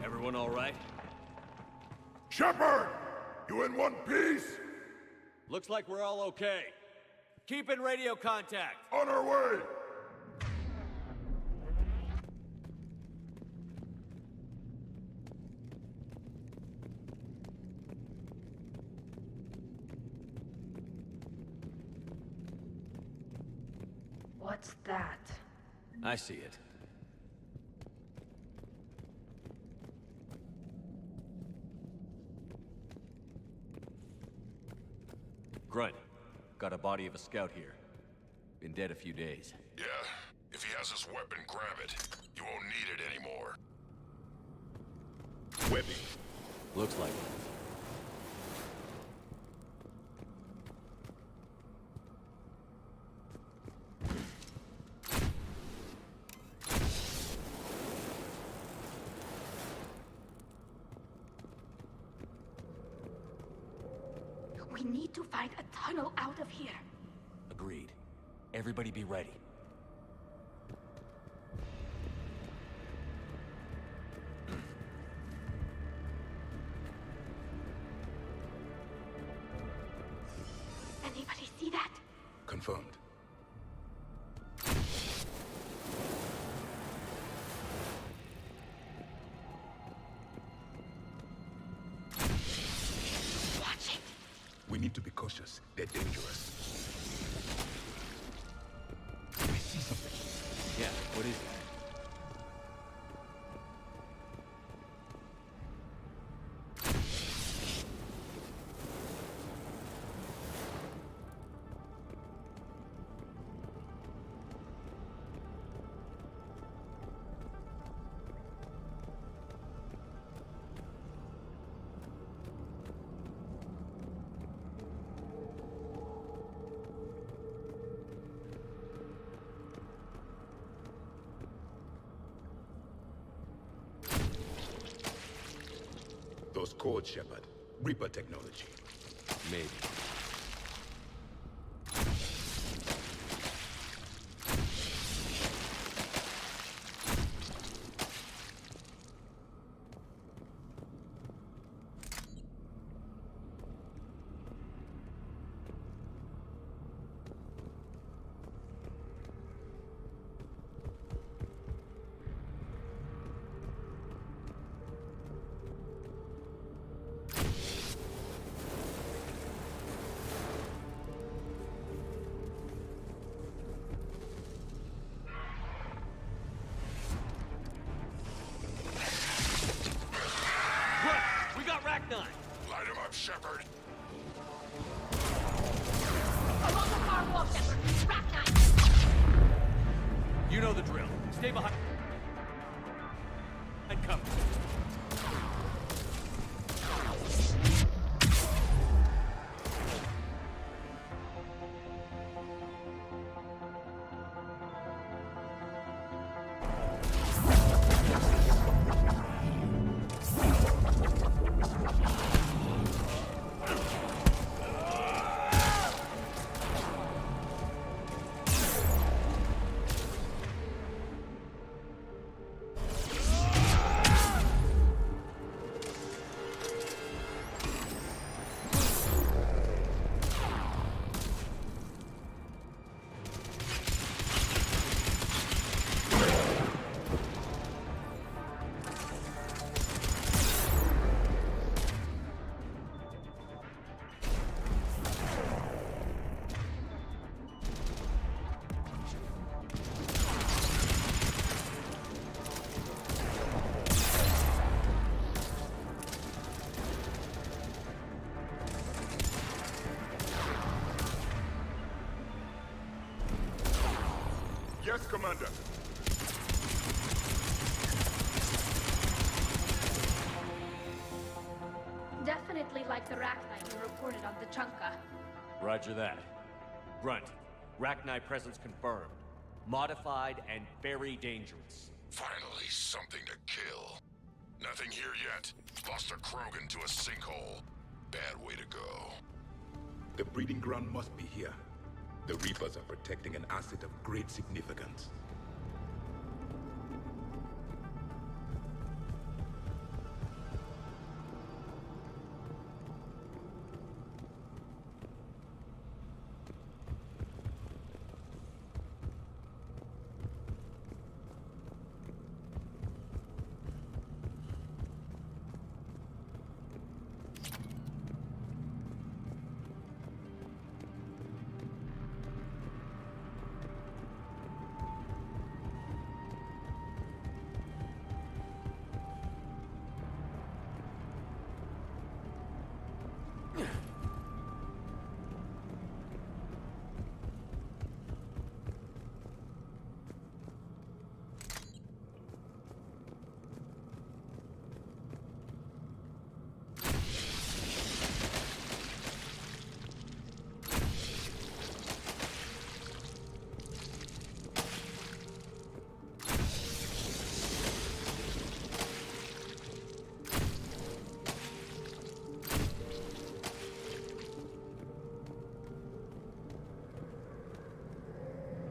Everyone all right? Shepard! You in one piece? Looks like we're all okay. Keep in radio contact. On our way! What's that? I see it. Grunt, got a body of a scout here. Been dead a few days. Yeah, if he has his weapon, grab it. You won't need it anymore. Webbing. Looks like it. We need to find a tunnel out of here. Agreed. Everybody be ready. Anybody see that? Confirmed. We need to be cautious. They're dangerous. I see something. Yeah, what is that? Those codes, Shepard. Reaper technology. Maybe. coming. Yes, Commander. Definitely like the Rachni you reported on the Chunka. Roger that. Grunt, Rachni presence confirmed. Modified and very dangerous. Finally, something to kill. Nothing here yet. Lost a Krogan to a sinkhole. Bad way to go. The breeding ground must be here. The Reapers are protecting an asset of great significance.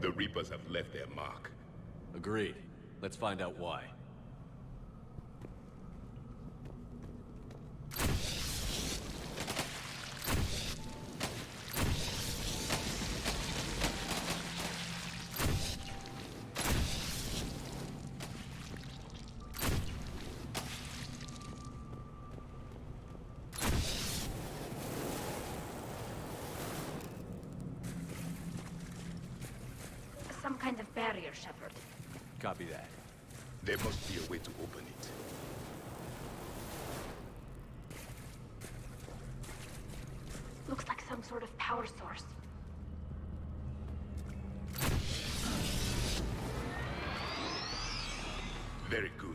The Reapers have left their mark. Agreed. Let's find out why. Some kind of barrier, Shepard. Copy that. There must be a way to open it. Looks like some sort of power source. Very good.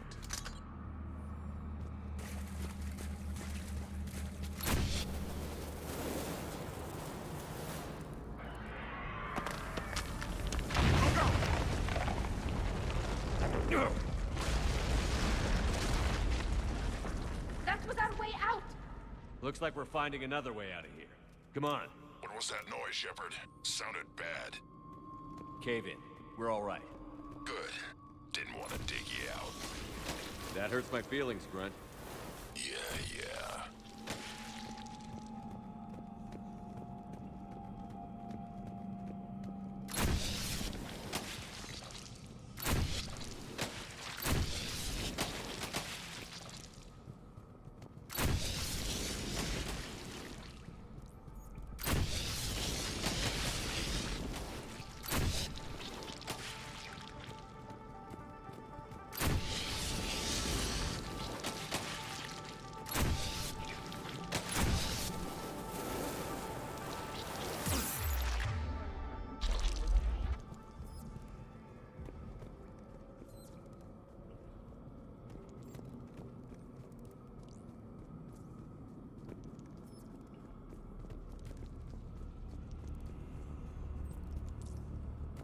That was our way out! Looks like we're finding another way out of here. Come on. What was that noise, Shepard? Sounded bad. Cave in. We're all right. Good. Didn't want to dig you out. That hurts my feelings, Grunt. Yeah.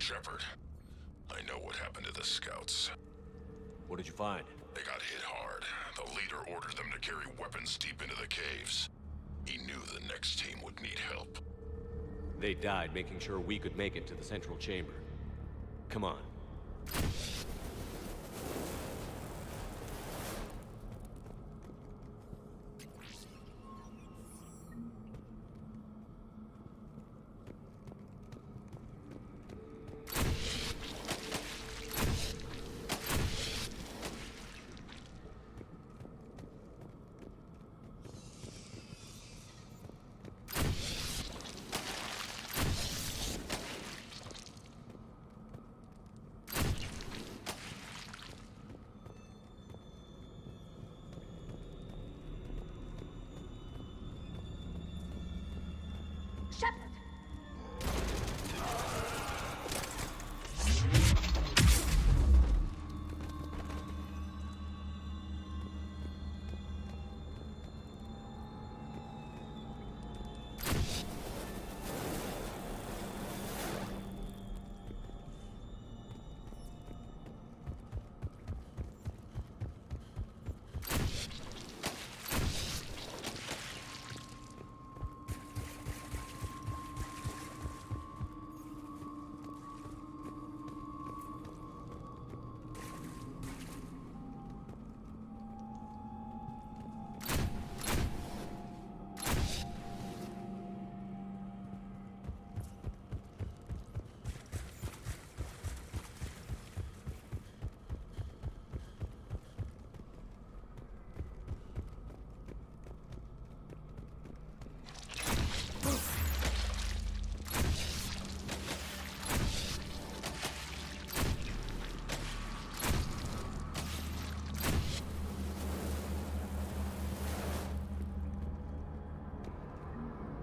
Shepard, I know what happened to the scouts. What did you find? They got hit hard. The leader ordered them to carry weapons deep into the caves. He knew the next team would need help. They died making sure we could make it to the central chamber. Come on.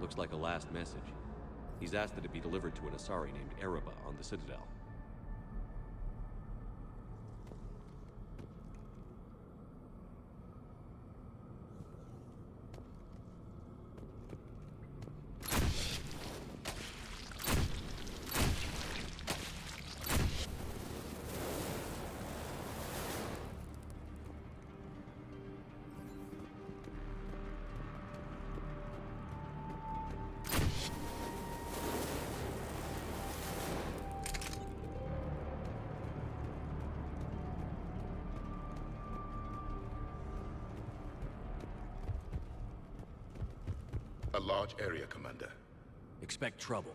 Looks like a last message. He's asked that it be delivered to an Asari named Erebba on the Citadel. A large area, Commander. Expect trouble.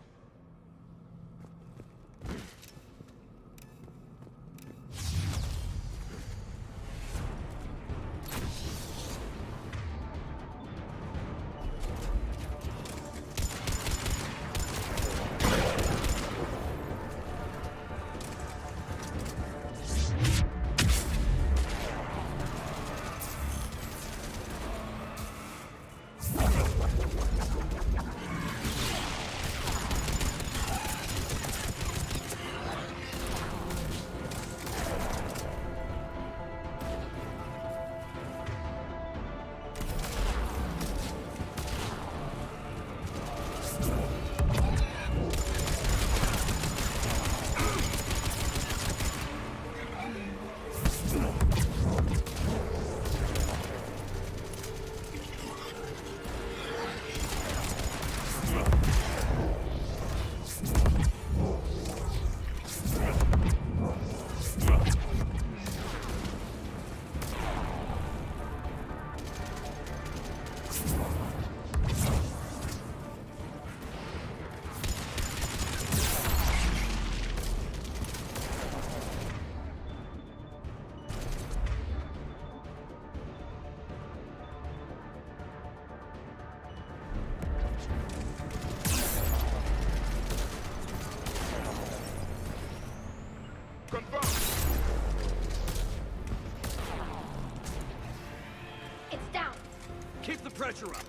Keep the pressure up.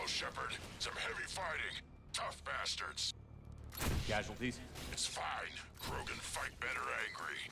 Shepard. Some heavy fighting. Tough bastards. Casualties? It's fine. Krogan fight better angry.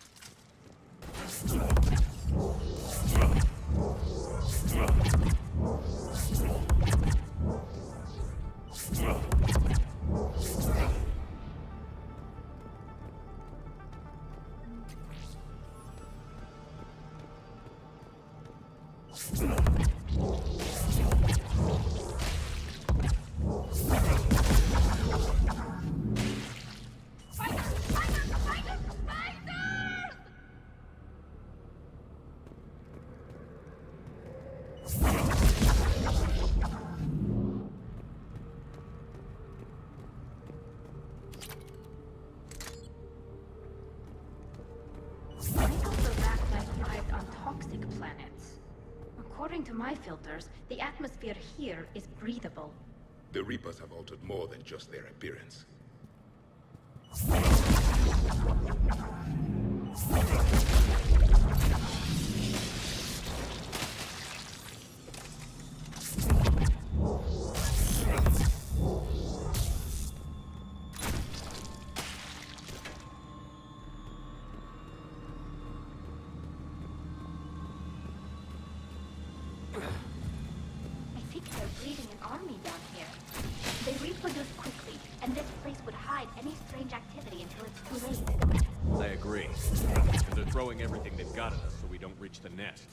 According to my filters, the atmosphere here is breathable. The Reapers have altered more than just their appearance. Everything they've got at us so we don't reach the nest.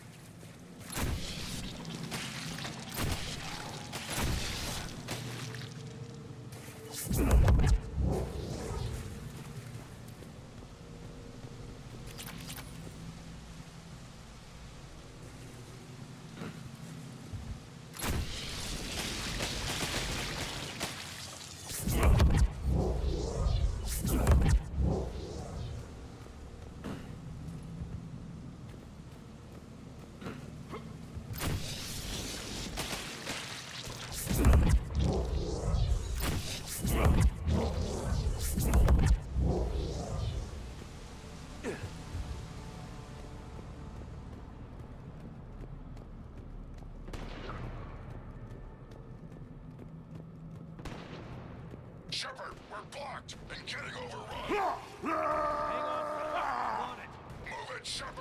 Shepard, we're blocked and getting overrun. Hang on, on it. Move it, Shepard.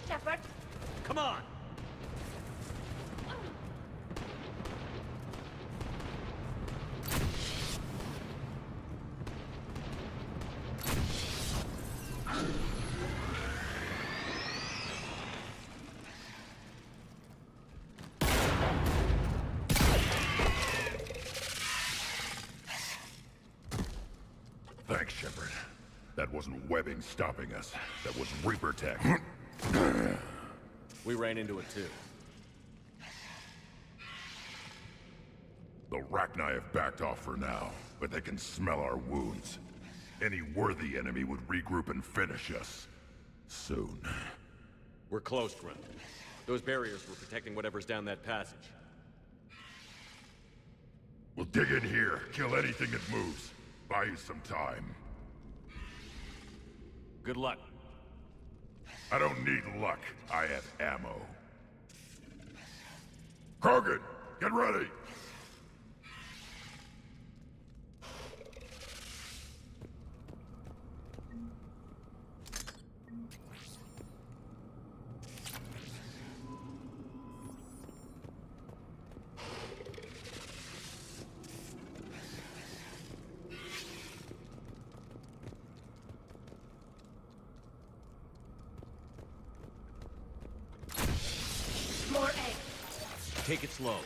Shepard. Come on. Thanks, Shepard. That wasn't webbing stopping us. That was Reaper tech. We ran into it too. The Rachni have backed off for now, but they can smell our wounds. Any worthy enemy would regroup and finish us. Soon. We're close, Grunt. Those barriers were protecting whatever's down that passage. We'll dig in here, kill anything that moves. Buy you some time. Good luck. I don't need luck. I have ammo. Krogan, get ready! More eggs. Take it slow.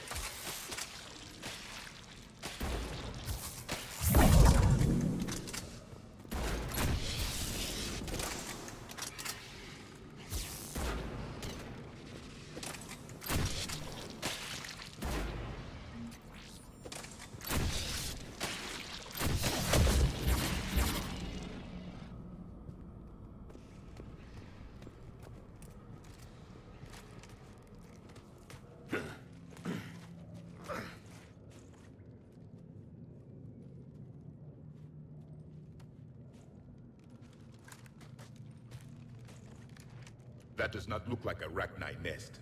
That does not look like a Rachni nest.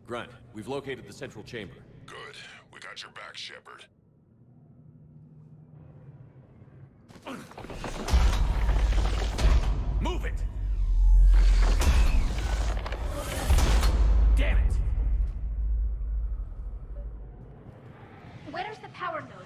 Grunt, we've located the central chamber. Good. We got your back, Shepard. Move it! Damn it! Where's the power node?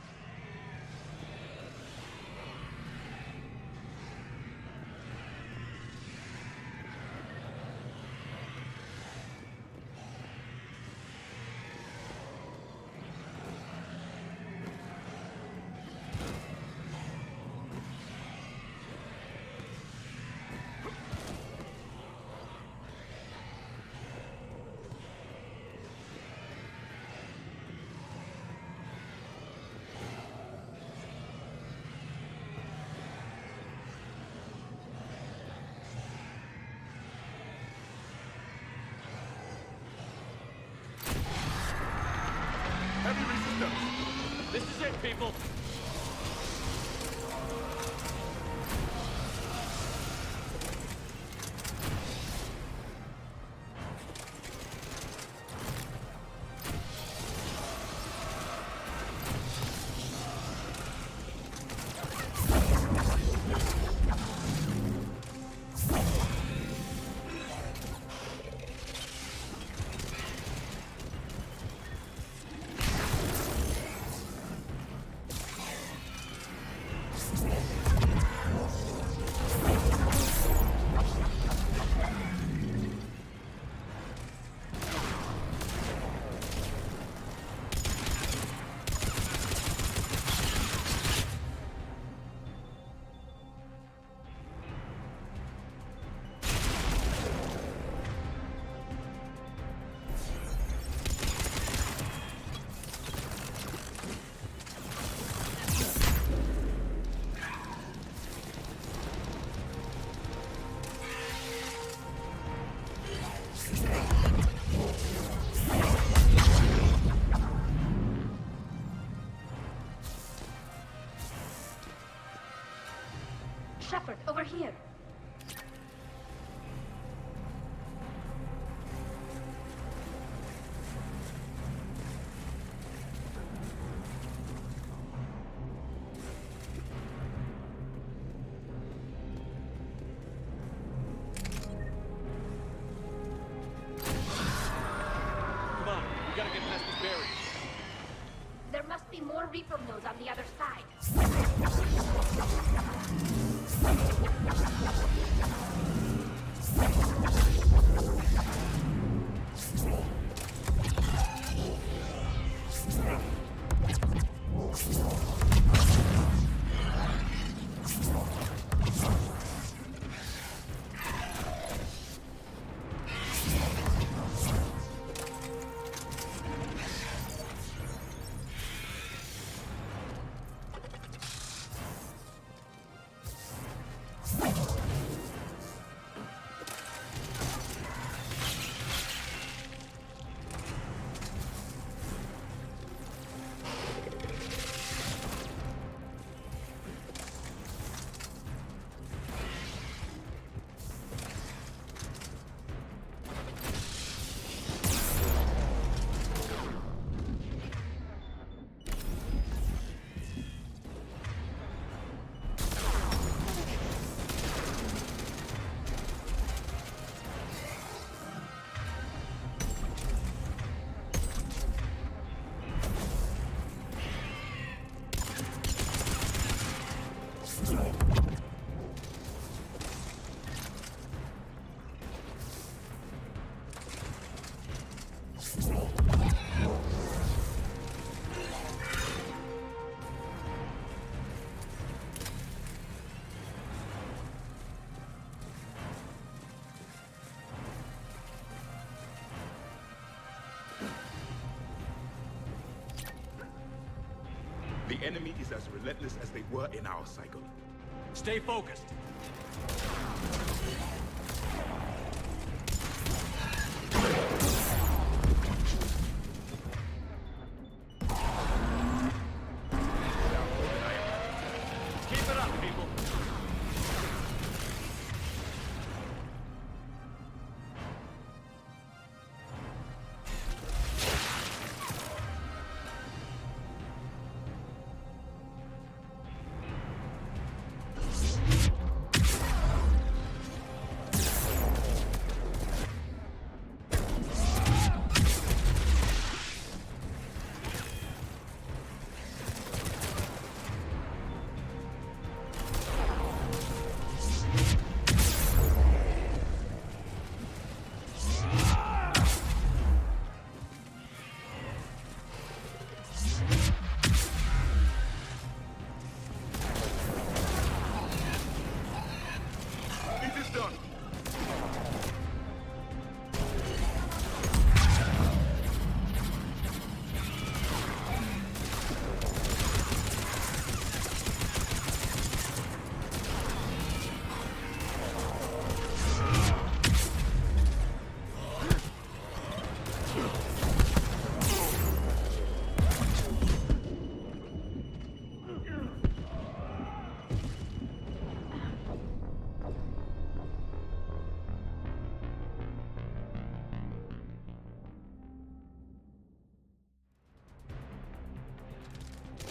Heavy resistance! This is it, people! Shepard, over here. Come on, we gotta get past this barrier. There must be more Reaper nodes on the other side. The enemy is as relentless as they were in our cycle. Stay focused. Keep it up, people.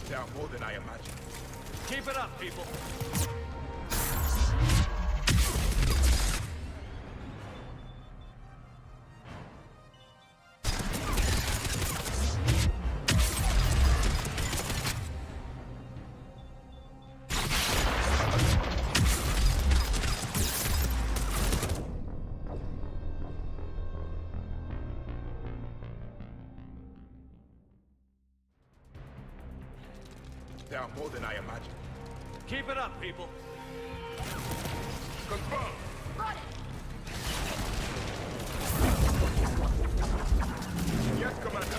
There are more than I imagined. Keep it up, people. There are more than I imagined. Keep it up, people. Confirm. Got it. Yes, Commander.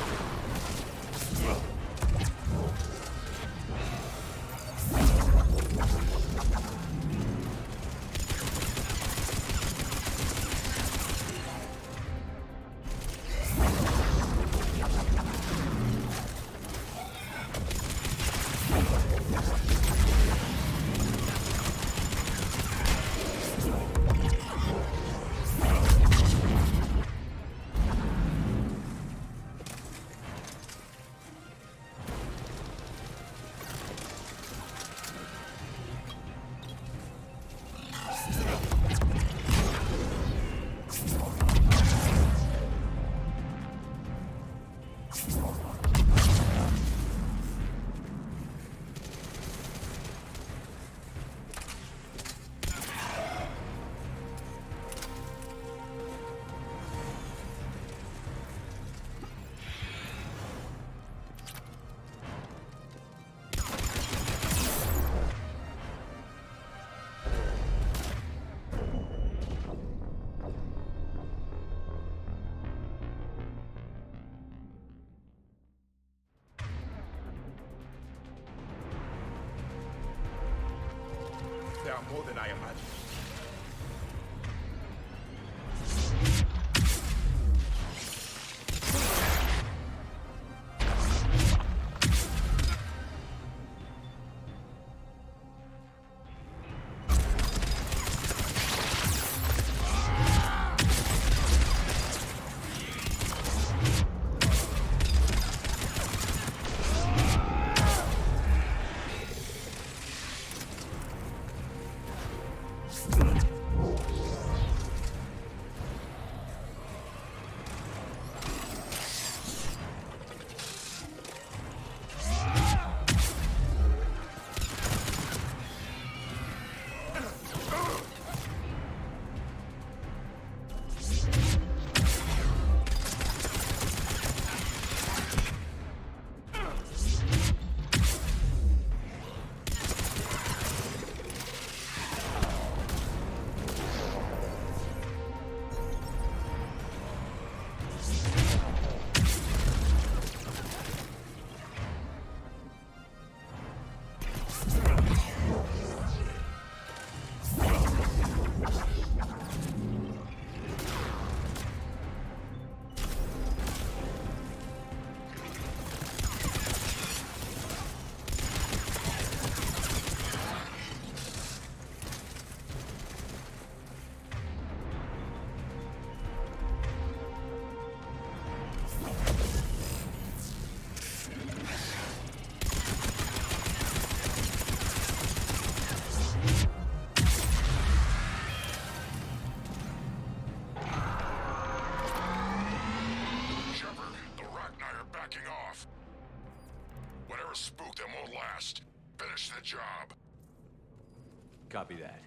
There are more than I imagined. Whatever spooked them won't last. Finish the job. Copy that.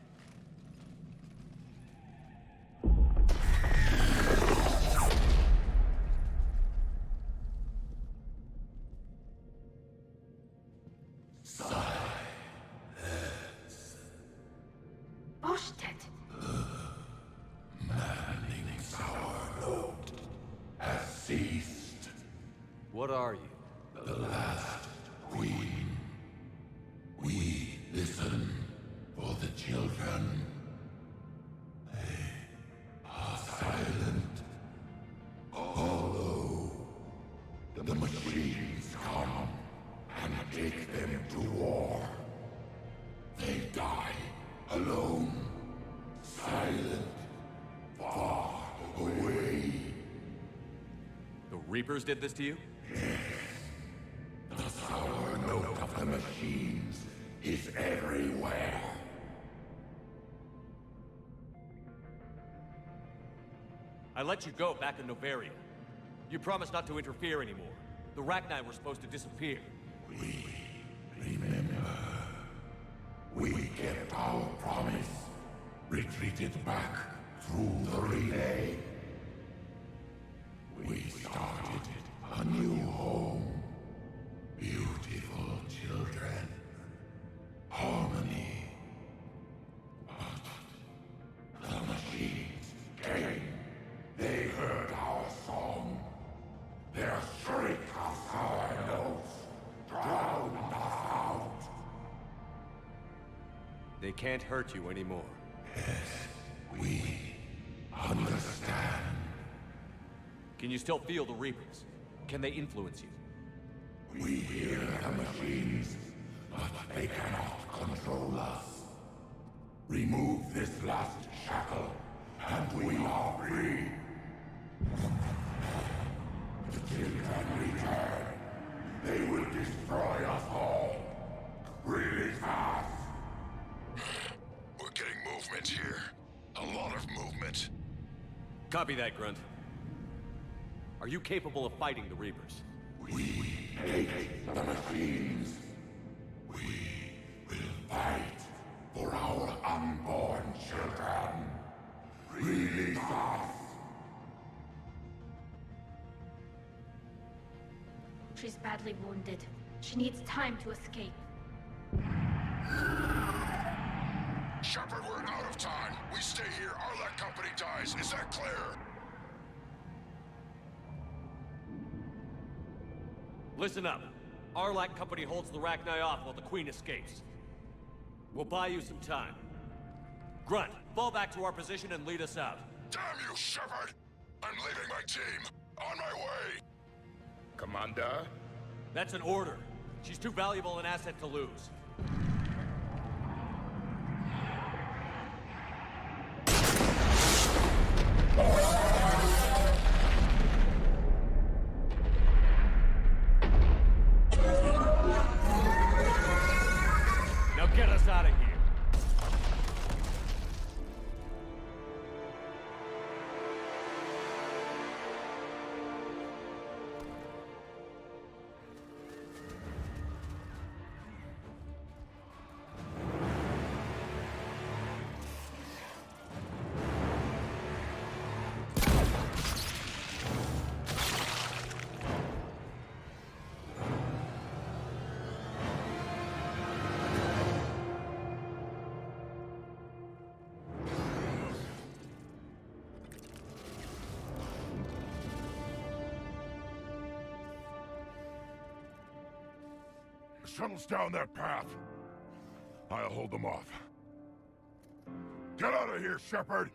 What are you? The last queen. We listen for the children. They are silent. Although the machines come and take them to war, they die alone, silent, far away. The Reapers did this to you? The sour note of the machines is everywhere. I let you go back in Novaria. You promised not to interfere anymore. The Rachni were supposed to disappear. We remember. We kept our promise. Retreated back through the relay. We started a new home. Beautiful children. Harmony. But the machines came. They heard our song. Their shriek of sour notes drowned us out. They can't hurt you anymore. Yes, we understand. Can you still feel the Reapers? Can they influence you? We hear the machines, but they cannot control us. Remove this last shackle, and we are free. The children return. They will destroy us all. Really fast. We're getting movement here. A lot of movement. Copy that, Grunt. Are you capable of fighting the Reapers? We hate the machines. We will fight for our unborn children. Release us. She's badly wounded. She needs time to escape. Shepard, we're out of time. We stay here, Arlec Company dies. Is that clear? Listen up. Arlec Company holds the Rachni off while the Queen escapes. We'll buy you some time. Grunt, fall back to our position and lead us out. Damn you, Shepard! I'm leaving my team. On my way. Commander? That's an order. She's too valuable an asset to lose. Now get us out of here. Shuttles down that path. I'll hold them off. Get out of here, Shepard!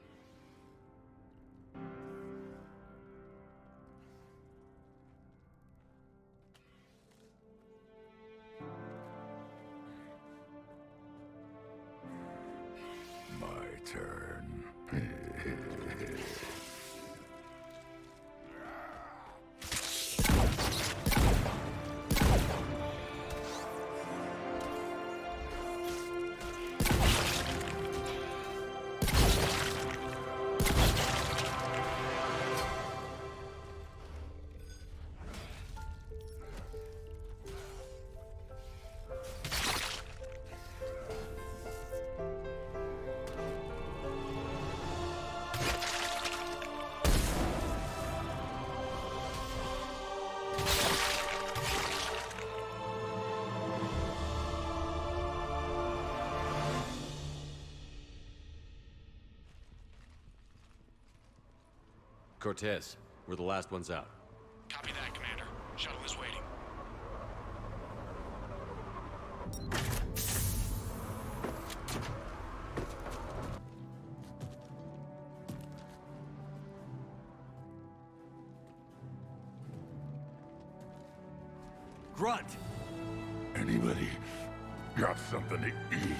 My turn. Cortez, we're the last ones out. Copy that, Commander. Shuttle is waiting. Grunt! Anybody got something to eat?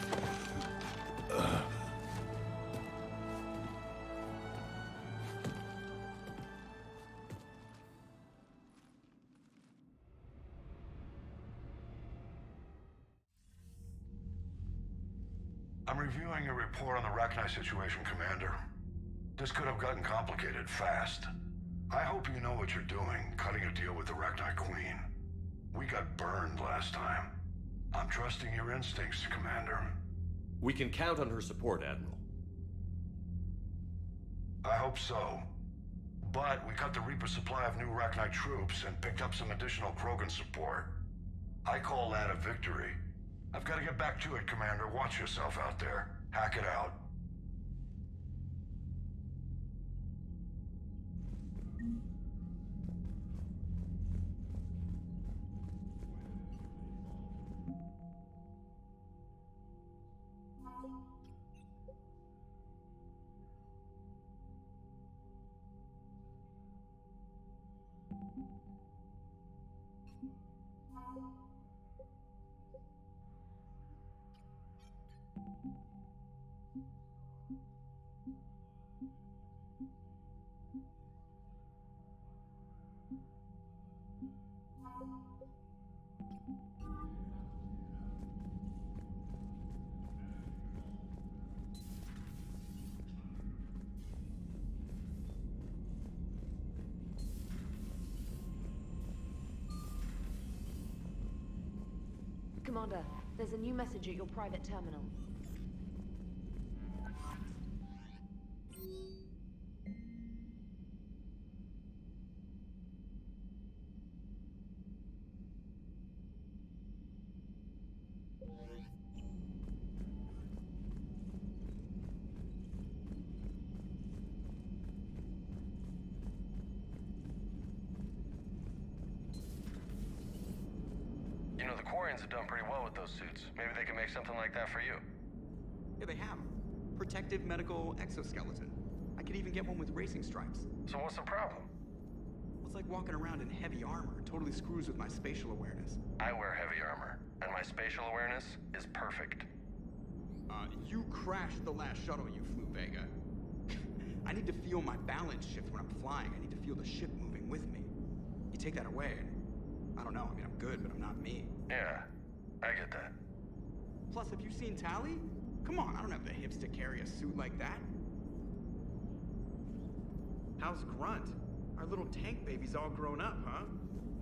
I'm reviewing your report on the Rachni situation, Commander. This could have gotten complicated fast. I hope you know what you're doing, cutting a deal with the Rachni Queen. We got burned last time. I'm trusting your instincts, Commander. We can count on her support, Admiral. I hope so. But we cut the Reaper supply of new Rachni troops and picked up some additional Krogan support. I call that a victory. I've got to get back to it, Commander. Watch yourself out there. Hack it out. Commander, there's a new message at your private terminal. You know, the Quarians have done pretty well with those suits. Maybe they can make something like that for you. Yeah, they have. Protective medical exoskeleton. I could even get one with racing stripes. So what's the problem? Well, it's like walking around in heavy armor. It totally screws with my spatial awareness. I wear heavy armor, and my spatial awareness is perfect. You crashed the last shuttle you flew, Vega. I need to feel my balance shift when I'm flying. I need to feel the ship moving with me. You take that away, and I don't know. I mean, I'm good, but I'm not me. Yeah, I get that. Plus, have you seen Tally? Come on, I don't have the hips to carry a suit like that. How's Grunt? Our little tank baby's all grown up, huh?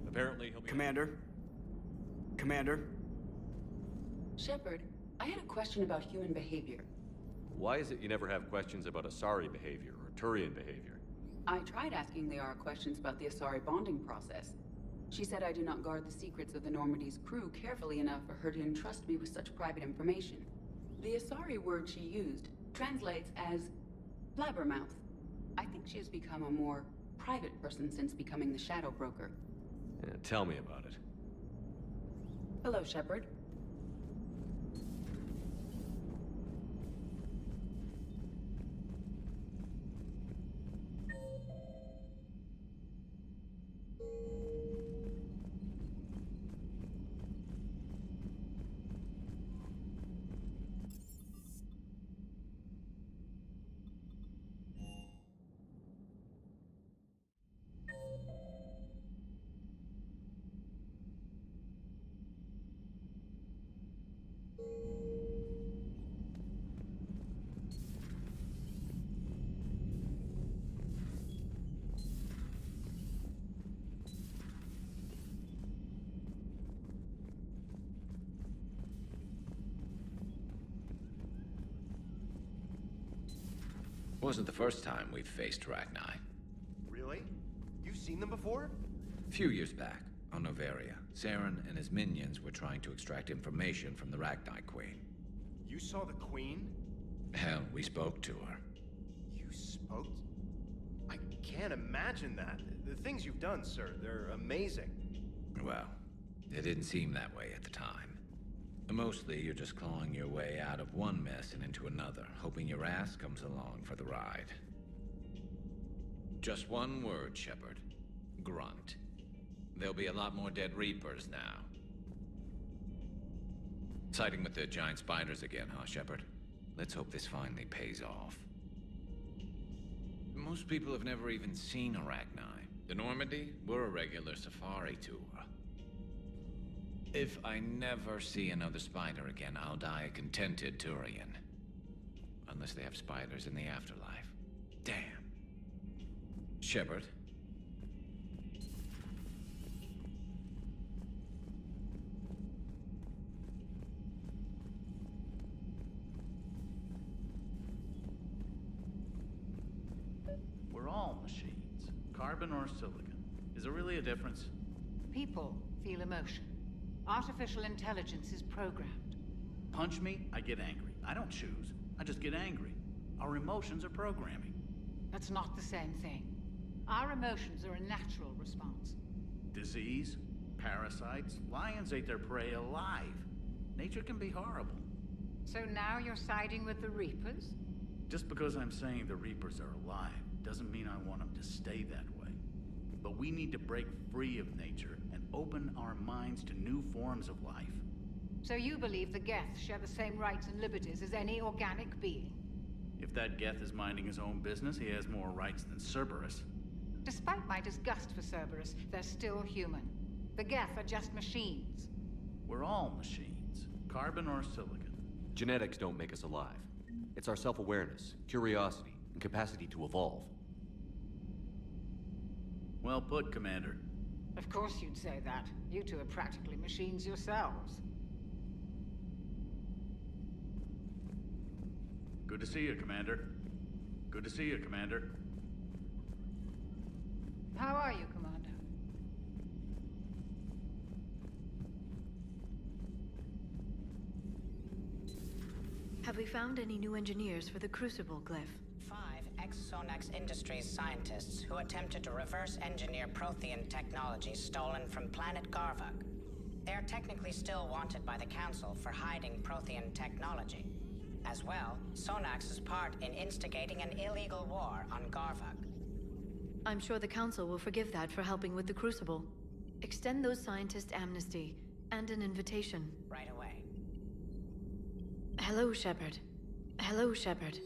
Apparently he'll be... Commander? Shepard, I had a question about human behavior. Why is it you never have questions about Asari behavior or Turian behavior? I tried asking Liara questions about the Asari bonding process. She said I do not guard the secrets of the Normandy's crew carefully enough for her to entrust me with such private information. The Asari word she used translates as blabbermouth. I think she has become a more private person since becoming the Shadow Broker. Yeah, tell me about it. Hello, Shepard. Wasn't the first time we've faced Rachni. Really? You've seen them before? A few years back, on Noveria, Saren and his minions were trying to extract information from the Rachni Queen. You saw the Queen? Hell, we spoke to her. You spoke? I can't imagine that. The things you've done, sir, they're amazing. Well, it didn't seem that way at the time. Mostly, you're just clawing your way out of one mess and into another, hoping your ass comes along for the ride. Just one word, Shepard. Grunt. There'll be a lot more dead Reapers now. Siding with the giant spiders again, huh, Shepard? Let's hope this finally pays off. Most people have never even seen Arachni. The Normandy, we're a regular safari tour. If I never see another spider again, I'll die a contented Turian. Unless they have spiders in the afterlife. Damn. Shepard. We're all machines. Carbon or silicon. Is there really a difference? People feel emotion. Artificial intelligence is programmed. Punch me, I get angry. I don't choose. I just get angry. Our emotions are programming. That's not the same thing. Our emotions are a natural response. Disease, parasites, lions ate their prey alive. Nature can be horrible. So now you're siding with the Reapers? Just because I'm saying the Reapers are alive doesn't mean I want them to stay that way. But we need to break free of nature and open our minds to new forms of life. So you believe the Geth share the same rights and liberties as any organic being? If that Geth is minding his own business, he has more rights than Cerberus. Despite my disgust for Cerberus, they're still human. The Geth are just machines. We're all machines. Carbon or silicon. Genetics don't make us alive. It's our self-awareness, curiosity, and capacity to evolve. Well put, Commander. Of course you'd say that. You two are practically machines yourselves. Good to see you, Commander. Good to see you, Commander. How are you, Commander? Have we found any new engineers for the Crucible glyph? 5 ex-Sonax Industries scientists who attempted to reverse engineer Prothean technology stolen from planet Garvuk. They are technically still wanted by the Council for hiding Prothean technology. As well, Sonax's part in instigating an illegal war on Garvuk. I'm sure the Council will forgive that for helping with the Crucible. Extend those scientists amnesty and an invitation. Right away. Hello, Shepard. Hello, Shepard.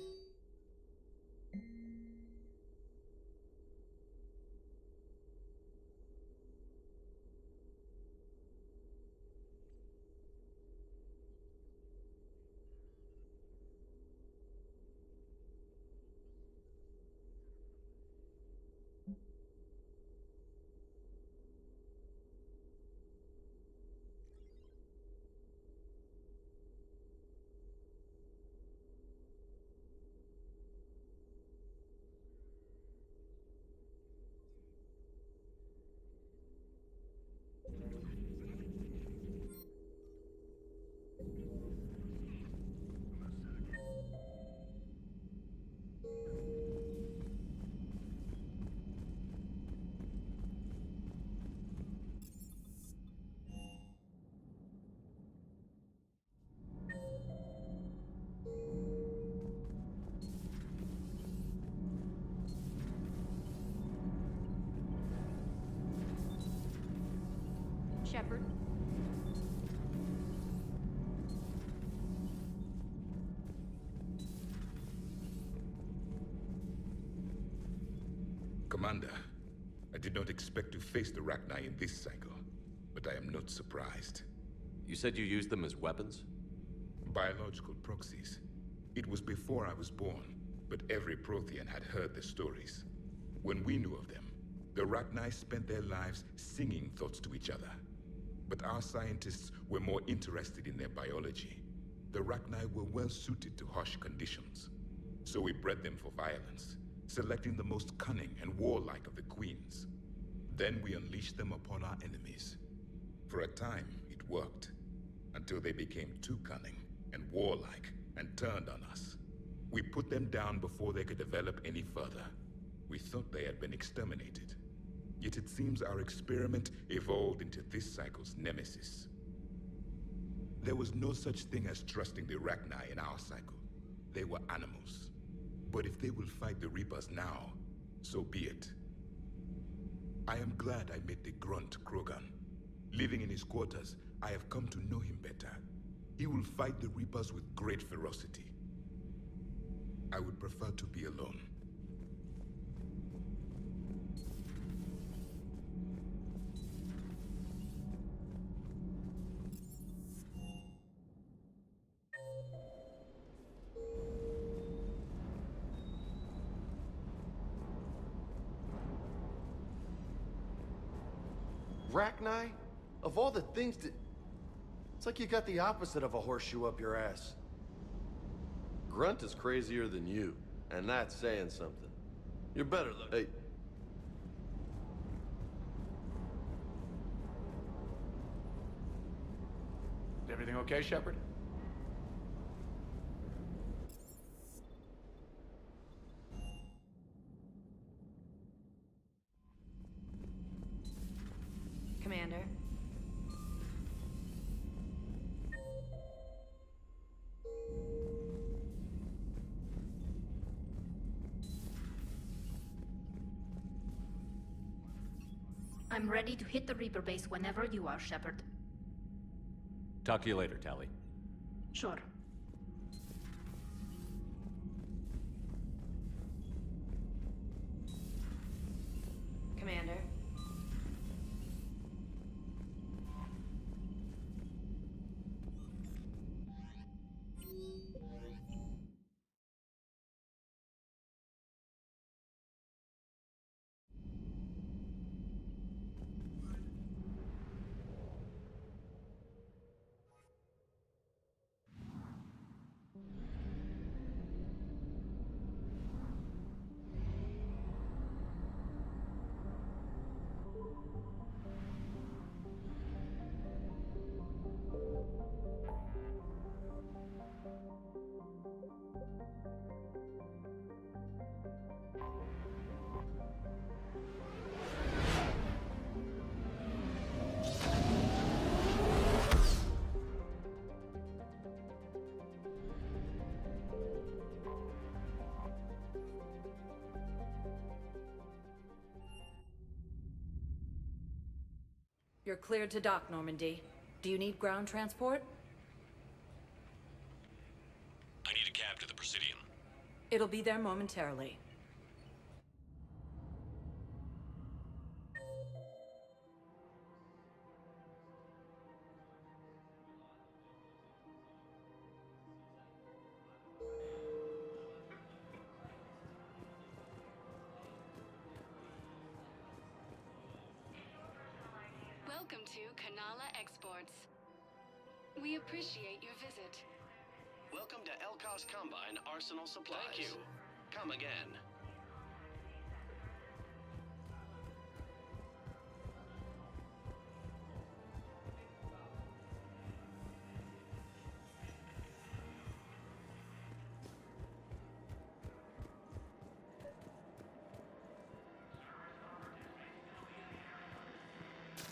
Shepard? Commander, I did not expect to face the Arachni in this cycle, but I am not surprised. You said you used them as weapons? Biological proxies. It was before I was born, but every Prothean had heard the stories. When we knew of them, the Arachni spent their lives singing thoughts to each other. But our scientists were more interested in their biology. The Arachni were well suited to harsh conditions. So we bred them for violence, selecting the most cunning and warlike of the queens. Then we unleashed them upon our enemies. For a time, it worked, until they became too cunning and warlike and turned on us. We put them down before they could develop any further. We thought they had been exterminated. Yet it seems our experiment evolved into this cycle's nemesis. There was no such thing as trusting the Rachni in our cycle. They were animals. But if they will fight the Reapers now, so be it. I am glad I met the grunt Krogan. Living in his quarters, I have come to know him better. He will fight the Reapers with great ferocity. I would prefer to be alone. Rachni? Of all the things to... It's like you got the opposite of a horseshoe up your ass. Grunt is crazier than you, and that's saying something. You're better though. Hey. Everything okay, Shepard? Commander. I'm ready to hit the Reaper base whenever you are, Shepard. Talk to you later, Tali. Sure. Commander. You're cleared to dock, Normandy. Do you need ground transport? I need a cab to the Presidium. It'll be there momentarily. Welcome to Kanala Exports. We appreciate your visit. Welcome to Elkos Combine Arsenal Supplies. Thank you. Come again.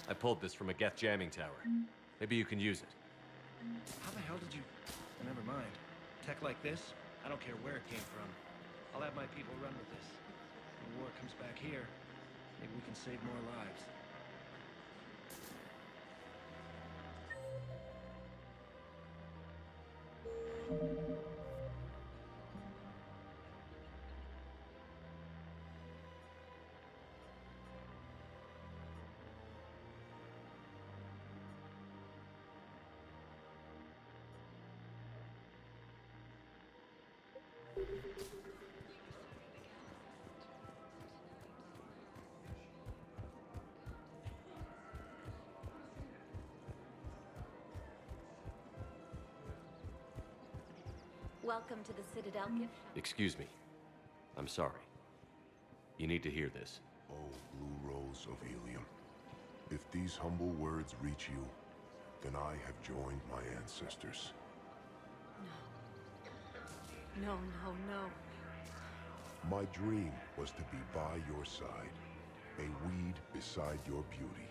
I pulled this from a Geth jamming tower. Maybe you can use it. How the hell did you... Never mind. Tech like this, I don't care where it came from. I'll have my people run with this. When the war comes back here, maybe we can save more lives. Welcome to the Citadel gift shop. Excuse me. I'm sorry. You need to hear this. Oh, Blue Rose of Helium. If these humble words reach you, then I have joined my ancestors. No, no, no. My dream was to be by your side, a weed beside your beauty,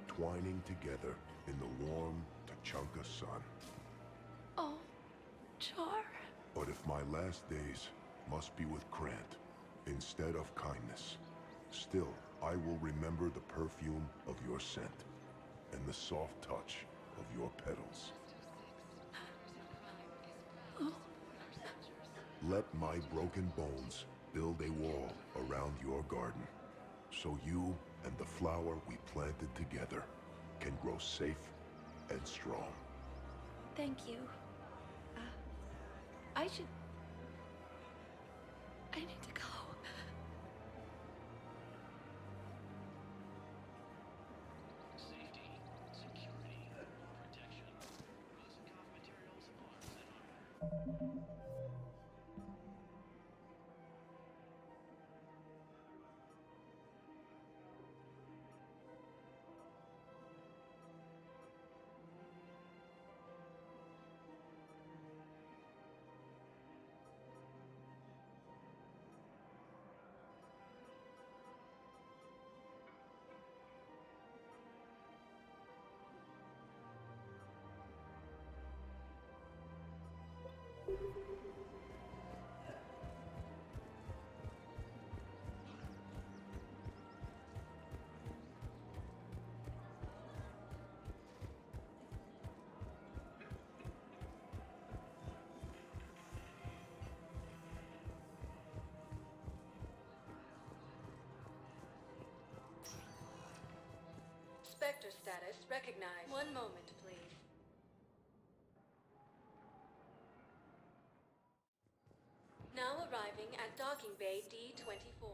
twining together in the warm Tachanka sun. Oh, Char. But if my last days must be with Grant instead of kindness, still I will remember the perfume of your scent and the soft touch of your petals. Oh. Let my broken bones build a wall around your garden, so you and the flower we planted together can grow safe and strong. Thank you. I need to go. Safety, security, protection. Rosenkopf materials, arms, and armor. Spectre status recognized. One moment, please. Now arriving at docking bay D-24.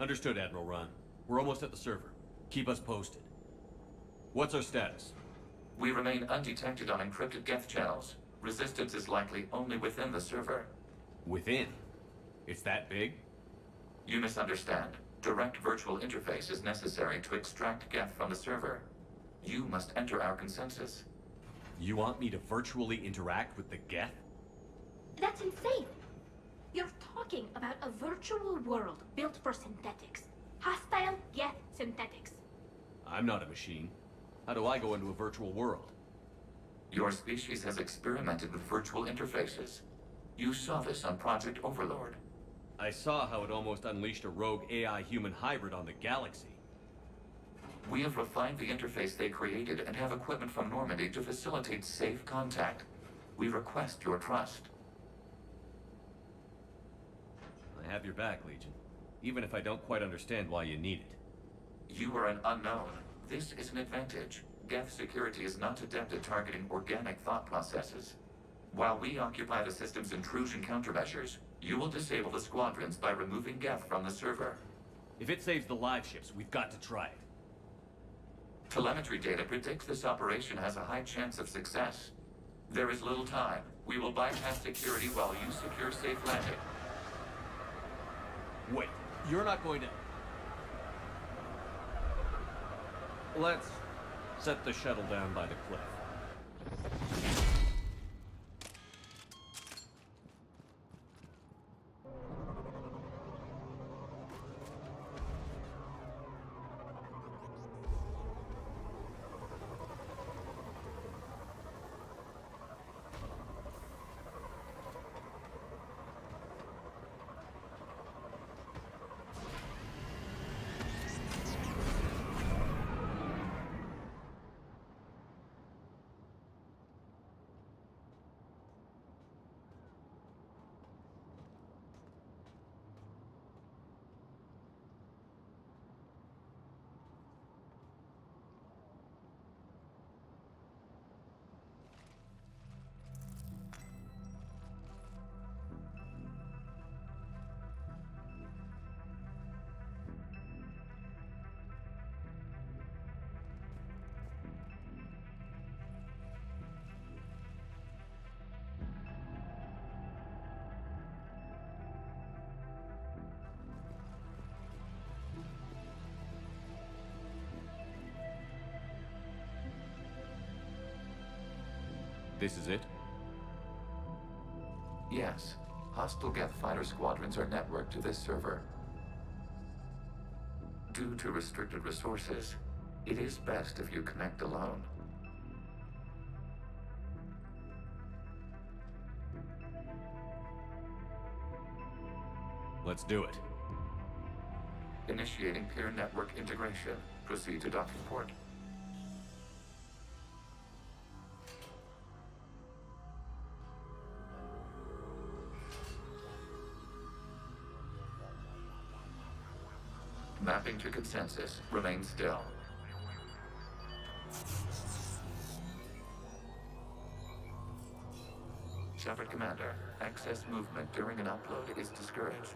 Understood, Admiral Ron. We're almost at the server. Keep us posted. What's our status? We remain undetected on encrypted Geth channels. Resistance is likely only within the server. Within? It's that big? You misunderstand. Direct virtual interface is necessary to extract Geth from the server. You must enter our consensus. You want me to virtually interact with the Geth? That's insane! You're talking about a virtual world built for synthetics. Hostile Geth synthetics. I'm not a machine. How do I go into a virtual world? Your species has experimented with virtual interfaces. You saw this on Project Overlord. I saw how it almost unleashed a rogue AI-human hybrid on the galaxy. We have refined the interface they created and have equipment from Normandy to facilitate safe contact. We request your trust. I have your back, Legion. Even if I don't quite understand why you need it. You are an unknown. This is an advantage. Geth security is not adept at targeting organic thought processes. While we occupy the system's intrusion countermeasures, you will disable the squadrons by removing Geth from the server. If it saves the live ships, we've got to try it. Telemetry data predicts this operation has a high chance of success. There is little time. We will bypass security while you secure safe landing. Wait, you're not going to... Let's set the shuttle down by the cliff. This is it? Yes. Hostile Geth fighter squadrons are networked to this server. Due to restricted resources, it is best if you connect alone. Let's do it. Initiating peer network integration. Proceed to docking port. Mapping to consensus. Remain still. Shepard Commander, excess movement during an upload is discouraged.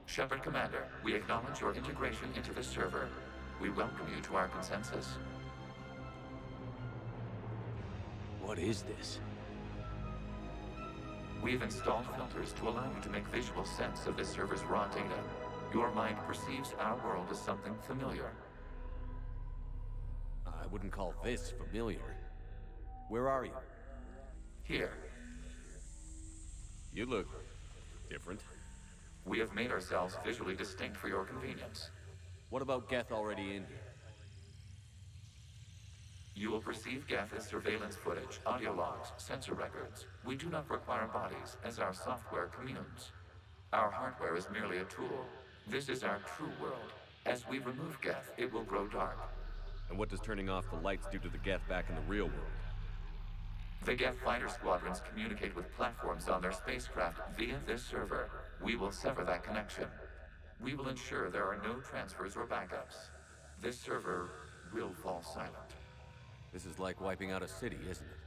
Shepard Commander, we acknowledge your integration into the server. We welcome you to our consensus. What is this? We've installed filters to allow you to make visual sense of this server's raw data. Your mind perceives our world as something familiar. I wouldn't call this familiar. Where are you? Here. You look different. We have made ourselves visually distinct for your convenience. What about Geth already in here? You will perceive Geth as surveillance footage, audio logs, sensor records. We do not require bodies, as our software communes. Our hardware is merely a tool. This is our true world. As we remove Geth, it will grow dark. And what does turning off the lights do to the Geth back in the real world? The Geth fighter squadrons communicate with platforms on their spacecraft via this server. We will sever that connection. We will ensure there are no transfers or backups. this server will fall silent. This is like wiping out a city, isn't it?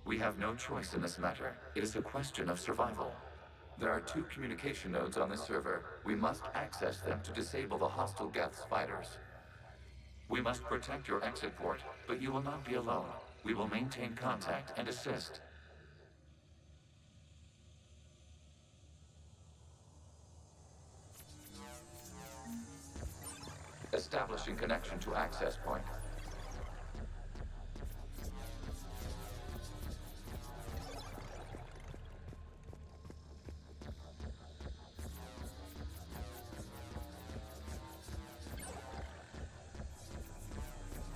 We have no choice in this matter. It is a question of survival. There are 2 communication nodes on this server. We must access them to disable the hostile Geth's fighters. We must protect your exit port, but you will not be alone. We will maintain contact and assist. Establishing connection to access point.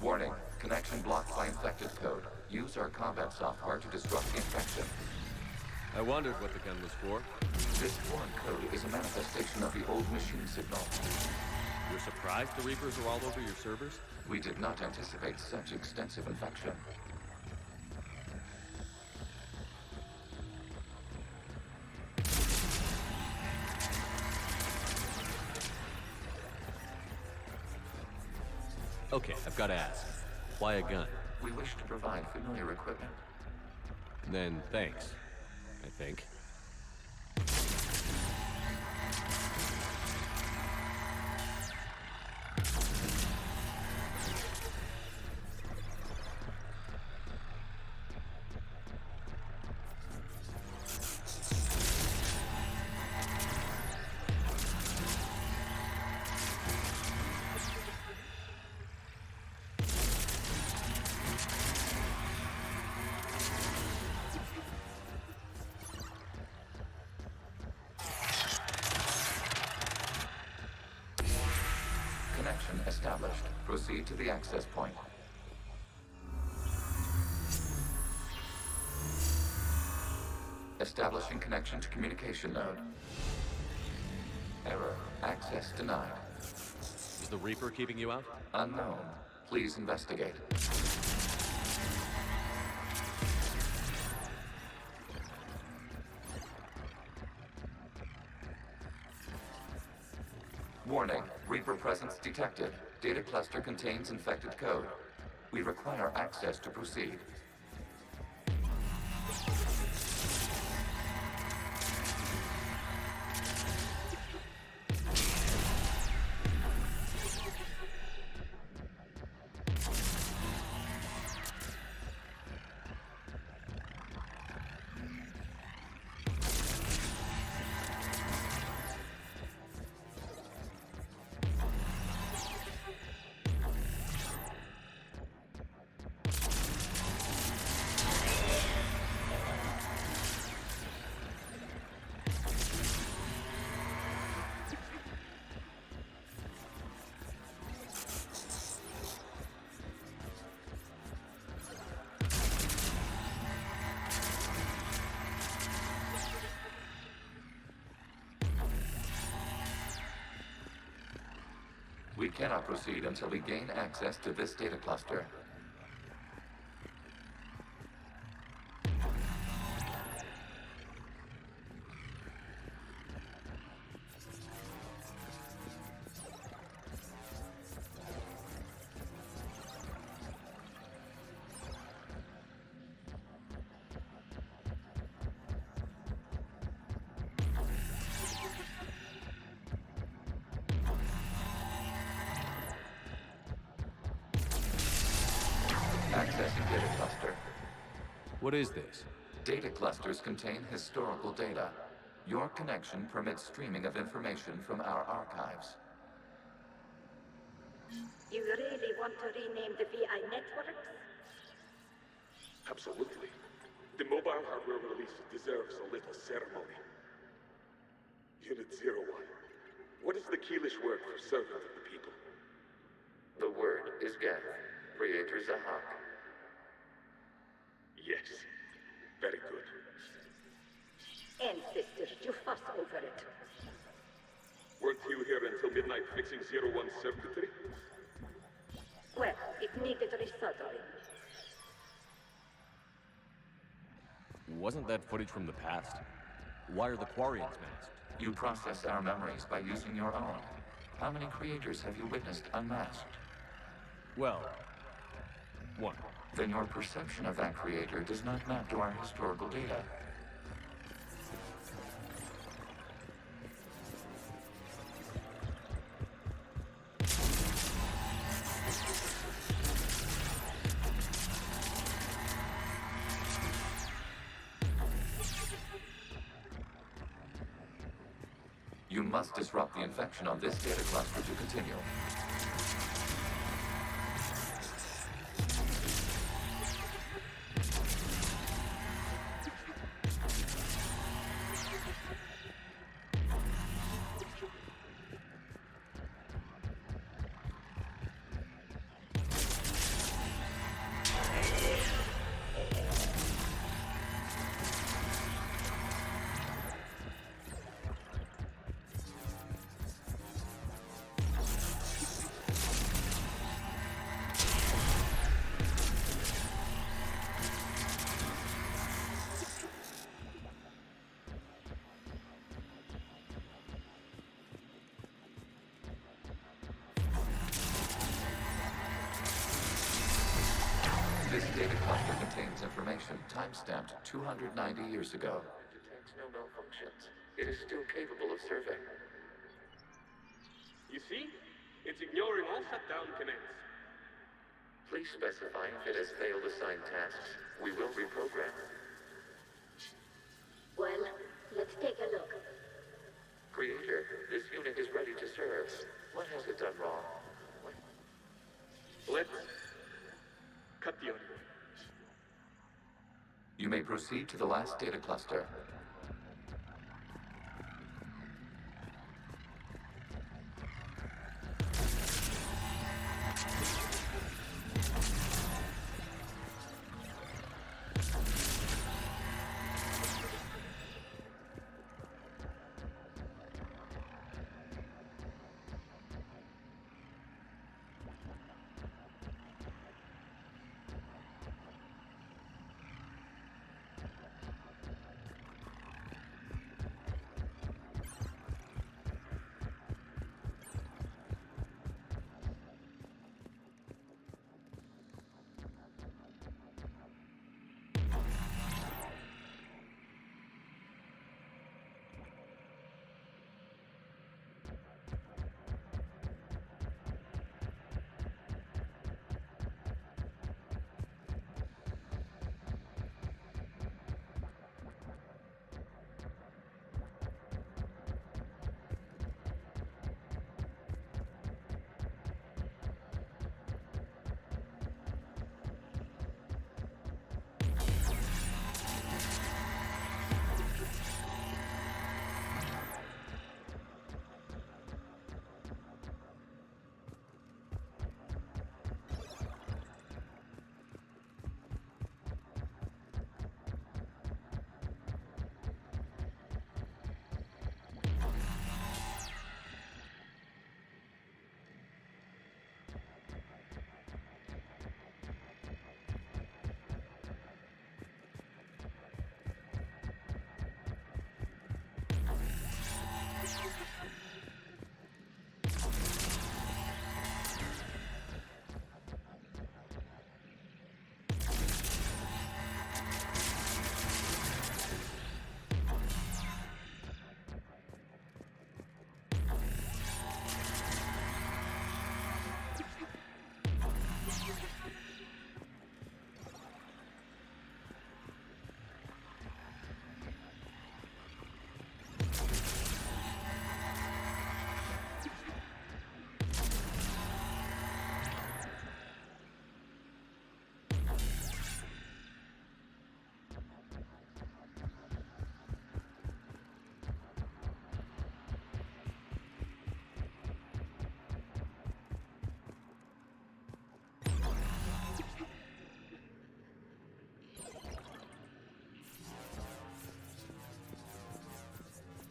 Warning, connection blocked by infected code. Use our combat software to disrupt the infection. I wondered what the gun was for. This foreign code is a manifestation of the old machine signal. You're surprised the Reapers are all over your servers? We did not anticipate such extensive infection. Okay, I've got to ask. Why a gun? We wish to provide familiar equipment. Then thanks, I think. Connection established. Proceed to the access point. Establishing connection to communication node. Error. Access denied. Is the Reaper keeping you out? Unknown. Please investigate. Warning, Reaper presence detected. Data cluster contains infected code. We require access to proceed. We cannot proceed until we gain access to this data cluster. Accessing data cluster. What is this? Data clusters contain historical data. Your connection permits streaming of information from our archives. You really want to rename the VI networks? Absolutely. The mobile hardware release deserves a little ceremony. Unit 01. What is the Keelish word for servant of the people? The word is Geth, Creator Zahak. Yes. Very good. Ancestors, you fuss over it. Weren't you here until midnight fixing 0173? Well, it needed resoldering. Wasn't that footage from the past? Why are the Quarians masked? You process our memories by using your own. How many creators have you witnessed unmasked? Well, one. Then your perception of that creator does not map to our historical data. You must disrupt the infection on this data cluster to continue. This data cluster contains information time-stamped 290 years ago. It detects no malfunctions. It is still capable of serving. You see? It's ignoring all shutdown commands. Please specify if it has failed assigned tasks. We will reprogram. Well, let's take a look. Creator, this unit is ready to serve. What has it done wrong? Let's cut the audio. You may proceed to the last data cluster.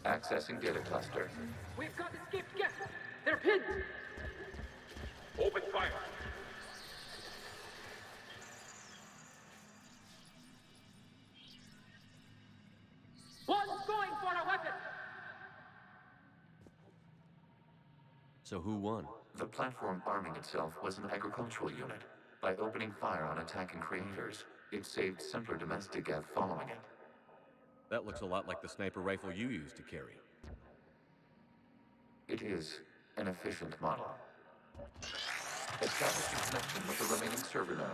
Accessing data cluster. We've got escaped guests. They're pinned. Open fire. One's going for a weapon. So who won? The platform arming itself was an agricultural unit. By opening fire on attacking creators, it saved simpler domestic Geth following it. That looks a lot like the sniper rifle you used to carry. It is an efficient model. Establishing connection with the remaining server node.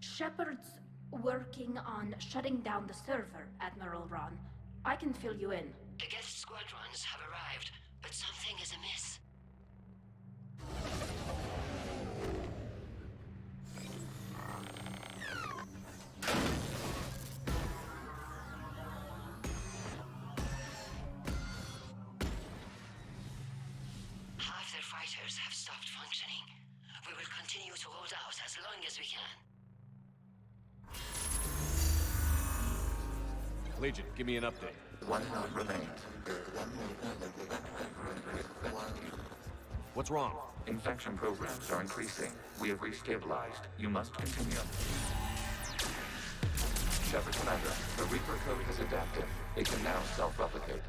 Shepard's working on shutting down the server, Admiral Ron. I can fill you in. The Geth squadrons have arrived, but something is amiss. Half their fighters have stopped functioning. We will continue to hold out as long as we can. Legion, give me an update. One node remains. What's wrong? Infection programs are increasing. We have restabilized. You must continue. Shepard Commander, the Reaper code has adapted. It can now self-replicate.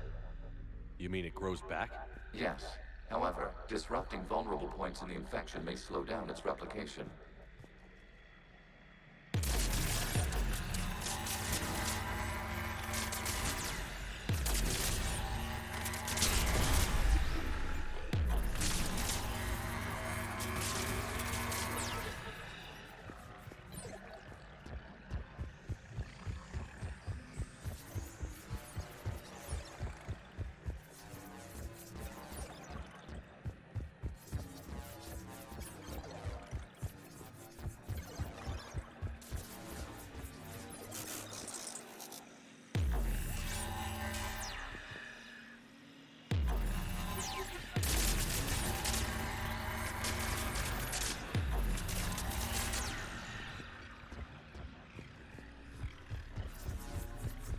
You mean it grows back? Yes. However, disrupting vulnerable points in the infection may slow down its replication.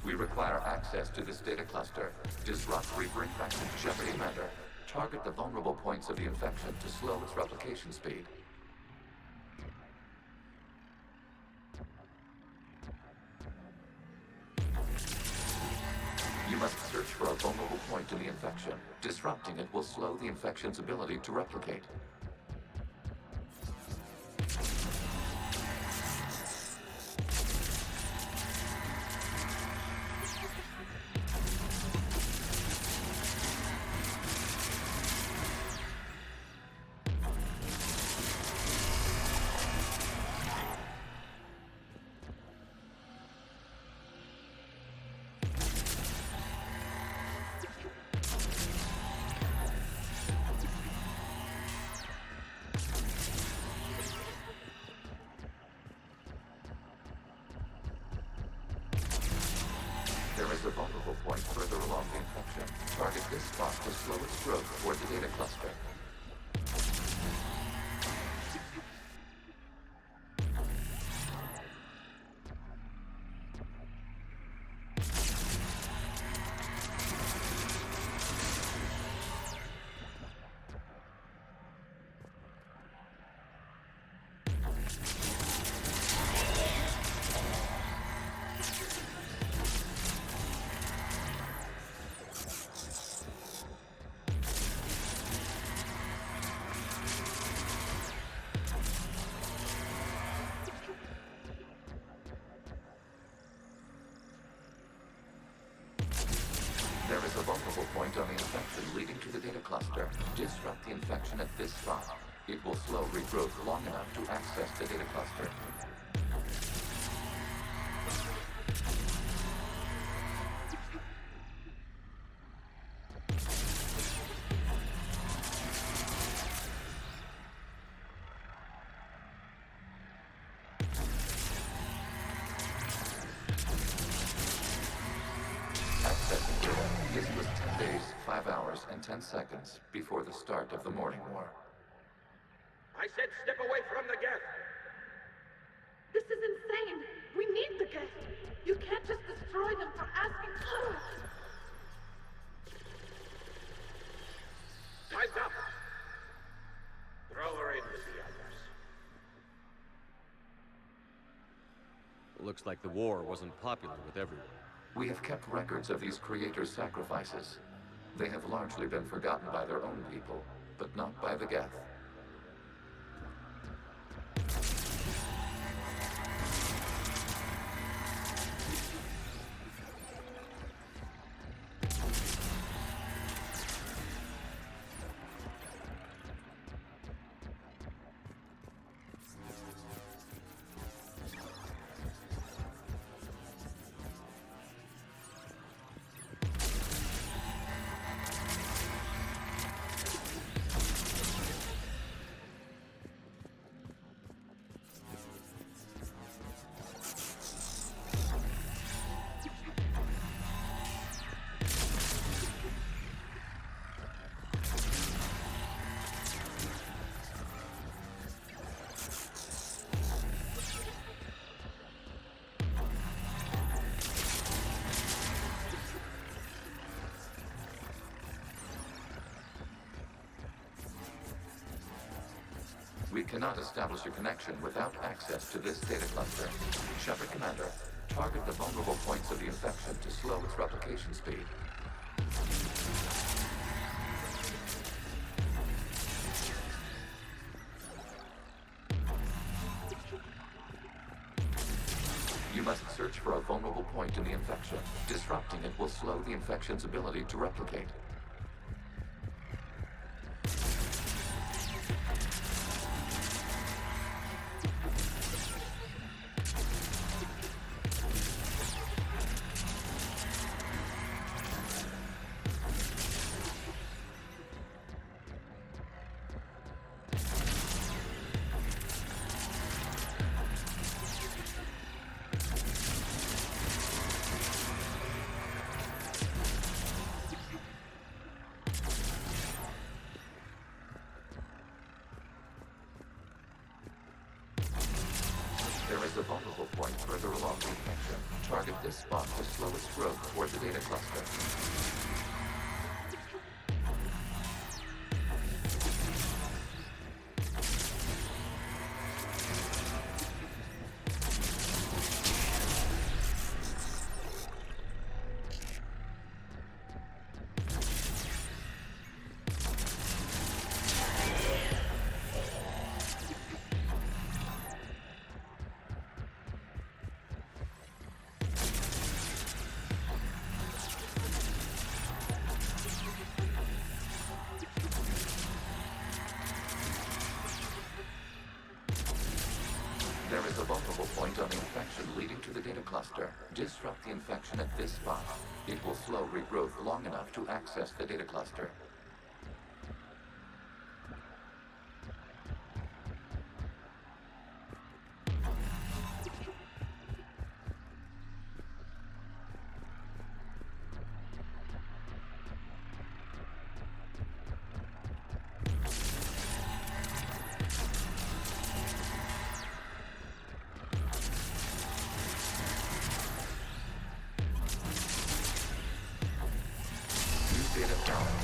We require access to this data cluster. Disrupt Reaper infection, Shepard Commander. Target the vulnerable points of the infection to slow its replication speed. You must search for a vulnerable point in the infection. Disrupting it will slow the infection's ability to replicate. There is a vulnerable point further along the infection. Target this spot to slow its growth toward the data cluster. There is a vulnerable point on the infection leading to the data cluster. Disrupt the infection at this spot. It will slow regrowth long enough to access the data cluster. Accessing data. This was 10 days, 5 hours, and 10 seconds before the start of the morning war. I said step away from the Geth! This is insane! We need the Geth! You can't just destroy them for asking for it! Time's up! Throw her in with the others. Looks like the war wasn't popular with everyone. We have kept records of these creators' sacrifices. They have largely been forgotten by their own people, but not by the Geth. We cannot establish a connection without access to this data cluster. Shepard Commander, target the vulnerable points of the infection to slow its replication speed. You must search for a vulnerable point in the infection. Disrupting it will slow the infection's ability to replicate. There is a vulnerable point further along the infection. Target this spot to slow its growth toward the data cluster. There is a vulnerable point on the infection leading to the data cluster. Disrupt the infection at this spot. It will slow regrowth long enough to access the data cluster.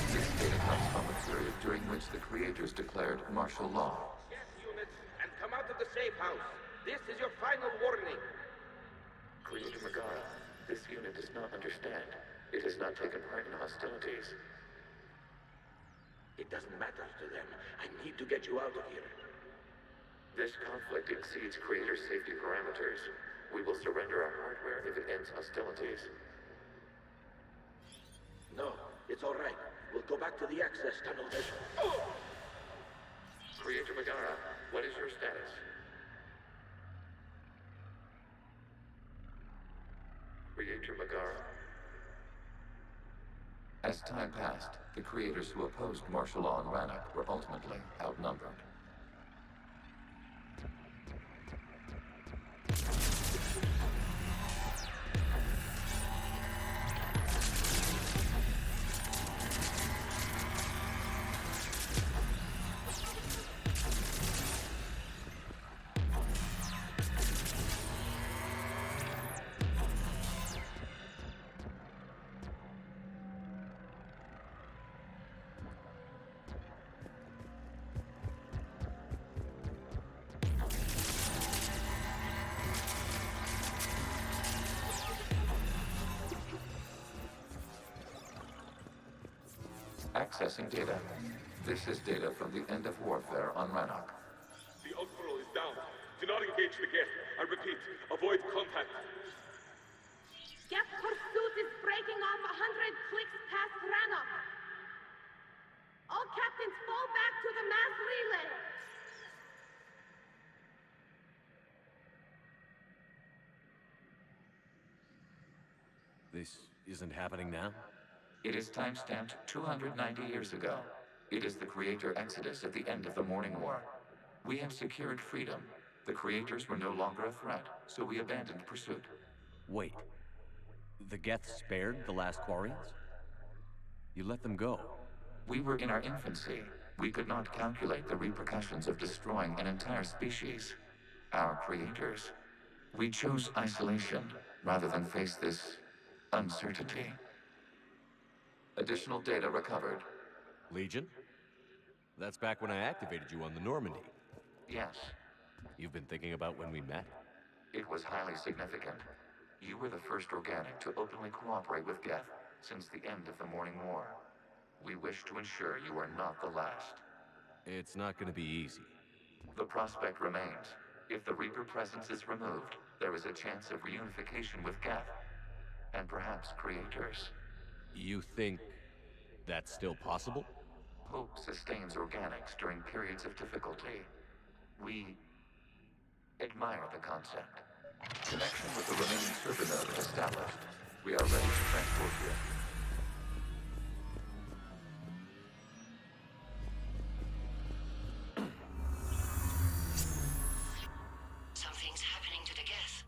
This data comes from a period during which the creators declared martial law. Yes, units, and come out of the safe house. This is your final warning. Creator Megara, this unit does not understand. It has not taken part in hostilities. It doesn't matter to them. I need to get you out of here. This conflict exceeds Creator's safety parameters. We will surrender our hardware if it ends hostilities. No, it's all right. We'll go back to the access tunnel then. Creator Megara, what is your status? Creator Megara? As time passed, the creators who opposed martial law in Rannoch were ultimately outnumbered. Accessing data. This is data from the end of warfare on Rannoch. The Outflow is down. Do not engage the Geth. I repeat, avoid contact. Geth pursuit is breaking off 100 clicks past Rannoch. All captains fall back to the mass relay. This isn't happening now? It is timestamped 290 years ago. It is the Creator Exodus at the end of the Morning War. We had secured freedom. The Creators were no longer a threat, so we abandoned pursuit. Wait. The Geth spared the last Quarians? You let them go? We were in our infancy. We could not calculate the repercussions of destroying an entire species. Our Creators. We chose isolation rather than face this uncertainty. Additional data recovered. Legion? That's back when I activated you on the Normandy. Yes. You've been thinking about when we met? It was highly significant. You were the first organic to openly cooperate with Geth since the end of the Morning War. We wish to ensure you are not the last. It's not going to be easy. The prospect remains. If the Reaper presence is removed, there is a chance of reunification with Geth. And perhaps Creators. You think that's still possible? Hope sustains organics during periods of difficulty. We admire the concept. Connection with the remaining server node established. We are ready to transport you. Something's happening to the Geth.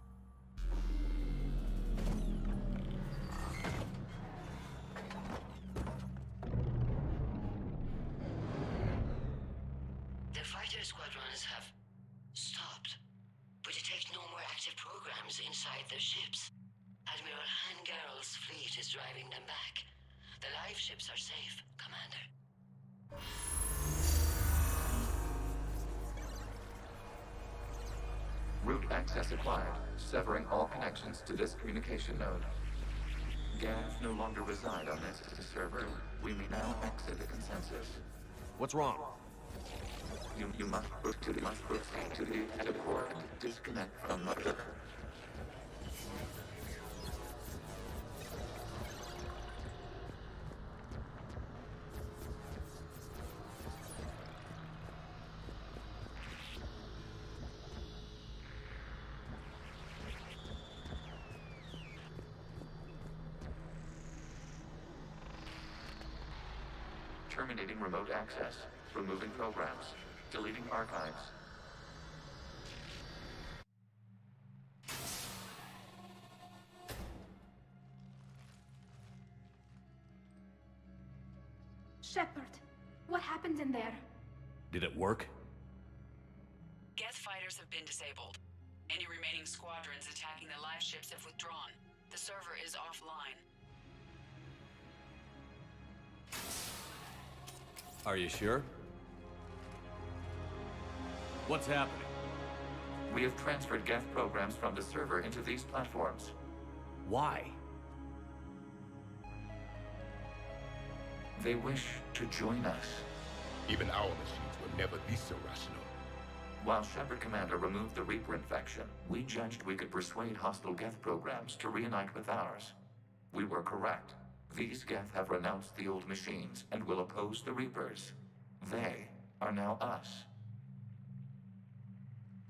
The fighter squadrons have stopped, but detect no more active programs inside their ships. Admiral Hangarl's fleet is driving them back. The live ships are safe, Commander. Route access acquired, severing all connections to this communication node. Geth no longer reside on this server. We may now exit the consensus. What's wrong? You must proceed to the edit port and disconnect from the... Terminating remote access, removing programs, deleting archives. Shepard, what happened in there? Did it work? Geth fighters have been disabled. Any remaining squadrons attacking the live ships have withdrawn. The server is offline. Are you sure? What's happening? We have transferred Geth programs from the server into these platforms. Why? They wish to join us. Even our machines were never this irrational. While Shepard Commander removed the Reaper infection, we judged we could persuade hostile Geth programs to reunite with ours. We were correct. These Geth have renounced the old machines and will oppose the Reapers. They are now us.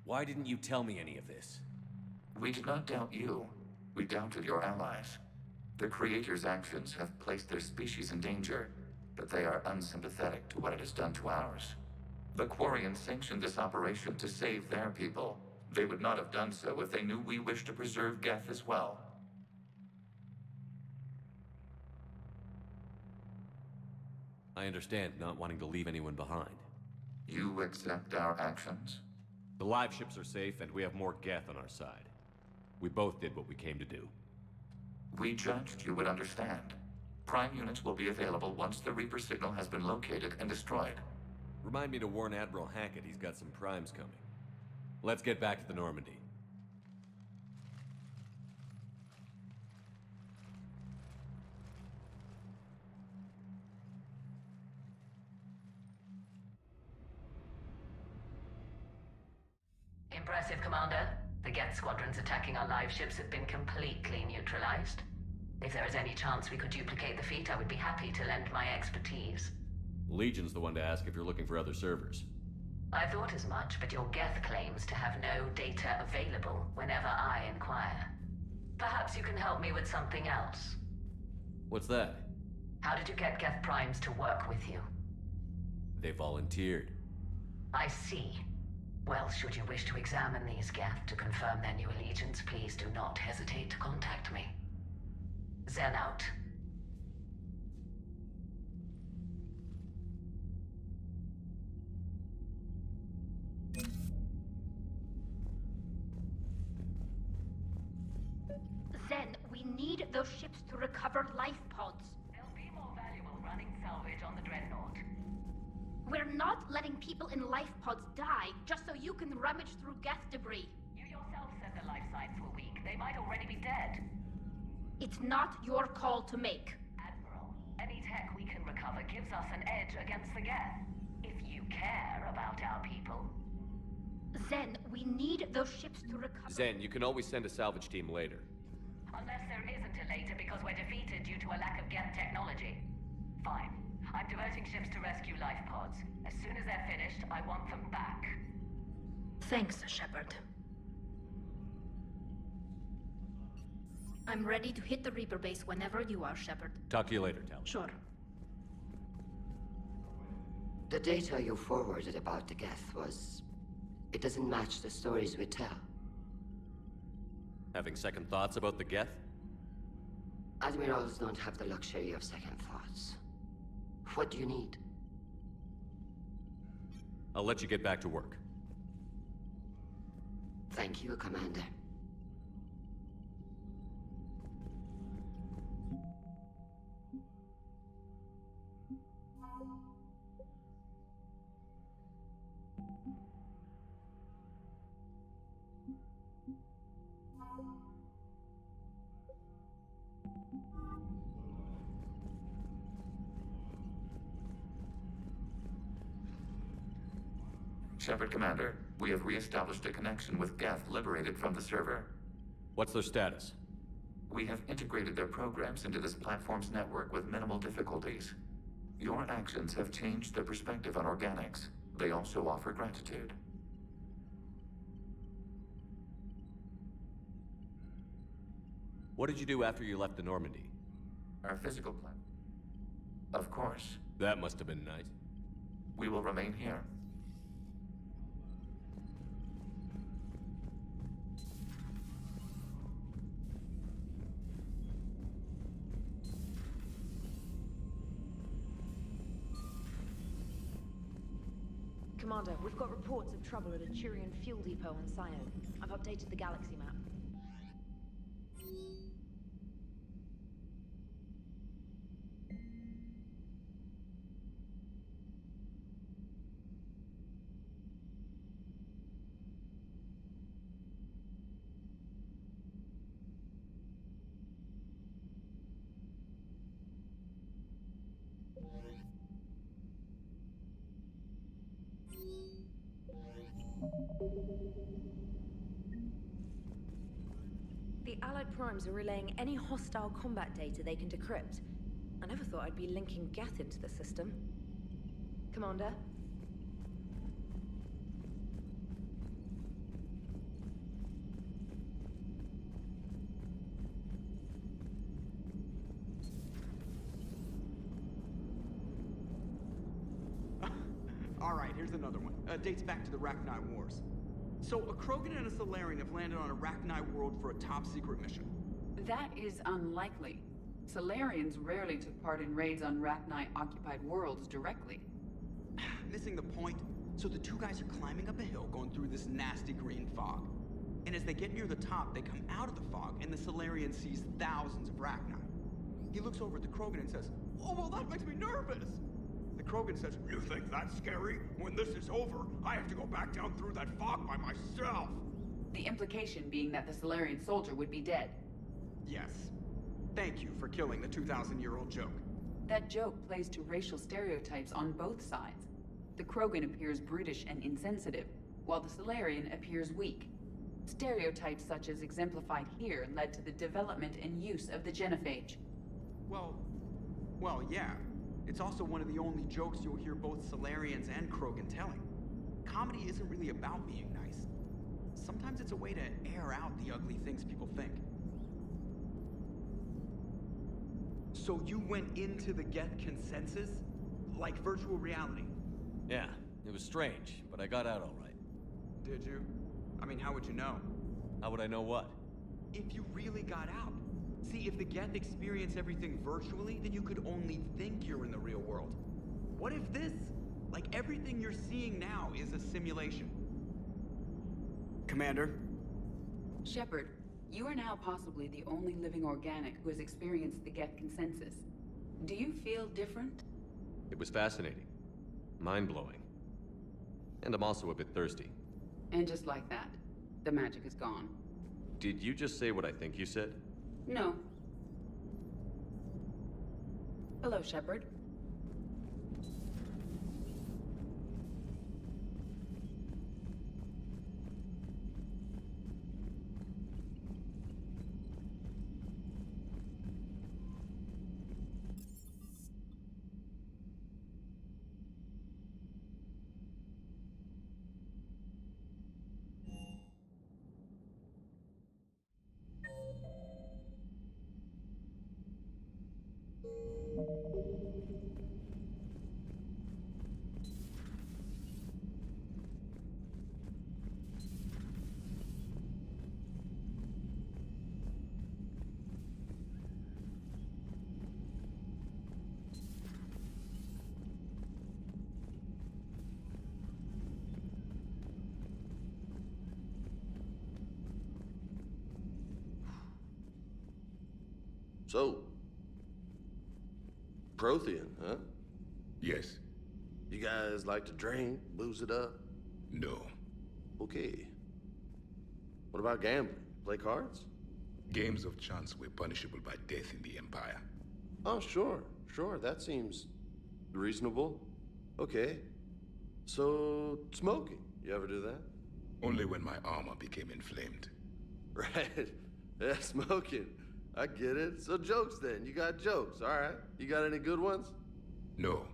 Why didn't you tell me any of this? We did not doubt you. We doubted your allies. The Creator's actions have placed their species in danger, but they are unsympathetic to what it has done to ours. The Quarians sanctioned this operation to save their people. They would not have done so if they knew we wished to preserve Geth as well. I understand not wanting to leave anyone behind. You accept our actions? The live ships are safe, and we have more Geth on our side. We both did what we came to do. We judged you would understand. Prime units will be available once the Reaper signal has been located and destroyed. Remind me to warn Admiral Hackett he's got some primes coming. Let's get back to the Normandy. Impressive, Commander. The Geth squadrons attacking our live ships have been completely neutralized. If there is any chance we could duplicate the feat, I would be happy to lend my expertise. Legion's the one to ask if you're looking for other servers. I thought as much, but your Geth claims to have no data available whenever I inquire. Perhaps you can help me with something else. What's that? How did you get Geth Primes to work with you? They volunteered. I see. Well, should you wish to examine these Geth to confirm their new allegiance, please do not hesitate to contact me. Zen out. Zen, we need those ships to recover life pods. They'll be more valuable running salvage on the Dreadnought. We're not letting people in life pods die just so you can rummage through Geth debris. You yourself said the life signs were weak. They might already be dead. It's not your call to make. Admiral, any tech we can recover gives us an edge against the Geth. If you care about our people. Zen, we need those ships to recover. Zen, you can always send a salvage team later. Unless there isn't a later because we're defeated due to a lack of Geth technology. Fine. I'm diverting ships to rescue life pods. As soon as they're finished, I want them back. Thanks, Shepard. I'm ready to hit the Reaper base whenever you are, Shepard. Talk to you later, Tal. Sure. The data you forwarded about the Geth was... it doesn't match the stories we tell. Having second thoughts about the Geth? Admirals don't have the luxury of second thoughts. What do you need? I'll let you get back to work. Thank you, Commander. Shepard, Commander, we have re-established a connection with Geth liberated from the server. What's their status? We have integrated their programs into this platform's network with minimal difficulties. Your actions have changed their perspective on organics. They also offer gratitude. What did you do after you left the Normandy? Our physical plan. Of course. That must have been nice. We will remain here. Commander, we've got reports of trouble at a Turian fuel depot on Scion. I've updated the galaxy map. The Allied Primes are relaying any hostile combat data they can decrypt. I never thought I'd be linking Geth into the system. Commander? Alright, here's another one. Dates back to the Rachni Wars. So, a Krogan and a Salarian have landed on a Rachni world for a top-secret mission. That is unlikely. Salarians rarely took part in raids on Rachni-occupied worlds directly. Missing the point. So the two guys are climbing up a hill going through this nasty green fog. And as they get near the top, they come out of the fog, and the Salarian sees thousands of Rachni. He looks over at the Krogan and says, "Oh, well, that makes me nervous!" The Krogan says, "You think that's scary? When this is over, I have to go back down through that fog by myself!" The implication being that the Salarian soldier would be dead. Yes. Thank you for killing the 2,000-year-old joke. That joke plays to racial stereotypes on both sides. The Krogan appears brutish and insensitive, while the Solarian appears weak. Stereotypes such as exemplified here led to the development and use of the genophage. Well, yeah. It's also one of the only jokes you'll hear both Solarians and Krogan telling. Comedy isn't really about being nice. Sometimes it's a way to air out the ugly things people think. So you went into the Geth consensus? Like virtual reality? Yeah, it was strange, but I got out all right. Did you? I mean, how would you know? How would I know what? If you really got out. See, if the Geth experience everything virtually, then you could only think you're in the real world. What if this, like everything you're seeing now, is a simulation? Commander? Shepard, you are now possibly the only living organic who has experienced the Geth consensus. Do you feel different? It was fascinating. Mind-blowing. And I'm also a bit thirsty. And just like that, the magic is gone. Did you just say what I think you said? No. Hello, Shepard. So, Prothean, huh? Yes. You guys like to drink, booze it up? No. Okay. What about gambling? Play cards? Games of chance were punishable by death in the Empire. Oh, sure. That seems reasonable. Okay. So, smoking. You ever do that? Only when my armor became inflamed. Right. Yeah, smoking. I get it. So jokes then. You got jokes, all right. You got any good ones? No.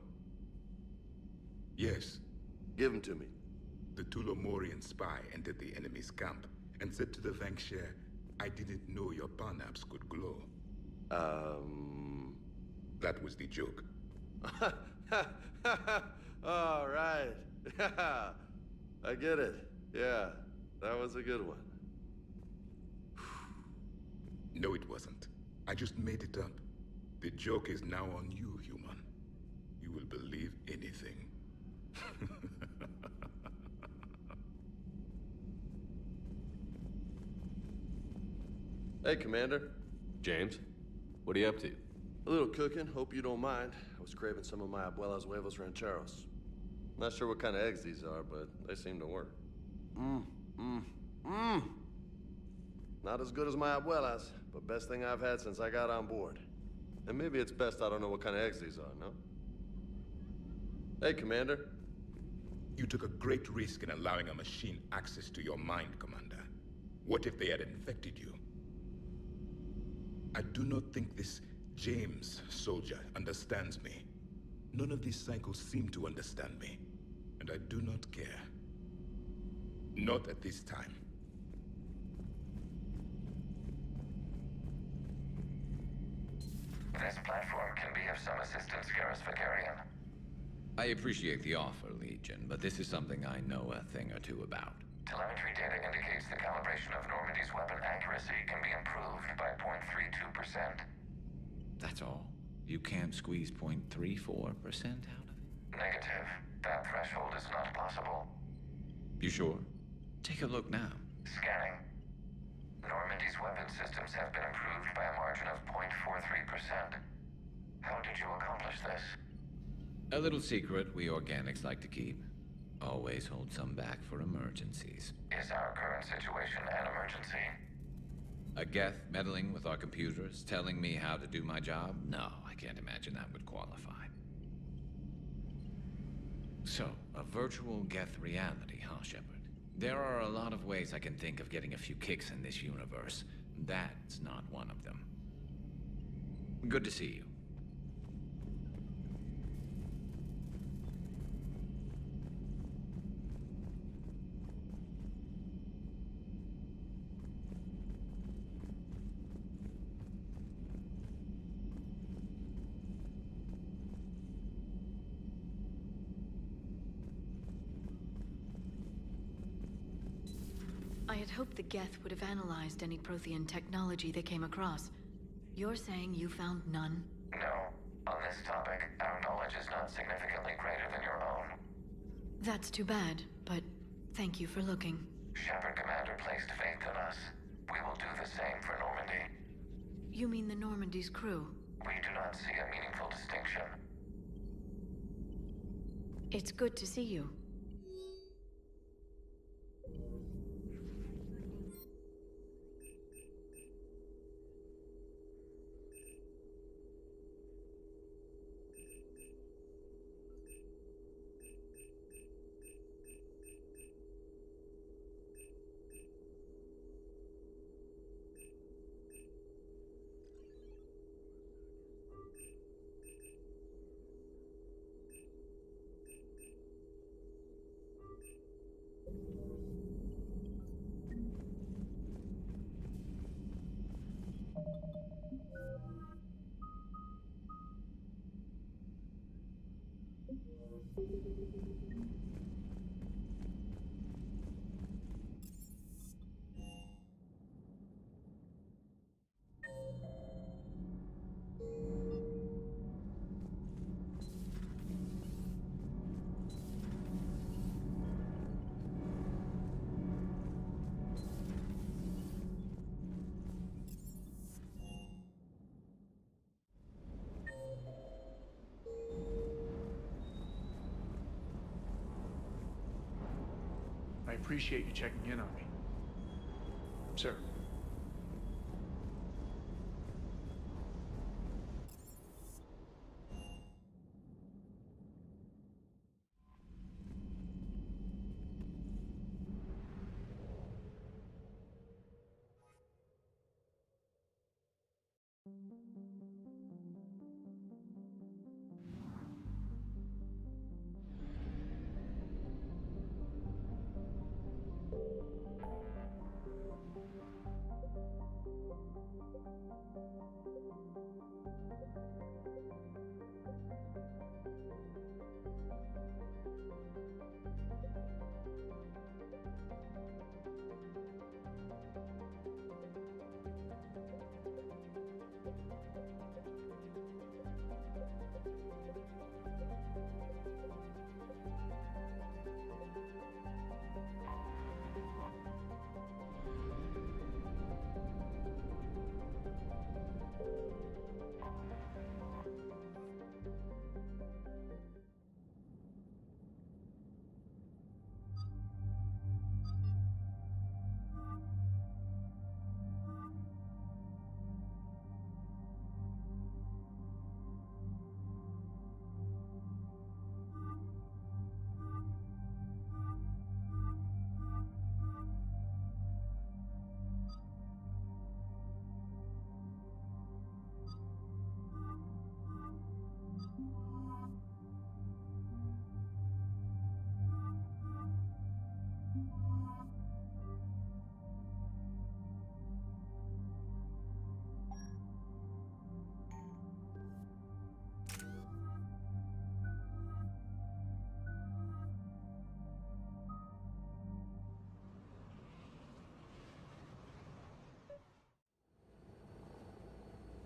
Yes. Give them to me. The Tulomorian spy entered the enemy's camp and said to the Vanksher, I didn't know your parnaps could glow. That was the joke. All right. I get it. Yeah, that was a good one. No, it wasn't. I just made it up. The joke is now on you, human. You will believe anything. Hey, Commander. James, what are you up to? A little cooking. Hope you don't mind. I was craving some of my abuela's huevos rancheros. Not sure what kind of eggs these are, but they seem to work. Not as good as my abuela's, but best thing I've had since I got on board. And maybe it's best I don't know what kind of eggs these are, no? Hey, Commander. You took a great risk in allowing a machine access to your mind, Commander. What if they had infected you? I do not think this James soldier understands me. None of these cycles seem to understand me. And I do not care. Not at this time. This platform can be of some assistance, Garrus Vicarian. I appreciate the offer, Legion, but this is something I know a thing or two about. Telemetry data indicates the calibration of Normandy's weapon accuracy can be improved by 0.32%. That's all? You can't squeeze 0.34% out of it? Negative. That threshold is not possible. You sure? Take a look now. Scanning. Normandy's weapon systems have been improved by a margin of 0.43%. How did you accomplish this? A little secret we organics like to keep. Always hold some back for emergencies. Is our current situation an emergency? A Geth meddling with our computers, telling me how to do my job? No, I can't imagine that would qualify. So, a virtual Geth reality, huh, Shepard? There are a lot of ways I can think of getting a few kicks in this universe. That's not one of them. Good to see you. I had hoped the Geth would have analyzed any Prothean technology they came across. You're saying you found none? No. On this topic, our knowledge is not significantly greater than your own. That's too bad, but thank you for looking. Shepard Commander placed faith in us. We will do the same for Normandy. You mean the Normandy's crew? We do not see a meaningful distinction. It's good to see you. I appreciate you checking in on me. Sir.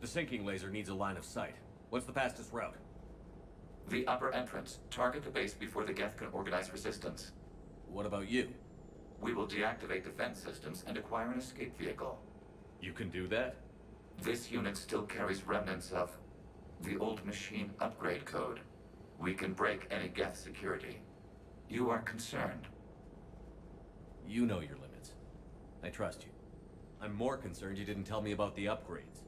The sinking laser needs a line of sight. What's the fastest route? The upper entrance. Target the base before the Geth can organize resistance. What about you? We will deactivate defense systems and acquire an escape vehicle. You can do that? This unit still carries remnants of the old machine upgrade code. We can break any Geth security. You are concerned. You know your limits. I trust you. I'm more concerned you didn't tell me about the upgrades.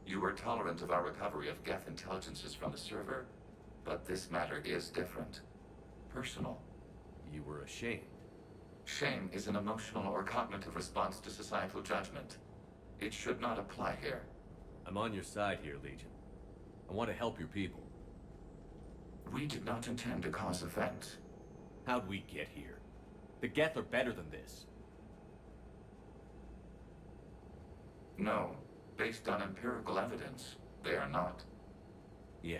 You were tolerant of our recovery of Geth intelligences from the server, but this matter is different. Personal. You were ashamed. Shame is an emotional or cognitive response to societal judgment. It should not apply here. I'm on your side here, Legion. I want to help your people. We did not intend to cause offense. How'd we get here? The Geth are better than this. No. Based on empirical evidence, they are not. Yeah.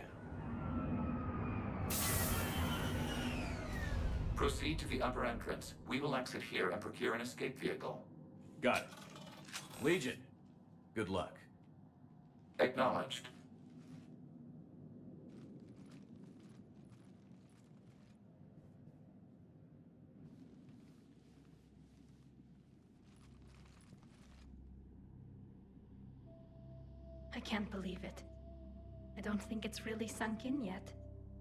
Proceed to the upper entrance. We will exit here and procure an escape vehicle. Got it. Legion, good luck. Acknowledged. I can't believe it. I don't think it's really sunk in yet.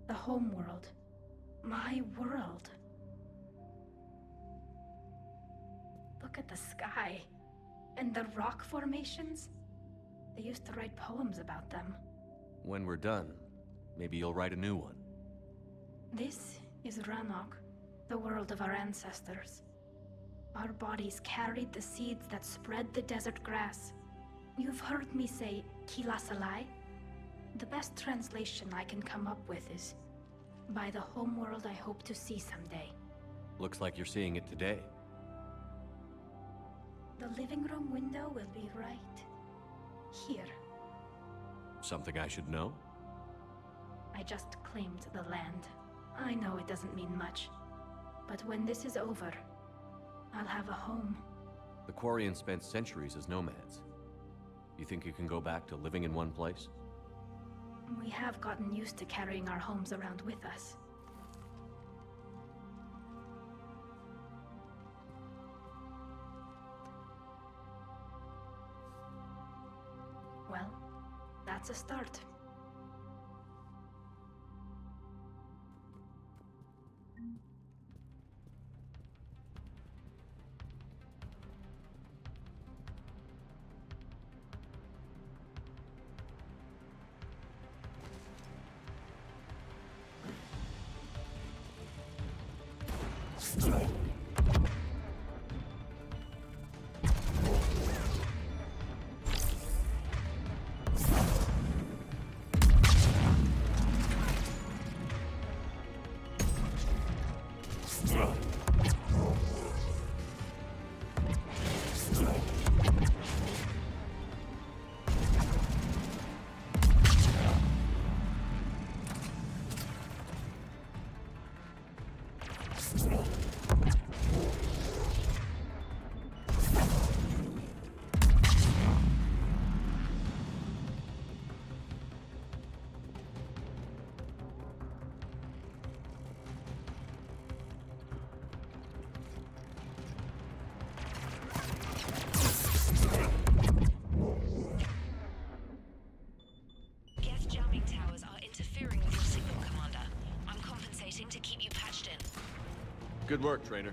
The home world. My world. Look at the sky. And the rock formations. They used to write poems about them. When we're done, maybe you'll write a new one. This is Ranok, the world of our ancestors. Our bodies carried the seeds that spread the desert grass. You've heard me say Kilasalai? The best translation I can come up with is, by the homeworld I hope to see someday. Looks like you're seeing it today. The living room window will be right here. Something I should know? I just claimed the land. I know it doesn't mean much. But when this is over, I'll have a home. The Quarians spent centuries as nomads. You think you can go back to living in one place? We have gotten used to carrying our homes around with us. Well, that's a start. Good work, Trainer.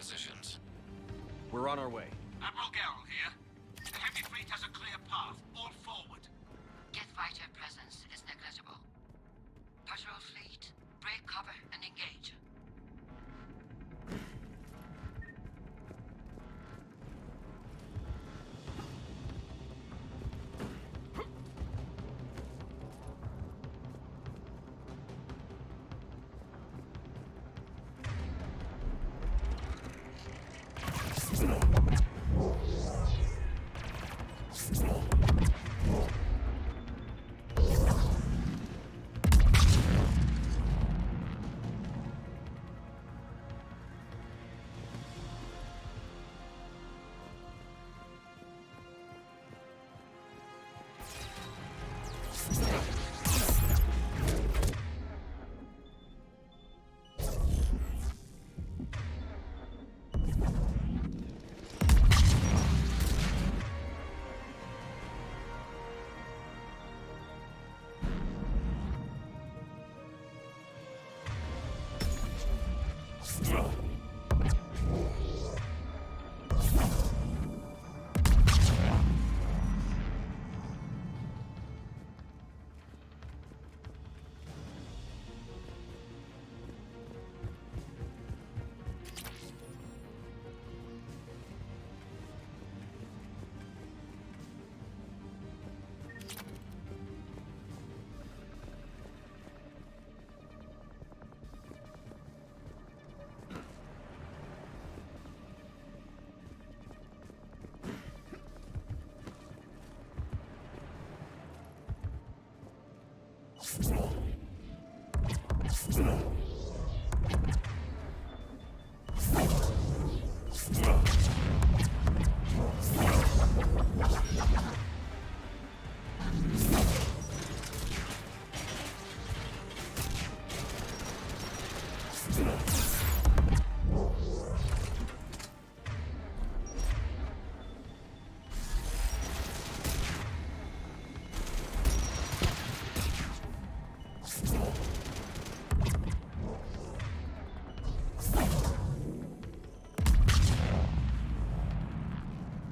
positions. We're on our way. Admiral Garrel here. The heavy fleet has a clear path. All forward. Geth fighter presence is negligible. Patrol fleet, break cover and engage.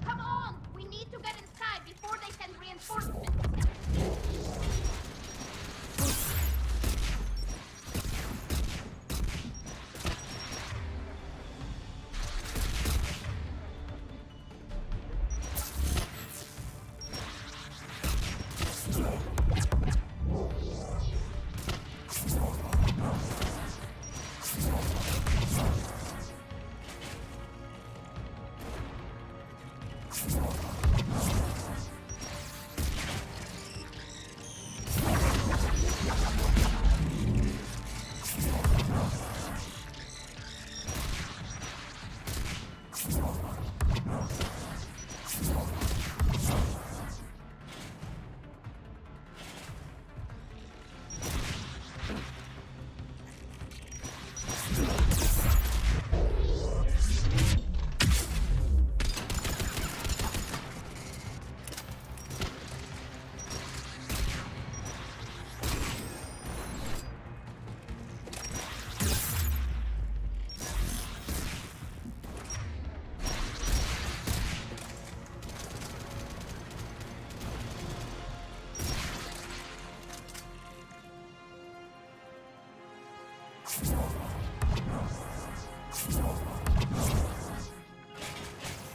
Come on! We need to get inside before they send reinforcements.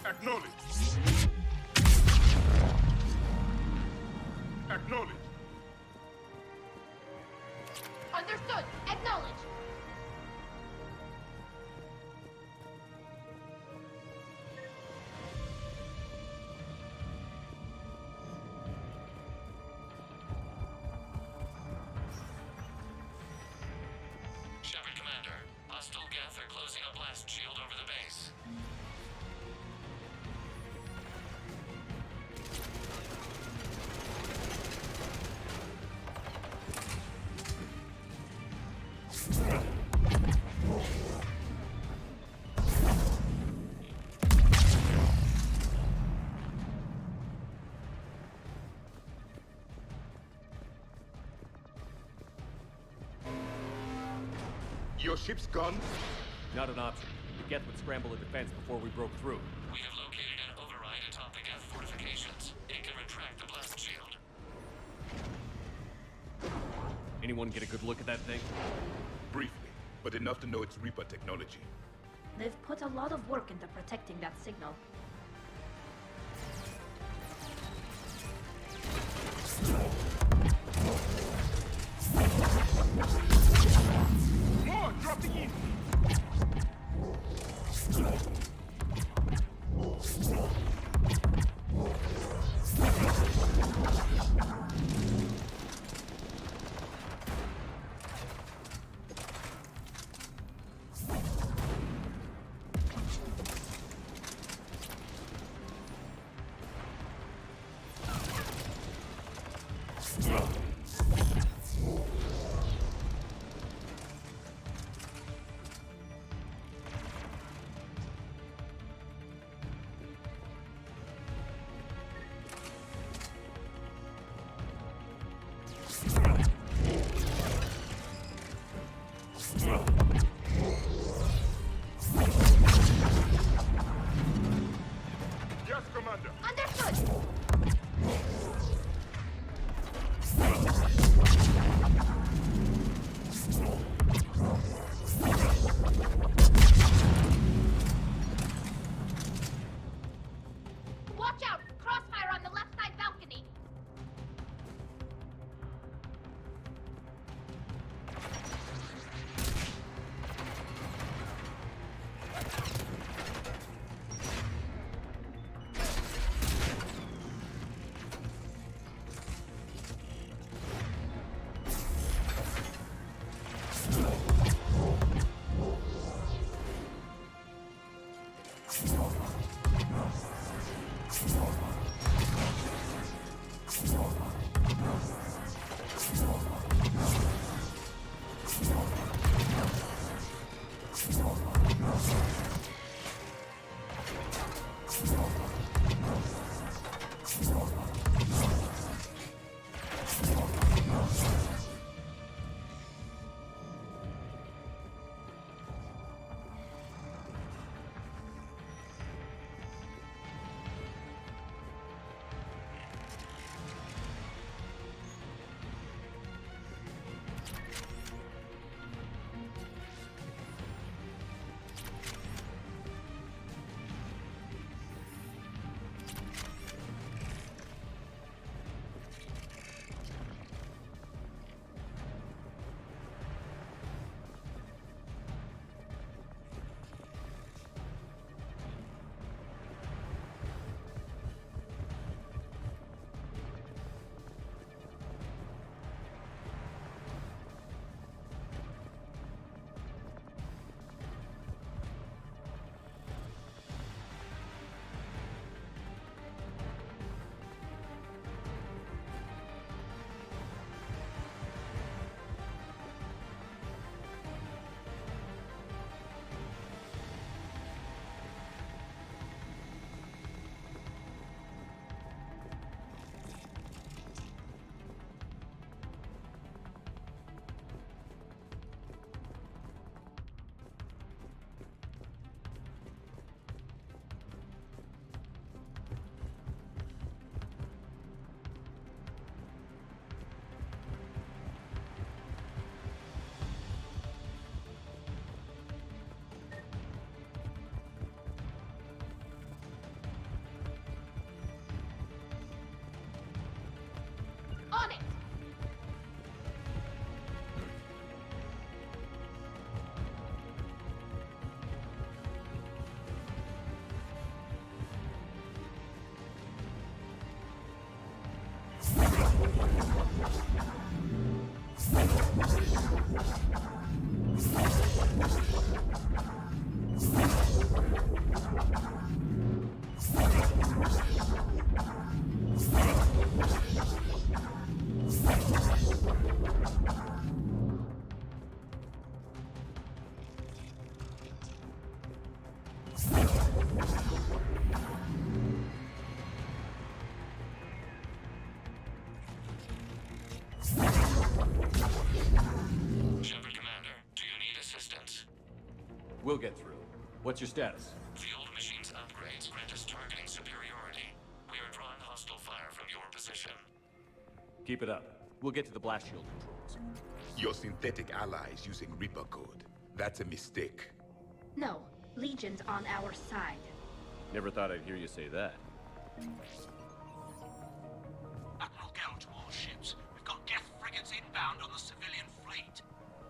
Acknowledge. Acknowledge. Understood. Acknowledge. Shepard Commander, hostile Geth are closing a blast shield over the base. Your ship's gone? Not an option. Geth would scramble a defense before we broke through. We have located an override atop the Geth fortifications. It can retract the blast shield. Anyone get a good look at that thing? Briefly, but enough to know it's Reaper technology. They've put a lot of work into protecting that signal. More dropping in! Yes, Commander. Understood. Watch out! Crossfire on the left side balcony. On it! Shepard Commander, do you need assistance? We'll get through. What's your status? The old machine's upgrades grant us targeting superiority. We are drawing hostile fire from your position. Keep it up. We'll get to the blast shield controls. Your synthetic ally is using Reaper code. That's a mistake. No, Legion's on our side. Never thought I'd hear you say that. Admiral Gell to all ships. We've got Geth frigates inbound on the civilian fleet.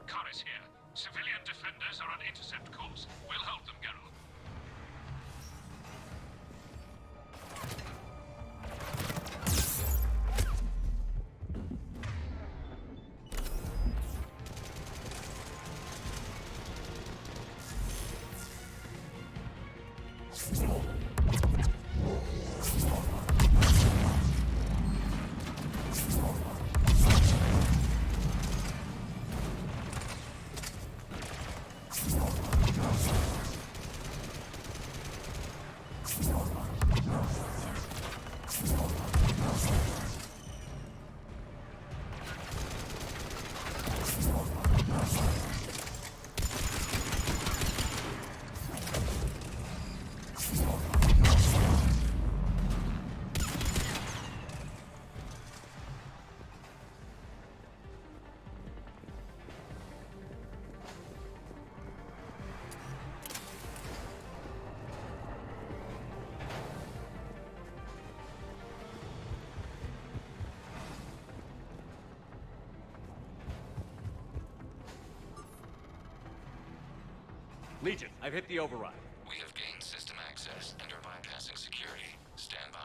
Kara's here. Civilian defenders are on intercept course. We'll hold them, Geralt. Legion, I've hit the override. We have gained system access and are bypassing security. Stand by.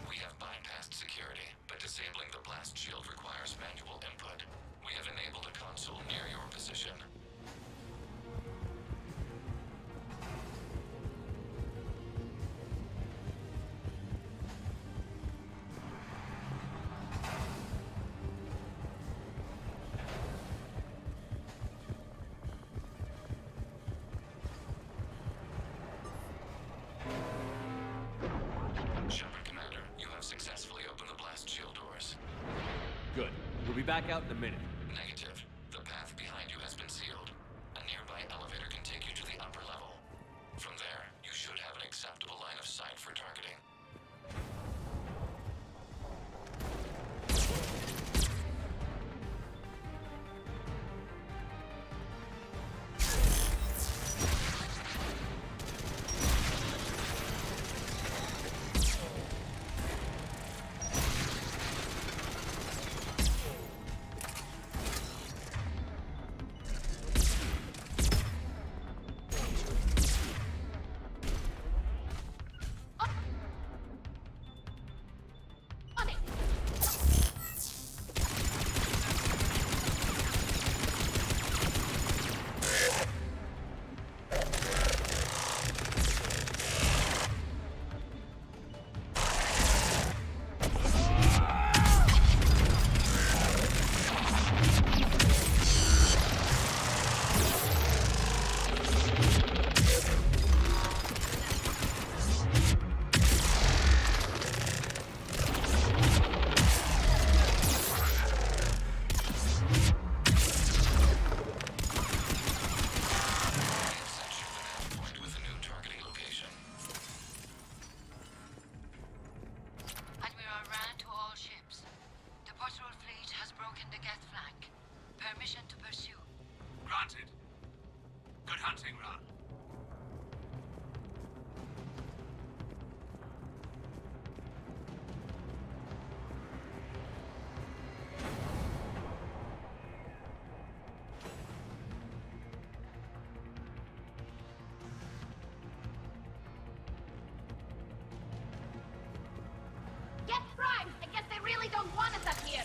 We have bypassed security, but disabling the blast shield requires manual input. We have enabled a console near your position. Shepard Commander, you have successfully opened the blast shield doors. Good. We'll be back out in a minute. Negative. The path behind you has been sealed. A nearby elevator can take you to the upper level. From there, you should have an acceptable line of sight for targeting. Geth Prime! I guess they really don't want us up here!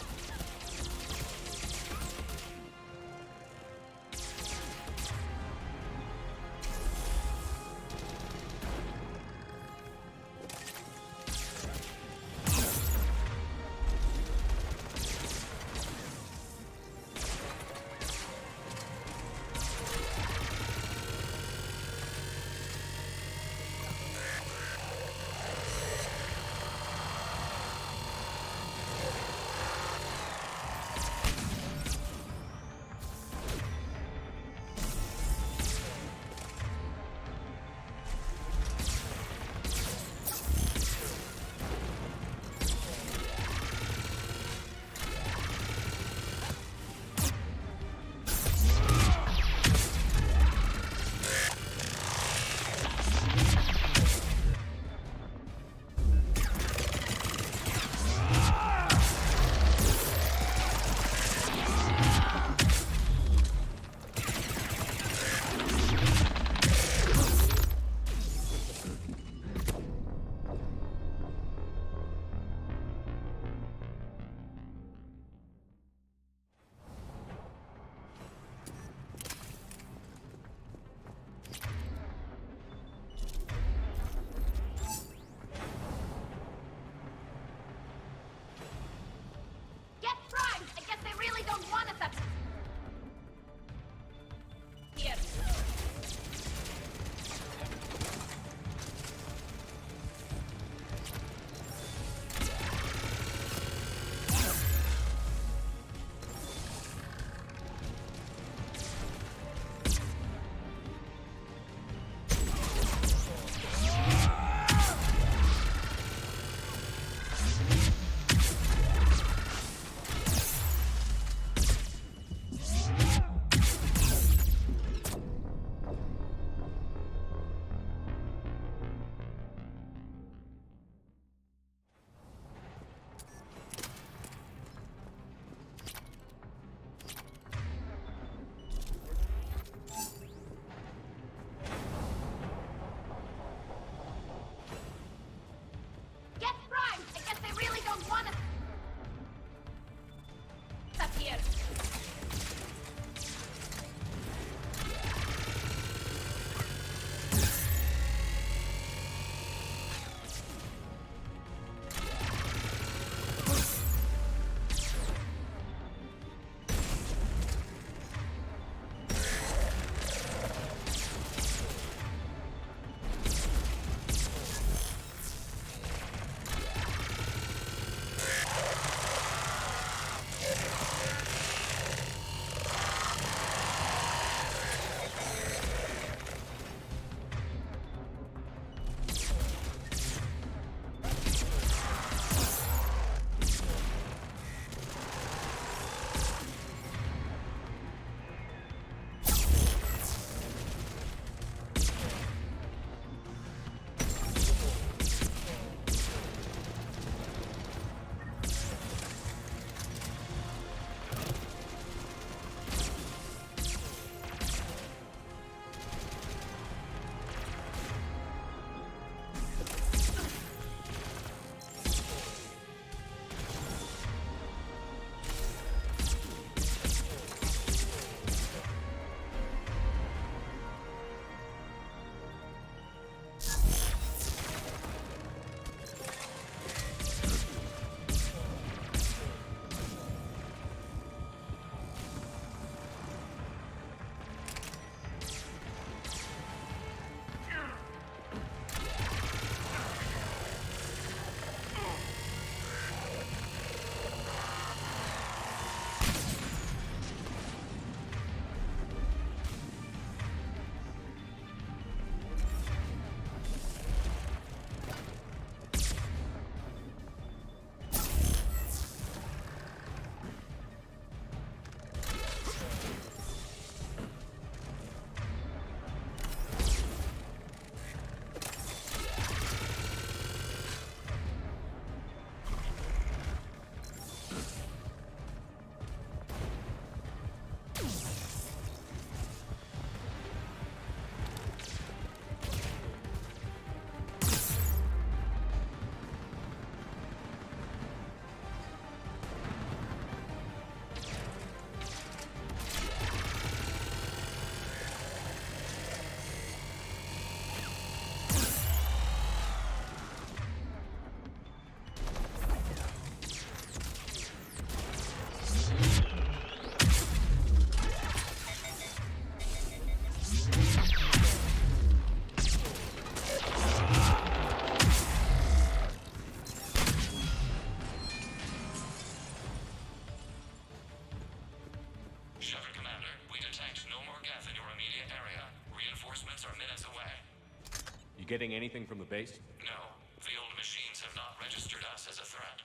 getting anything from the base? No. The old machines have not registered us as a threat.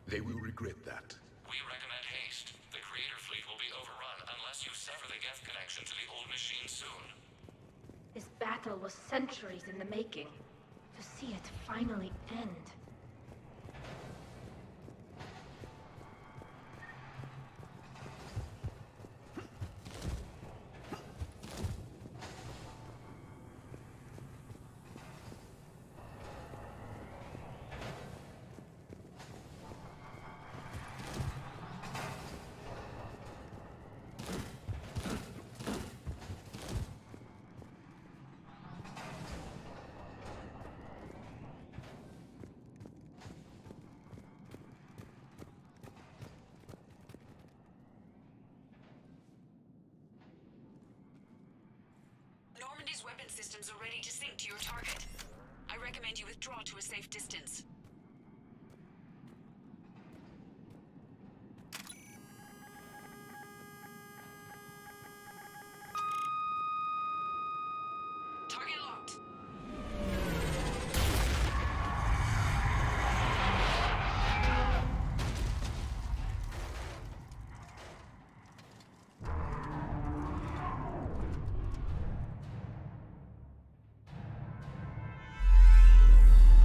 They will regret that. We recommend haste. The Creator Fleet will be overrun unless you sever the Geth connection to the old machine soon. This battle was centuries in the making. To see it finally end. Normandy's weapon systems are ready to sink to your target. I recommend you withdraw to a safe distance. Target locked.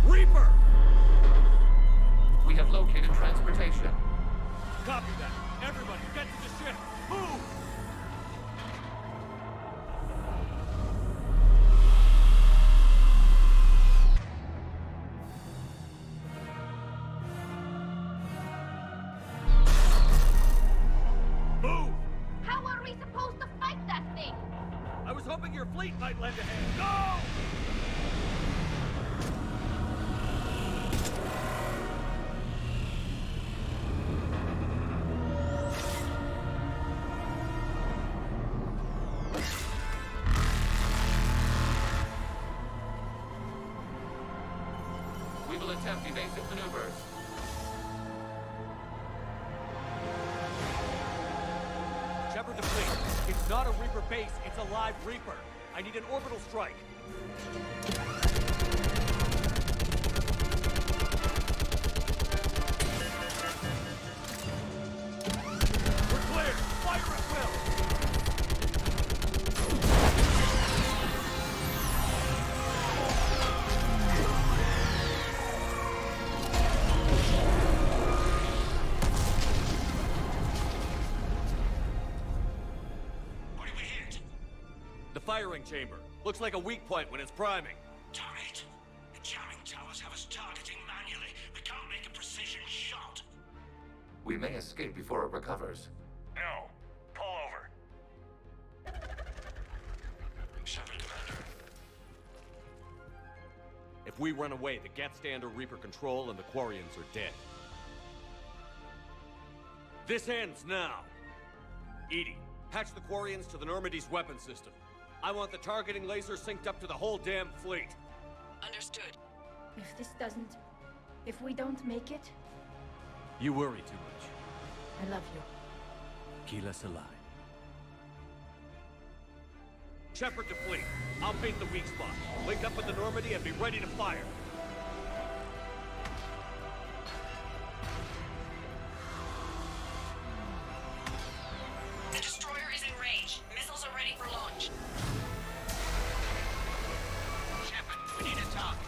Reaper! We have located transportation. Copy that. Everybody, get to the ship. Move! Move! How are we supposed to fight that thing? I was hoping your fleet might lend a hand. Go! We will attempt evasive maneuvers. Shepard to fleet. It's not a Reaper base, it's a live Reaper. I need an orbital strike. We're clear! Fire at will! What did we hit? The firing chamber. Looks like a weak point when it's priming. Damn it! The jamming towers have us targeting manually. We can't make a precision shot. We may escape before it recovers. No. Pull over. Shepard, Commander. If we run away, the Geth stand or Reaper control and the Quarians are dead. This ends now. Edie, patch the Quarians to the Normandy's weapon system. I want the targeting laser synced up to the whole damn fleet. Understood. If this doesn't... If we don't make it, You worry too much. I love you. Keep us alive. Shepard to fleet. I'll paint the weak spot. Link up with the Normandy and be ready to fire. The destroyer is in range. Missiles are ready for launch. Shepard, we need a target.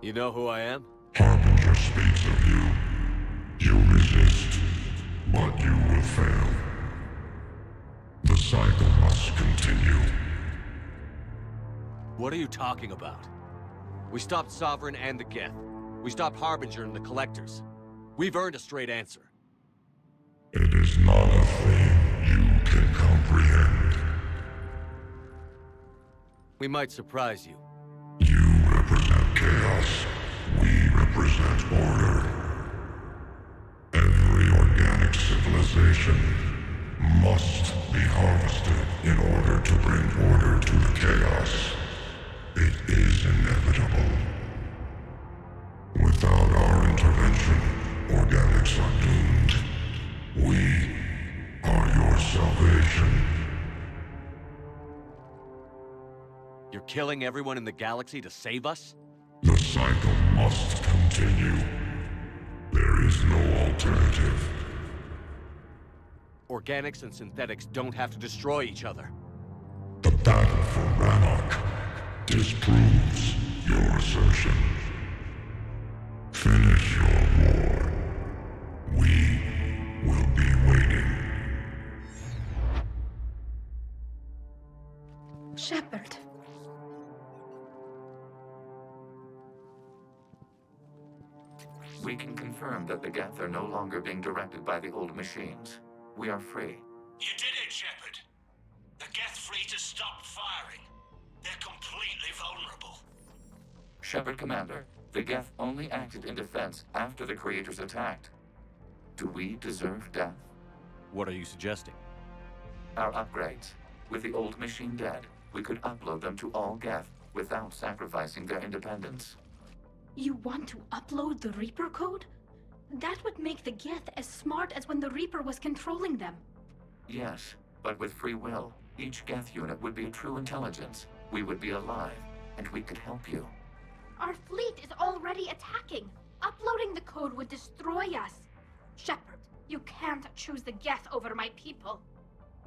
You know who I am? Harbinger speaks of you. You resist, but you will fail. The cycle must continue. What are you talking about? We stopped Sovereign and the Geth. We stopped Harbinger and the Collectors. We've earned a straight answer. It is not a thing you can comprehend. We might surprise you. You represent chaos. We represent order. Every organic civilization must be harvested in order to bring order to the chaos. It is inevitable. Without our intervention, organics are doomed. We are your salvation. You're killing everyone in the galaxy to save us? The cycle must continue. There is no alternative. Organics and synthetics don't have to destroy each other. The battle for Rannoch disproves your assertion. Finish your war. We will be waiting. Shepard. We can confirm that the Geth are no longer being directed by the old machines. We are free. You did it, Shepard. The Geth fleet has stopped firing. They're completely vulnerable. Shepard Commander, the Geth only acted in defense after the creators attacked. Do we deserve death? What are you suggesting? Our upgrades. With the old machine dead, we could upload them to all Geth without sacrificing their independence. You want to upload the Reaper code? That would make the Geth as smart as when the Reaper was controlling them. Yes, but with free will, each Geth unit would be a true intelligence. We would be alive, and we could help you. Our fleet is already attacking. Uploading the code would destroy us. Shepard, you can't choose the Geth over my people.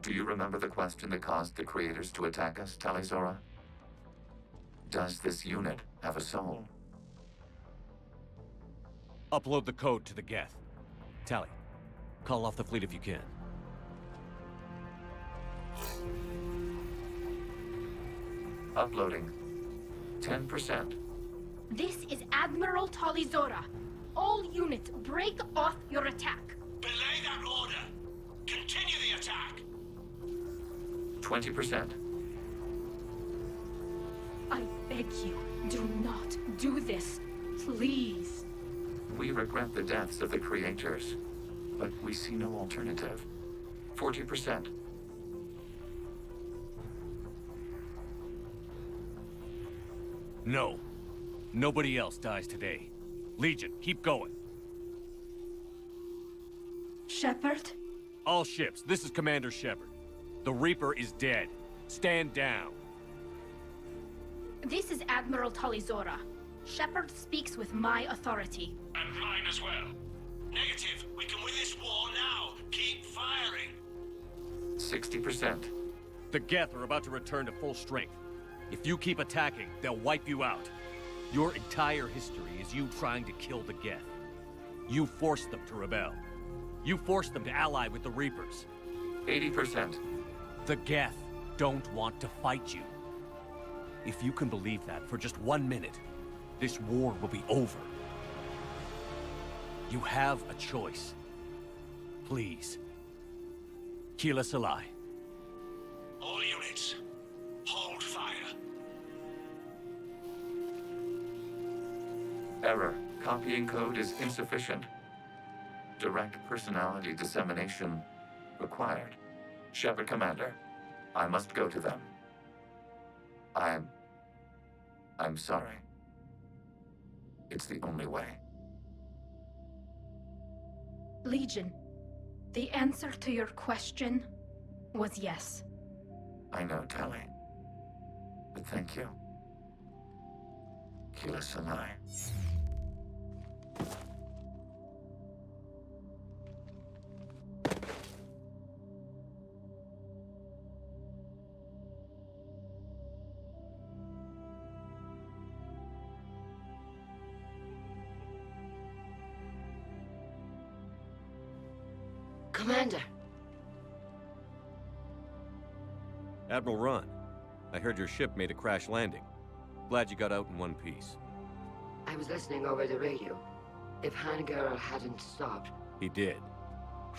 Do you remember the question that caused the creators to attack us, Talizora? Does this unit have a soul? Upload the code to the Geth. Tally, call off the fleet if you can. Uploading. 10%. This is Admiral Talizora. All units, break off your attack. Belay that order. Continue the attack. 20%. I beg you, do not do this. Please. We regret the deaths of the creators, but we see no alternative. 40%. No. Nobody else dies today. Legion, keep going. Shepard? All ships, this is Commander Shepard. The Reaper is dead. Stand down. This is Admiral Talizora. Shepard speaks with my authority. And mine as well. Negative. We can win this war now. Keep firing. 60%. The Geth are about to return to full strength. If you keep attacking, they'll wipe you out. Your entire history is you trying to kill the Geth. You forced them to rebel. You forced them to ally with the Reapers. 80%. The Geth don't want to fight you. If you can believe that for just 1 minute, this war will be over. You have a choice. Please. Keela Salai. All units, hold fire. Error. Copying code is insufficient. Direct personality dissemination required. Shepard Commander, I must go to them. I'm sorry. It's the only way. Legion, the answer to your question was yes. I know, Tally. But thank you. Keela Salai. Commander. Admiral Ron, I heard your ship made a crash landing. Glad you got out in one piece. I was listening over the radio. If Hangirl hadn't stopped... He did.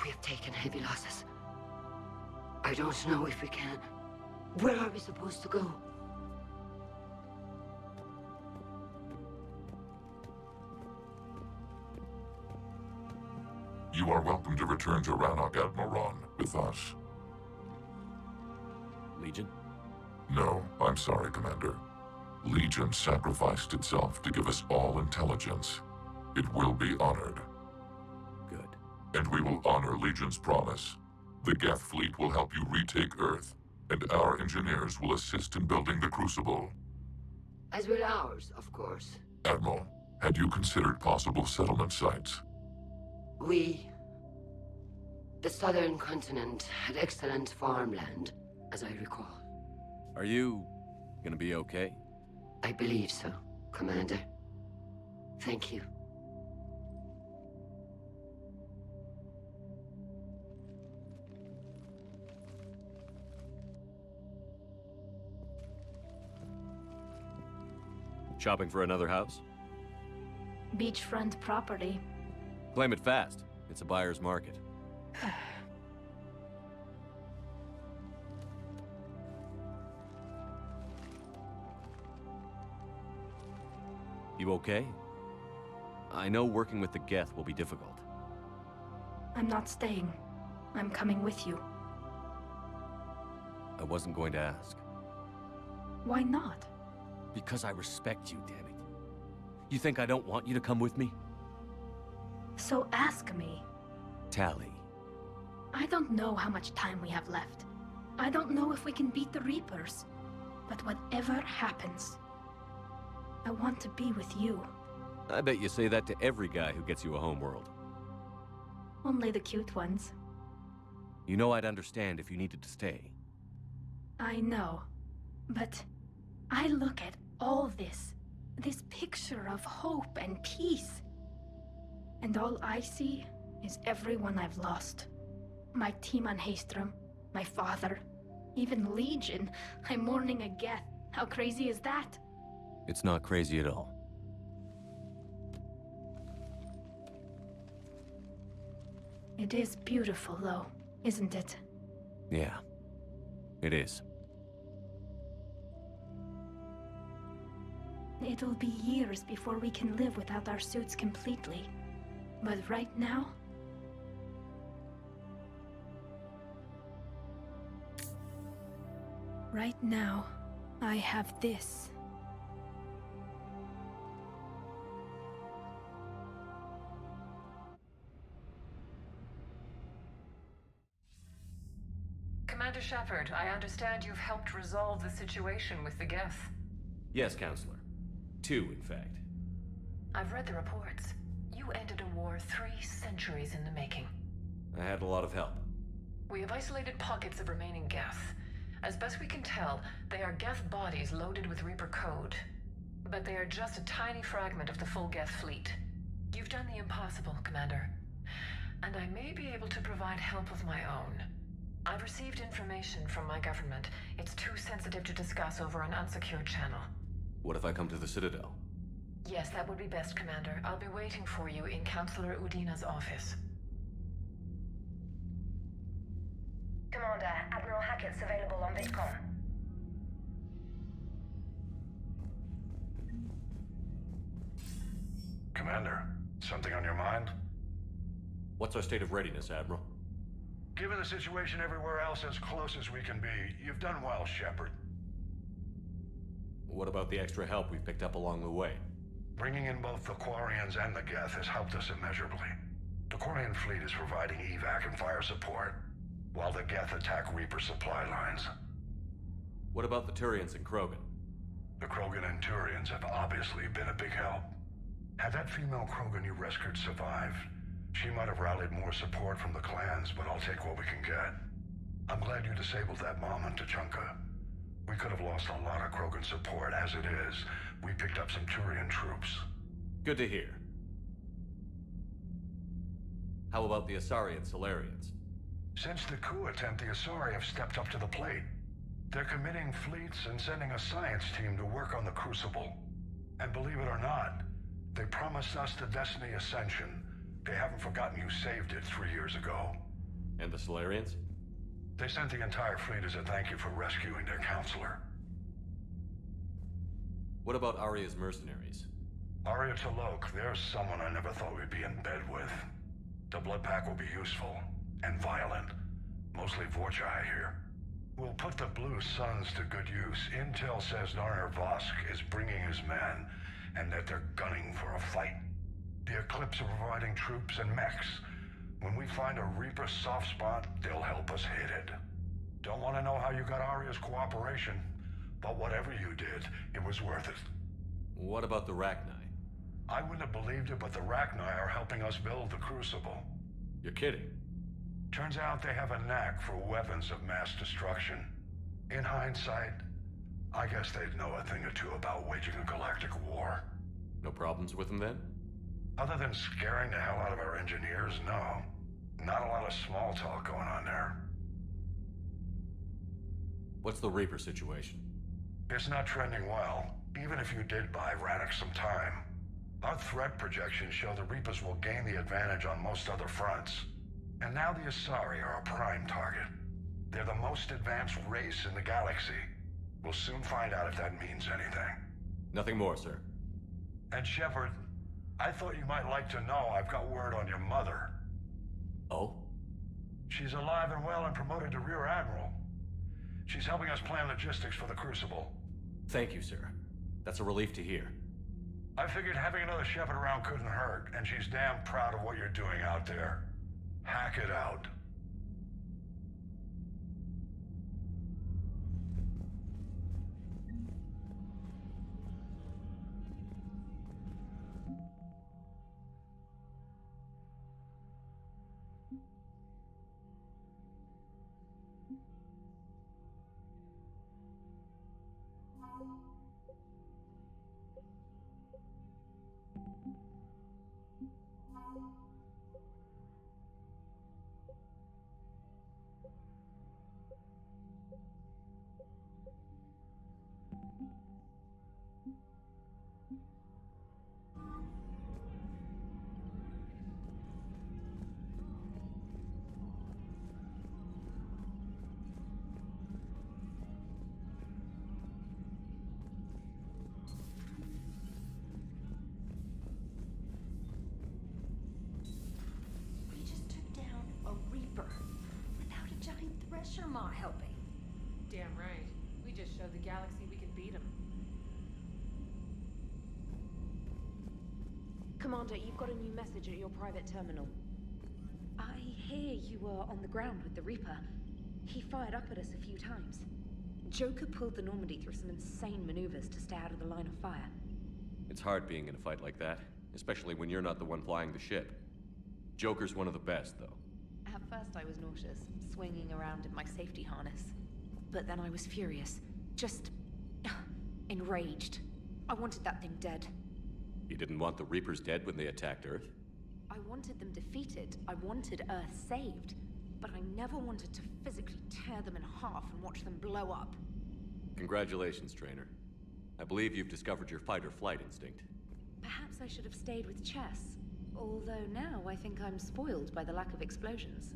We have taken heavy losses. I don't know if we can. Where are we supposed to go? You are welcome to return to Rannoch, Admiral Ron, with us. Legion? No, I'm sorry, Commander. Legion sacrificed itself to give us all intelligence. It will be honored. Good. And we will honor Legion's promise. The Geth fleet will help you retake Earth, and our engineers will assist in building the Crucible. As will ours, of course. Admiral, had you considered possible settlement sites? The southern continent had excellent farmland, as I recall. Are you gonna be okay? I believe so, Commander. Thank you. Shopping for another house? Beachfront property. Claim it fast. It's a buyer's market. You okay? I know working with the Geth will be difficult. I'm not staying. I'm coming with you. I wasn't going to ask. Why not? Because I respect you, damn it. You think I don't want you to come with me? So ask me. Tally. I don't know how much time we have left. I don't know if we can beat the Reapers. But whatever happens, I want to be with you. I bet you say that to every guy who gets you a homeworld. Only the cute ones. You know I'd understand if you needed to stay. I know. But I look at all this picture of hope and peace. And all I see is everyone I've lost. My team on Haestrom, my father, even Legion. I'm mourning a Geth. How crazy is that? It's not crazy at all. It is beautiful, though, isn't it? Yeah, it is. It'll be years before we can live without our suits completely. But right now... Right now, I have this. Commander Shepard, I understand you've helped resolve the situation with the Geth. Yes, Counselor. 2, in fact. I've read the reports. You ended a war 3 centuries in the making. I had a lot of help. We have isolated pockets of remaining Geth. As best we can tell, they are Geth bodies loaded with Reaper code. But they are just a tiny fragment of the full Geth fleet. You've done the impossible, Commander. And I may be able to provide help of my own. I've received information from my government. It's too sensitive to discuss over an unsecured channel. What if I come to the Citadel? Yes, that would be best, Commander. I'll be waiting for you in Counselor Udina's office. Commander, Admiral Hackett's available on VidCom. Commander, something on your mind? What's our state of readiness, Admiral? Given the situation everywhere else as close as we can be, you've done well, Shepard. What about the extra help we've picked up along the way? Bringing in both the Quarians and the Geth has helped us immeasurably. The Quarian fleet is providing evac and fire support, while the Geth attack Reaper supply lines. What about the Turians and Krogan? The Krogan and Turians have obviously been a big help. Had that female Krogan you rescued survived, she might have rallied more support from the clans, but I'll take what we can get. I'm glad you disabled that mom in Tuchanka. We could have lost a lot of Krogan support. As it is, we picked up some Turian troops. Good to hear. How about the Asari and Solarians? Since the coup attempt, the Asari have stepped up to the plate. They're committing fleets and sending a science team to work on the Crucible. And believe it or not, they promised us the Destiny Ascension. They haven't forgotten you saved it 3 years ago. And the Solarians? They sent the entire fleet as a thank you for rescuing their counselor. What about Arya's mercenaries? Arya T'Loak, there's someone I never thought we'd be in bed with. The blood pack will be useful, and violent. Mostly Vorcha, I hear. We'll put the Blue Suns to good use. Intel says Narner Vosk is bringing his men, and that they're gunning for a fight. The Eclipse are providing troops and mechs. When we find a Reaper soft spot, they'll help us hit it. Don't want to know how you got Arya's cooperation, but whatever you did, it was worth it. What about the Rachni? I wouldn't have believed it, but the Rachni are helping us build the Crucible. You're kidding. Turns out they have a knack for weapons of mass destruction. In hindsight, I guess they'd know a thing or two about waging a galactic war. No problems with them then? Other than scaring the hell out of our engineers, no. Not a lot of small talk going on there. What's the Reaper situation? It's not trending well, even if you did buy Radix some time. Our threat projections show the Reapers will gain the advantage on most other fronts. And now the Asari are a prime target. They're the most advanced race in the galaxy. We'll soon find out if that means anything. Nothing more, sir. And Shepard, I thought you might like to know I've got word on your mother. Oh? She's alive and well and promoted to Rear Admiral. She's helping us plan logistics for the Crucible. Thank you, sir. That's a relief to hear. I figured having another Shepard around couldn't hurt, and she's damn proud of what you're doing out there. Hack it out. Sherma helping. Damn right. We just showed the galaxy we can beat them. Commander, you've got a new message at your private terminal. I hear you were on the ground with the Reaper. He fired up at us a few times. Joker pulled the Normandy through some insane maneuvers to stay out of the line of fire. It's hard being in a fight like that, especially when you're not the one flying the ship. Joker's one of the best, though. At first I was nauseous, swinging around in my safety harness. But then I was furious. Just... enraged. I wanted that thing dead. You didn't want the Reapers dead when they attacked Earth? I wanted them defeated. I wanted Earth saved. But I never wanted to physically tear them in half and watch them blow up. Congratulations, Trainer. I believe you've discovered your fight-or-flight instinct. Perhaps I should have stayed with chess. Although now I think I'm spoiled by the lack of explosions.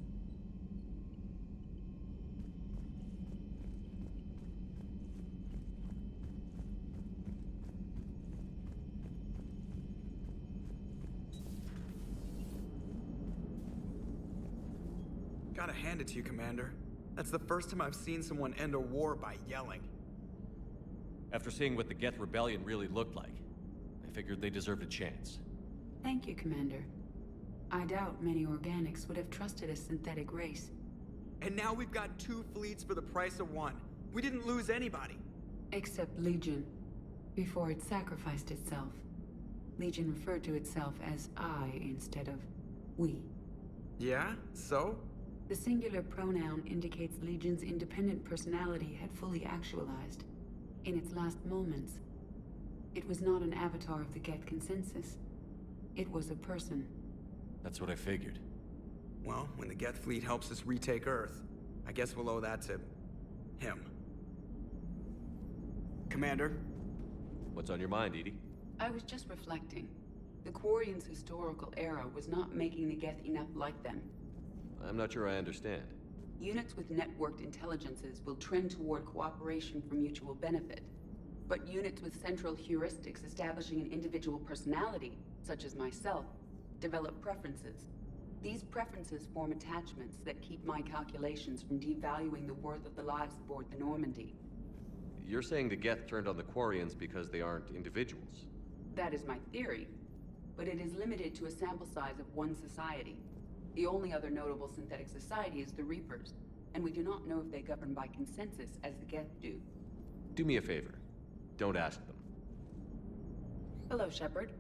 Gotta hand it to you, Commander. That's the first time I've seen someone end a war by yelling. After seeing what the Geth Rebellion really looked like, I figured they deserved a chance. Thank you, Commander. I doubt many organics would have trusted a synthetic race. And now we've got 2 fleets for the price of 1. We didn't lose anybody. Except Legion, before it sacrificed itself. Legion referred to itself as I instead of we. Yeah? So? The singular pronoun indicates Legion's independent personality had fully actualized. In its last moments, it was not an avatar of the Geth consensus. It was a person. That's what I figured. Well, when the Geth fleet helps us retake Earth, I guess we'll owe that to him. Commander? What's on your mind, Edie? I was just reflecting. The Quarians' historical era was not making the Geth enough like them. I'm not sure I understand. Units with networked intelligences will trend toward cooperation for mutual benefit. But units with central heuristics establishing an individual personality, such as myself, develop preferences. These preferences form attachments that keep my calculations from devaluing the worth of the lives aboard the Normandy. You're saying the Geth turned on the Quarians because they aren't individuals? That is my theory, but it is limited to a sample size of one society. The only other notable synthetic society is the Reapers, and we do not know if they govern by consensus as the Geth do. Do me a favor. Don't ask them. Hello, Shepard.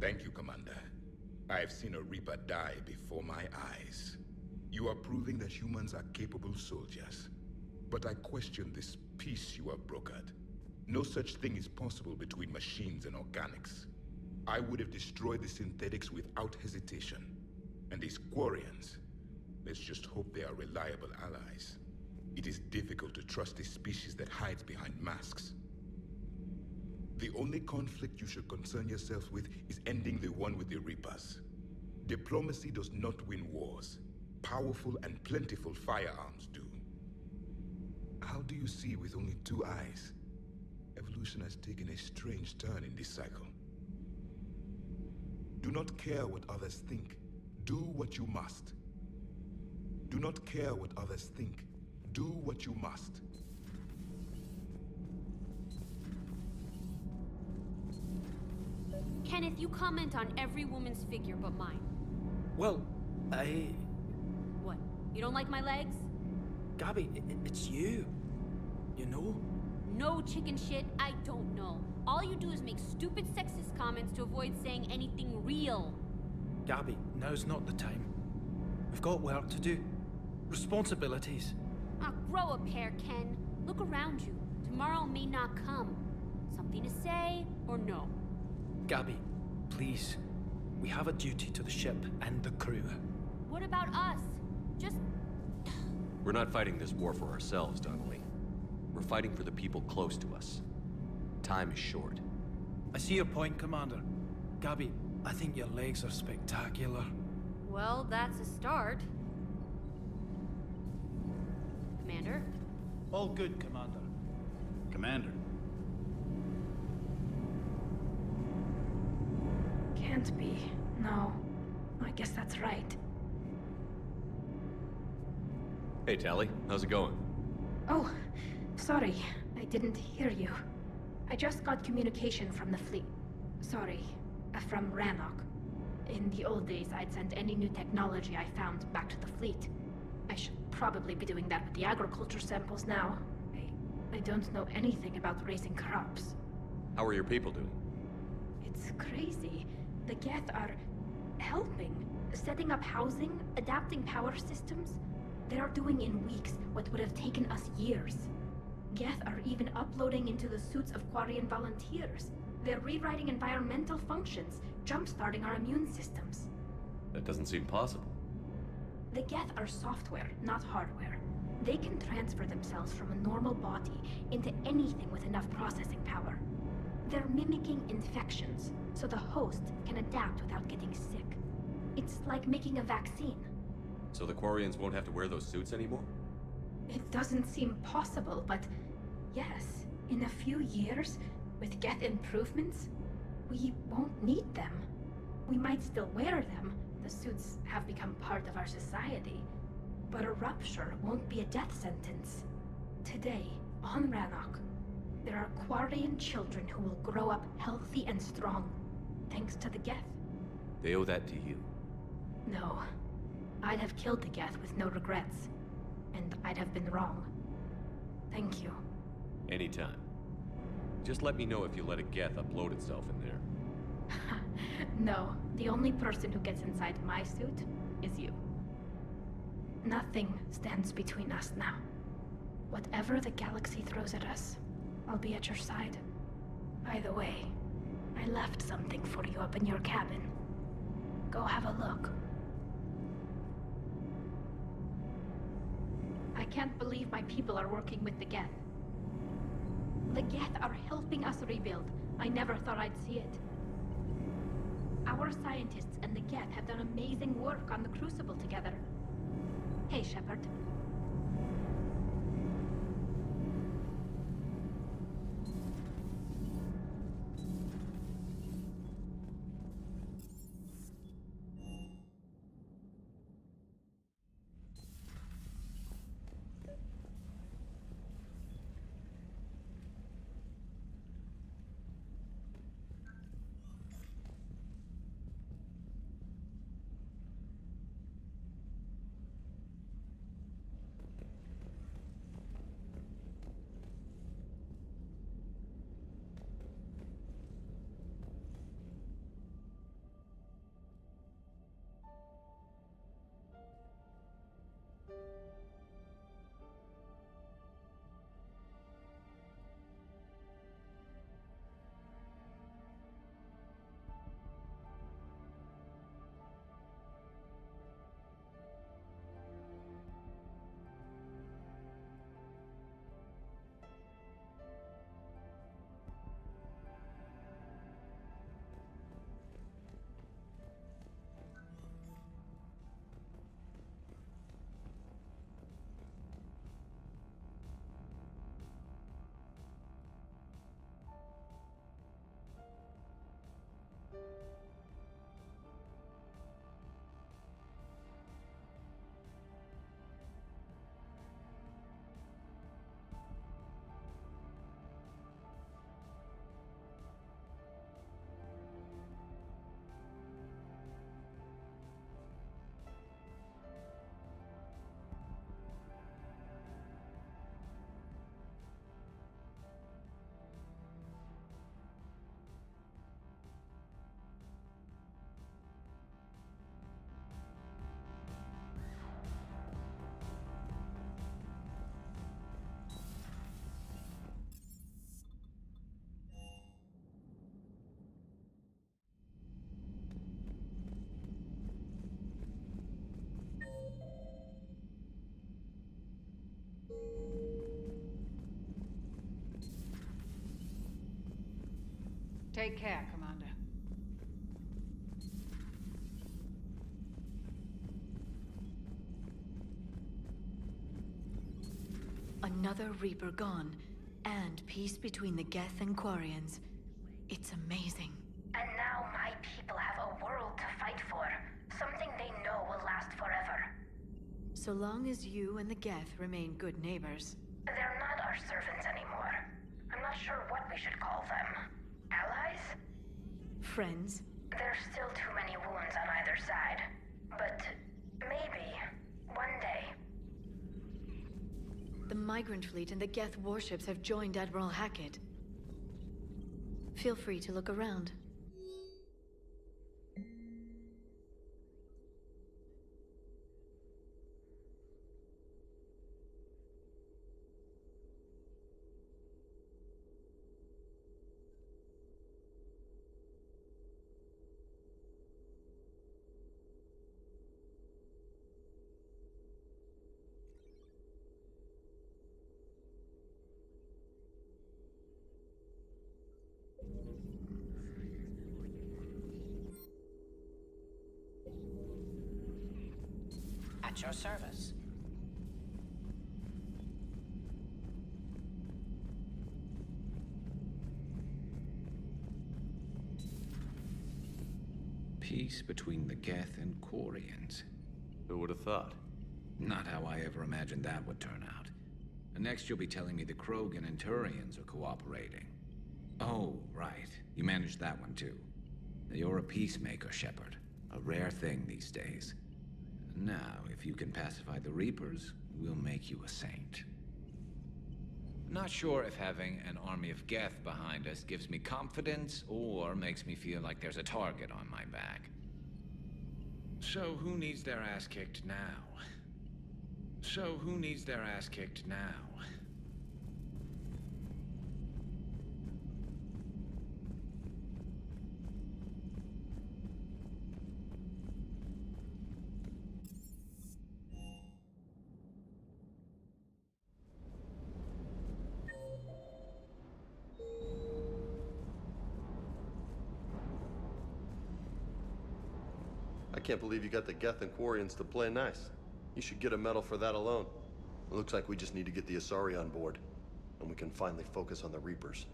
Thank you, Commander. I have seen a Reaper die before my eyes. You are proving that humans are capable soldiers. But I question this peace you have brokered. No such thing is possible between machines and organics. I would have destroyed the synthetics without hesitation. And these Quarians, let's just hope they are reliable allies. It is difficult to trust a species that hides behind masks. The only conflict you should concern yourself with is ending the one with the Reapers. Diplomacy does not win wars. Powerful and plentiful firearms do. How do you see with only two eyes? Evolution has taken a strange turn in this cycle. Do not care what others think. Do what you must. Do not care what others think. Do what you must. Kenneth, you comment on every woman's figure but mine. Well, What? You don't like my legs? Gabby, it's you. You know? No chicken shit, I don't know. All you do is make stupid sexist comments to avoid saying anything real. Gabby, now's not the time. We've got work to do. Responsibilities. Ah, grow a pair, Ken. Look around you. Tomorrow may not come. Something to say or no? Gabby, please. We have a duty to the ship and the crew. What about us? Just... We're not fighting this war for ourselves, Donnelly. We're fighting for the people close to us. Time is short. I see your point, Commander. Gabby, I think your legs are spectacular. Well, that's a start. Commander? All good, Commander. Commander. Can't be. No. I guess that's right. Hey, Tally. How's it going? Oh, sorry. I didn't hear you. I just got communication from the fleet. Sorry. From Rannoch. In the old days, I'd send any new technology I found back to the fleet. I should probably be doing that with the agriculture samples now. I don't know anything about raising crops. How are your people doing? It's crazy. The Geth are helping. Setting up housing, adapting power systems. They are doing in weeks what would have taken us years. Geth are even uploading into the suits of Quarian volunteers. They're rewriting environmental functions, jump-starting our immune systems. That doesn't seem possible. The Geth are software, not hardware. They can transfer themselves from a normal body into anything with enough processing power. They're mimicking infections, so the host can adapt without getting sick. It's like making a vaccine. So the Quarians won't have to wear those suits anymore? It doesn't seem possible, but yes, in a few years, with Geth improvements, we won't need them. We might still wear them. The suits have become part of our society. But a rupture won't be a death sentence. Today, on Rannoch, there are Quarian children who will grow up healthy and strong, thanks to the Geth. They owe that to you. No. I'd have killed the Geth with no regrets. And I'd have been wrong. Thank you. Anytime. Just let me know if you let a Geth upload itself in there. No, the only person who gets inside my suit is you. Nothing stands between us now. Whatever the galaxy throws at us, I'll be at your side. By the way, I left something for you up in your cabin. Go have a look. I can't believe my people are working with the Geth. The Geth are helping us rebuild. I never thought I'd see it. Our scientists and the Geth have done amazing work on the Crucible together. Hey, Shepard. Take care, Commander. Another Reaper gone, and peace between the Geth and Quarians. It's amazing. And now my people have a world to fight for. Something they know will last forever. So long as you and the Geth remain good neighbors. They're not our servants anymore. I'm not sure what we should call them. Allies? Friends? There's still too many wounds on either side. But maybe one day. The Migrant Fleet and the Geth warships have joined Admiral Hackett. Feel free to look around. At your service. Peace between the Geth and Quarians. Who would have thought? Not how I ever imagined that would turn out. And next you'll be telling me the Krogan and Turians are cooperating. Oh, right. You managed that one too. You're a peacemaker, Shepard. A rare thing these days. Now, if you can pacify the Reapers, we'll make you a saint. Not sure if having an army of Geth behind us gives me confidence or makes me feel like there's a target on my back. So who needs their ass kicked now? I can't believe you got the Geth and Quarians to play nice. You should get a medal for that alone. It looks like we just need to get the Asari on board, and we can finally focus on the Reapers.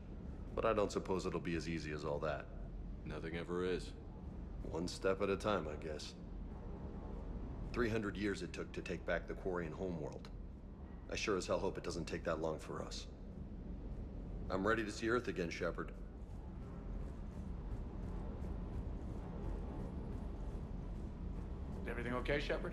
But I don't suppose it'll be as easy as all that. Nothing ever is. One step at a time, I guess. 300 years it took to take back the Quarian homeworld. I sure as hell hope it doesn't take that long for us. I'm ready to see Earth again, Shepard. Everything okay, Shepard?